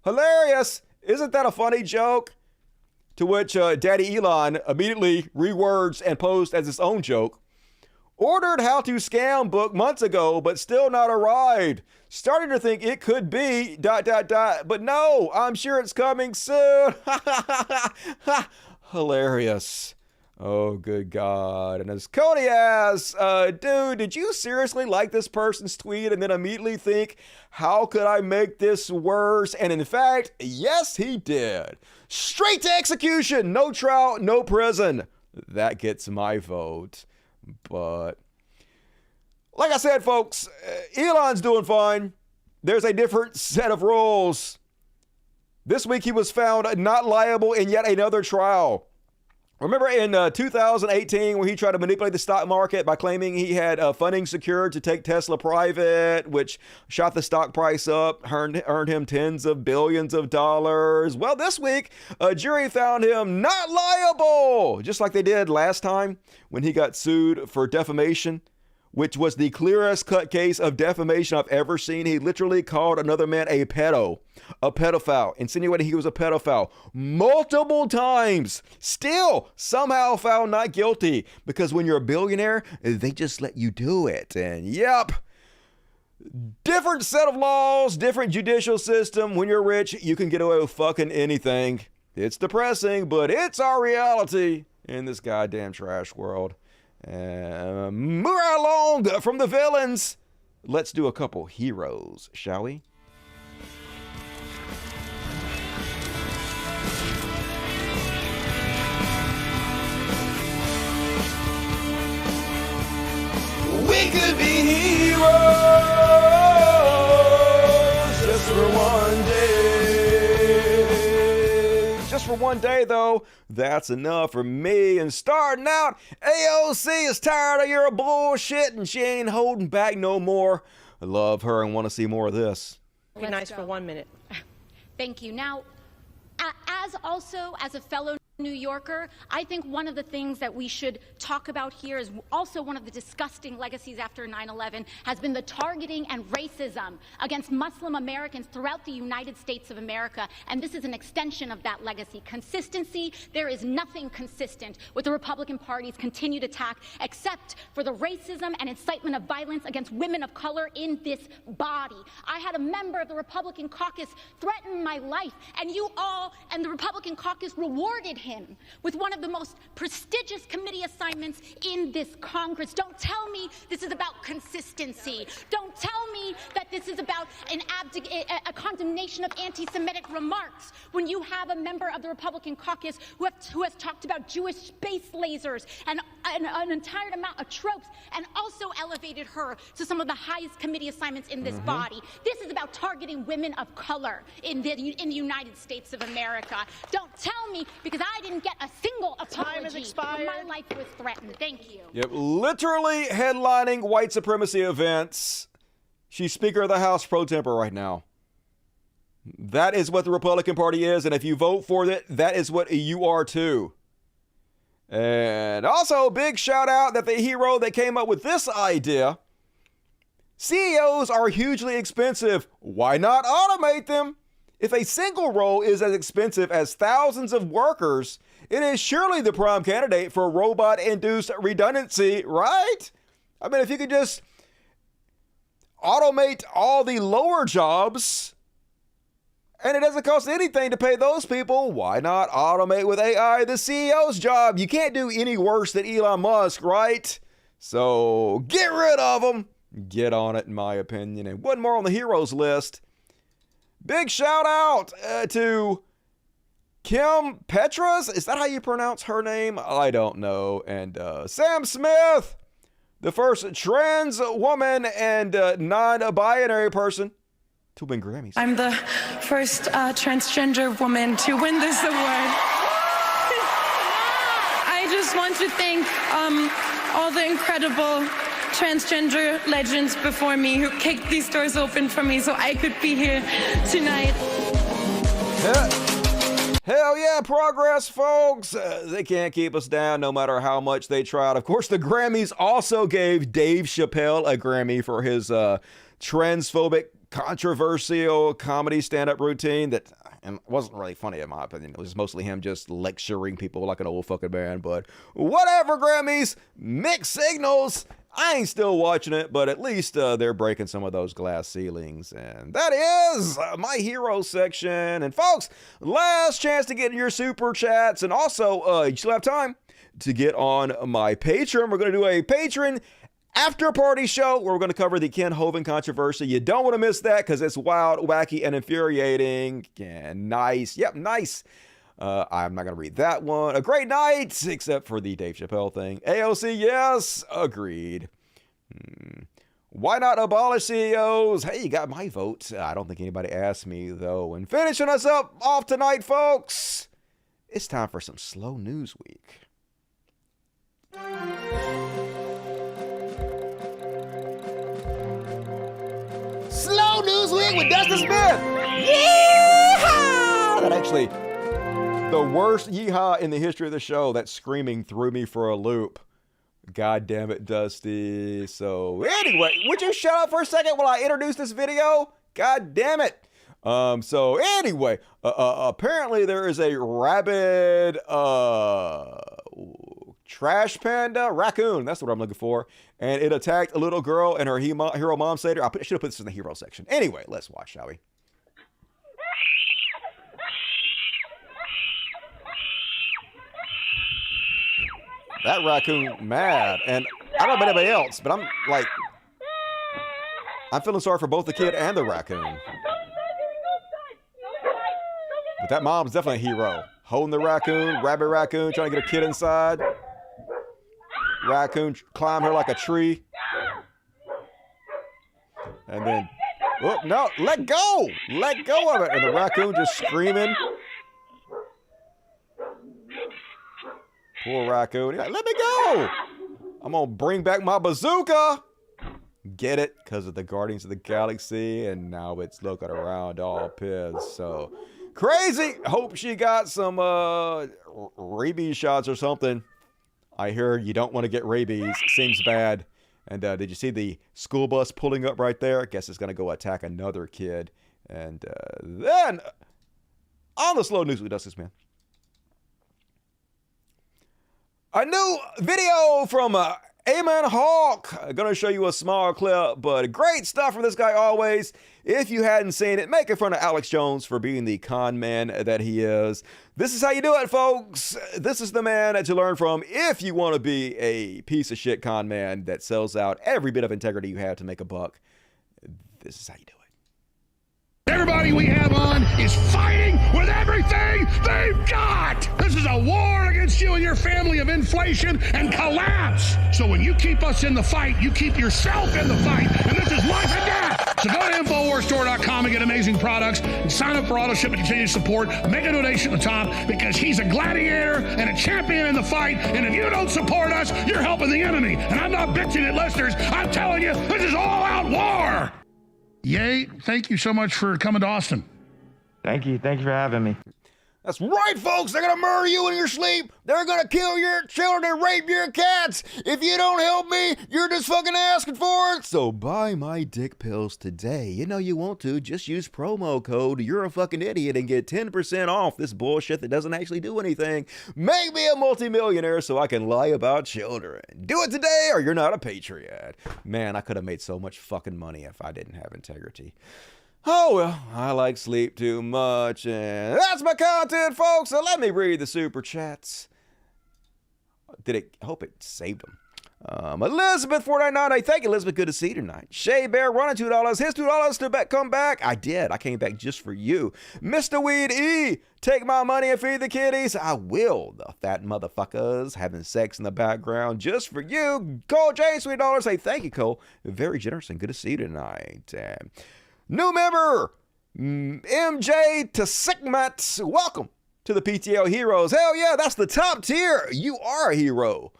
Hilarious. Isn't that a funny joke? To which Daddy Elon immediately rewords and posts as his own joke. Ordered How to Scam book months ago, but still not arrived. Starting to think it could be ... But no, I'm sure it's coming soon. Hilarious. Oh, good God. And as Cody asks, dude, did you seriously like this person's tweet and then immediately think, how could I make this worse? And in fact, yes, he did. Straight to execution. No trial, no prison. That gets my vote. But like I said, folks, Elon's doing fine. There's a different set of rules. This week he was found not liable in yet another trial. Remember in 2018 where he tried to manipulate the stock market by claiming he had funding secured to take Tesla private, which shot the stock price up, earned him tens of billions of dollars. Well, this week, a jury found him not liable, just like they did last time when he got sued for defamation, which was the clearest cut case of defamation I've ever seen. He literally called another man a pedophile, insinuating he was a pedophile multiple times. Still, somehow found not guilty because when you're a billionaire, they just let you do it. And yep, different set of laws, different judicial system. When you're rich, you can get away with fucking anything. It's depressing, but it's our reality in this goddamn trash world. Moving along from the villains, let's do a couple heroes, shall we? We could be heroes just for one day. Just for one day, though, that's enough for me. And starting out, AOC is tired of your bullshit and she ain't holding back no more. I love her and want to see more of this. Be nice for 1 minute. Thank you. Now, as a fellow New Yorker, I think one of the things that we should talk about here is also one of the disgusting legacies after 9/11 has been the targeting and racism against Muslim Americans throughout the United States of America, and this is an extension of that legacy. Consistency, there is nothing consistent with the Republican Party's continued attack except for the racism and incitement of violence against women of color in this body. I had a member of the Republican caucus threaten my life, and you all and the Republican caucus rewarded him with one of the most prestigious committee assignments in this Congress. Don't tell me this is about consistency. Don't tell me that this is about a condemnation of anti-Semitic remarks when you have a member of the Republican caucus who has talked about Jewish space lasers and an entire amount of tropes and also elevated her to some of the highest committee assignments in this body. This is about targeting women of color in the United States of America. Don't tell me, because I didn't get a single apology when my life was threatened. Thank you. Yep, literally headlining white supremacy events. She's Speaker of the House pro tempore right now. That is what the Republican Party is, and if you vote for it, that is what you are too. And also, big shout out that the hero that came up with this idea. CEOs are hugely expensive. Why not automate them? If a single role is as expensive as thousands of workers, it is surely the prime candidate for robot-induced redundancy, right? I mean, if you could just automate all the lower jobs, and it doesn't cost anything to pay those people, why not automate with AI the CEO's job? You can't do any worse than Elon Musk, right? So get rid of them. Get on it, in my opinion. And one more on the heroes list. Big shout out to Kim Petras. Is that how you pronounce her name? I don't know. And Sam Smith, the first trans woman and non-binary person to win Grammys. I'm the first transgender woman to win this award. I just want to thank all the incredible transgender legends before me who kicked these doors open for me so I could be here tonight. Hell yeah, progress, folks. They can't keep us down no matter how much they tried. Of course, the Grammys also gave Dave Chappelle a Grammy for his transphobic, controversial comedy stand-up routine that wasn't really funny in my opinion. It was mostly him just lecturing people like an old fucking man. But whatever, Grammys, mixed signals. I ain't still watching it, but at least they're breaking some of those glass ceilings. And that is my hero section. And folks, last chance to get in your super chats. And also, you still have time to get on my Patreon. We're going to do a patron after party show where we're going to cover the Ken Hovind controversy. You don't want to miss that because it's wild, wacky, and infuriating. And nice. Yep, nice. I'm not going to read that one. A great night, except for the Dave Chappelle thing. AOC, yes, agreed. Why not abolish CEOs? Hey, you got my vote. I don't think anybody asked me, though. And finishing us up off tonight, folks, it's time for some Slow News Week. Slow News Week with Dustin Smith. Yeehaw! That actually... the worst yeehaw in the history of the show. That screaming threw me for a loop. God damn it, Dusty. So anyway, would you shut up for a second while I introduce this video? God damn it. So anyway, apparently there is a rabid trash panda raccoon. That's what I'm looking for. And it attacked a little girl and her hero mom said, I should have put this in the hero section. Anyway, let's watch, shall we? That raccoon mad, and I don't know about anybody else, but I'm feeling sorry for both the kid and the raccoon. But that mom's definitely a hero. Holding the raccoon, rabbit raccoon, trying to get a kid inside. Raccoon climb her like a tree. And then, oh, no, let go! Let go of it! And the raccoon just screaming. Poor raccoon. He's like, let me go! I'm gonna bring back my bazooka! Get it? Because of the Guardians of the Galaxy, and now it's looking around all pissed. So, crazy! Hope she got some rabies shots or something. I heard you don't want to get rabies. Seems bad. And did you see the school bus pulling up right there? I guess it's gonna go attack another kid. And then, on the Slow News with Dustin Smith. A new video from Eamon Hawke. I'm going to show you a small clip, but great stuff from this guy always. If you hadn't seen it, make fun of Alex Jones for being the con man that he is. This is how you do it, folks. This is the man to learn from if you want to be a piece of shit con man that sells out every bit of integrity you have to make a buck. This is how you do it. Everybody we have on is fighting with everything they've got. This is a war against you and your family of inflation and collapse. So when you keep us in the fight, you keep yourself in the fight. And this is life and death. So go to InfoWarsStore.com and get amazing products and sign up for auto ship and continue support. Make a donation at the top because he's a gladiator and a champion in the fight. And if you don't support us, you're helping the enemy. And I'm not bitching at listeners. I'm telling you, this is all-out war. Yay, thank you so much for coming to Austin. Thank you for having me. That's right, folks. They're going to murder you in your sleep. They're going to kill your children and rape your cats. If you don't help me, you're just fucking asking for it. So buy my dick pills today. You know you want to. Just use promo code You're a Fucking Idiot and get 10% off this bullshit that doesn't actually do anything. Make me a multimillionaire so I can lie about children. Do it today or you're not a patriot. Man, I could have made so much fucking money if I didn't have integrity. Oh, well, I like sleep too much, and that's my content, folks, so let me read the super chats. I hope it saved them. Elizabeth 499, thank you, Elizabeth, good to see you tonight. Shay Bear running $2, his $2 to come back. I did, I came back just for you. Mr. Weed E, take my money and feed the kitties. I will, the fat motherfuckers having sex in the background just for you. Cole James, $3, hey, thank you, Cole, very generous and good to see you tonight. New member, MJ Tsikmat. Welcome to the PTL Heroes. Hell yeah, that's the top tier. You are a hero.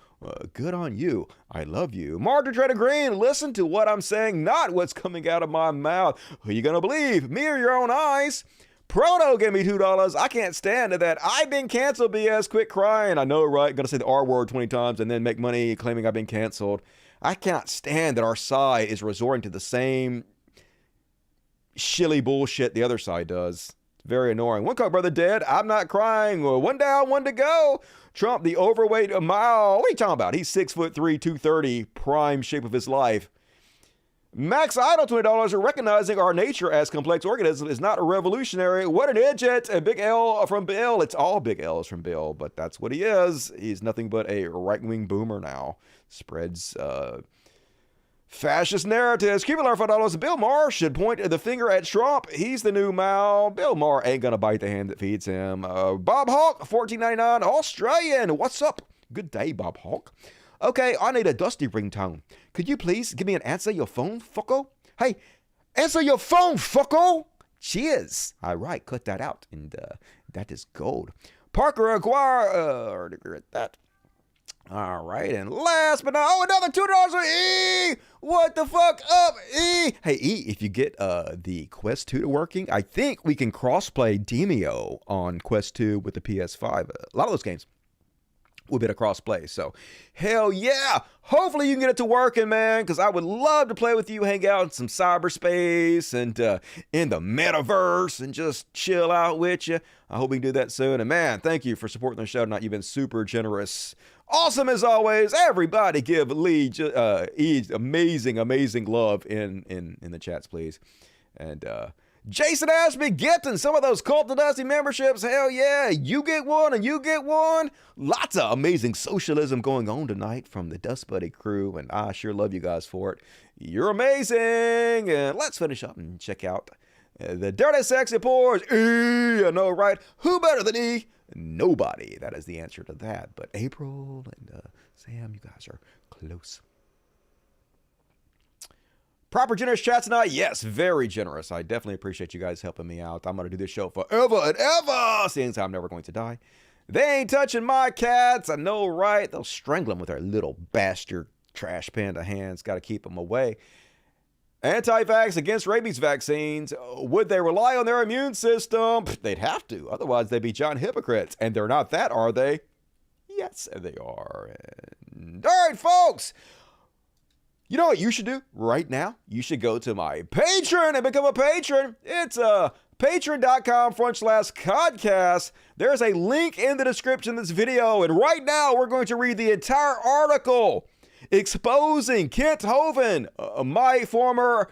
Good on you. I love you. Marjorie Taylor Green, listen to what I'm saying, not what's coming out of my mouth. Who you gonna believe? Me or your own eyes? Proto gave me $2. I can't stand that. I've been canceled, BS. Quit crying. I know, right? Gonna say the R word 20 times and then make money claiming I've been canceled. I can't stand that our side is resorting to the same shilly bullshit the other side does. It's very annoying. One Coke brother dead. I'm not crying. One down, one to go. Trump, the overweight Mao. What are you talking about? He's 6'3", 230, prime shape of his life. Max Idol, $20. Recognizing our nature as complex organisms is not revolutionary. What an idiot. A big L from Bill. It's all big L's from Bill, but that's what he is. He's nothing but a right-wing boomer now. Spreads fascist narratives. Cuban $5. Bill Maher should point the finger at Trump. He's the new Mao. Bill Maher ain't gonna bite the hand that feeds him. Bob Hawk, $14.99. Australian. What's up? Good day, Bob Hawk. Okay, I need a dusty ringtone. Could you please give me an answer your phone, fucko? Hey, answer your phone, fucko. Cheers. All right, cut that out. And that is gold. Parker Aguirre, regret that. All right, and last but not, another $2 for E. What the fuck up, E? Hey, E, if you get the Quest 2 to working, I think we can crossplay Demio on Quest 2 with the PS5. A lot of those games will be a crossplay, so hell yeah. Hopefully you can get it to working, man, because I would love to play with you, hang out in some cyberspace and in the metaverse and just chill out with you. I hope we can do that soon. And man, thank you for supporting the show tonight. You've been super generous. Awesome as always. Everybody give Lee amazing love in the chats, please. And Jason Ashby getting some of those Cult of Dusty memberships. Hell yeah. You get one and you get one. Lots of amazing socialism going on tonight from the Dust Buddy crew. And I sure love you guys for it. You're amazing. And let's finish up and check out the Dirty Sexy Pours. E, I know, right? Who better than E? Nobody. That is the answer to that. But April and Sam, you guys are close. Proper generous chat tonight? Yes, very generous. I definitely appreciate you guys helping me out. I'm going to do this show forever and ever, seeing as I'm never going to die. They ain't touching my cats. I know, right? They'll strangle them with their little bastard trash panda hands. Got to keep them away. Anti-vax against rabies vaccines. Would they rely on their immune system? They'd have to. Otherwise, they'd be giant hypocrites. And they're not that, are they? Yes, they are. And all right, folks. You know what you should do right now? You should go to my Patreon and become a patron. It's patreon.com/codcast. There's a link in the description of this video. And right now, we're going to read the entire article exposing Kent Hovind, my former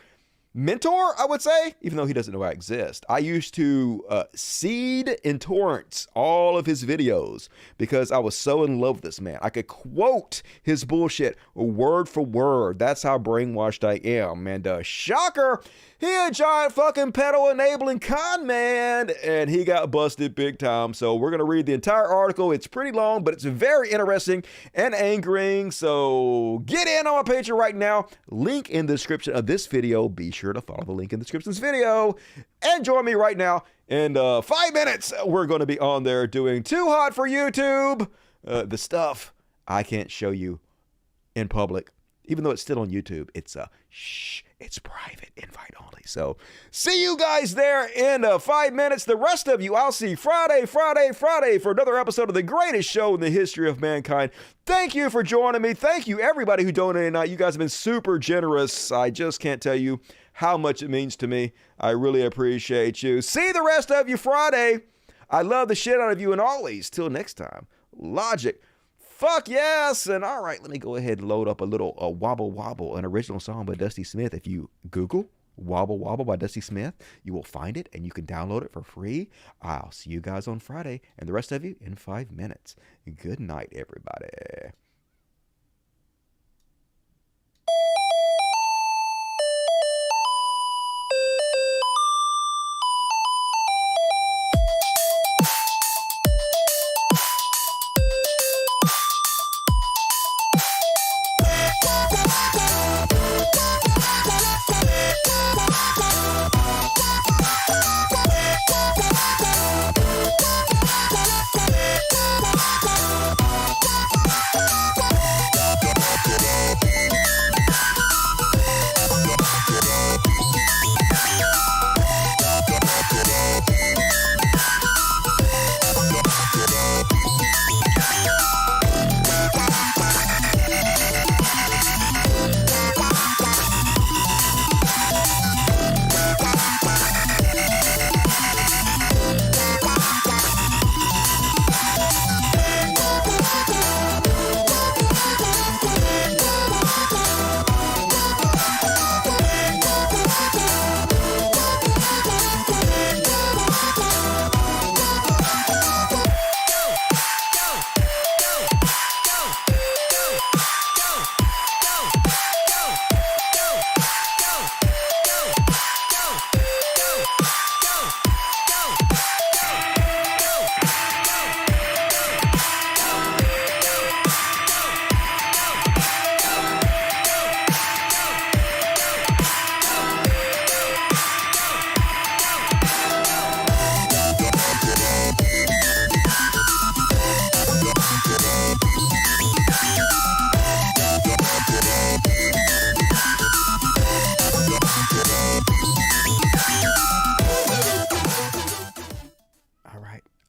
mentor, I would say, even though he doesn't know I exist. I used to seed and torrents all of his videos because I was so in love with this man. I could quote his bullshit word for word. That's how brainwashed I am. And shocker, he a giant fucking pedo enabling con man, and he got busted big time. So we're going to read the entire article. It's pretty long, but it's very interesting and angering. So get in on my Patreon right now. Link in the description of this video. Be sure to follow the link in the description of this video. And join me right now. In 5 minutes, we're going to be on there doing Too Hot for YouTube. The stuff I can't show you in public. Even though it's still on YouTube, it's it's private, invite only. So see you guys there in 5 minutes. The rest of you, I'll see Friday for another episode of the greatest show in the history of mankind. Thank you for joining me. Thank you, everybody who donated tonight. You guys have been super generous. I just can't tell you how much it means to me. I really appreciate you. See the rest of you Friday. I love the shit out of you and always. Till next time, Logic. Fuck yes. And all right, let me go ahead and load up a little Wobble Wobble, an original song by Dusty Smith. If you Google Wobble Wobble by Dusty Smith, you will find it and you can download it for free. I'll see you guys on Friday and the rest of you in 5 minutes. Good night, everybody.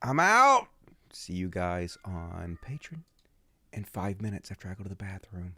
I'm out. See you guys on Patreon in 5 minutes after I go to the bathroom.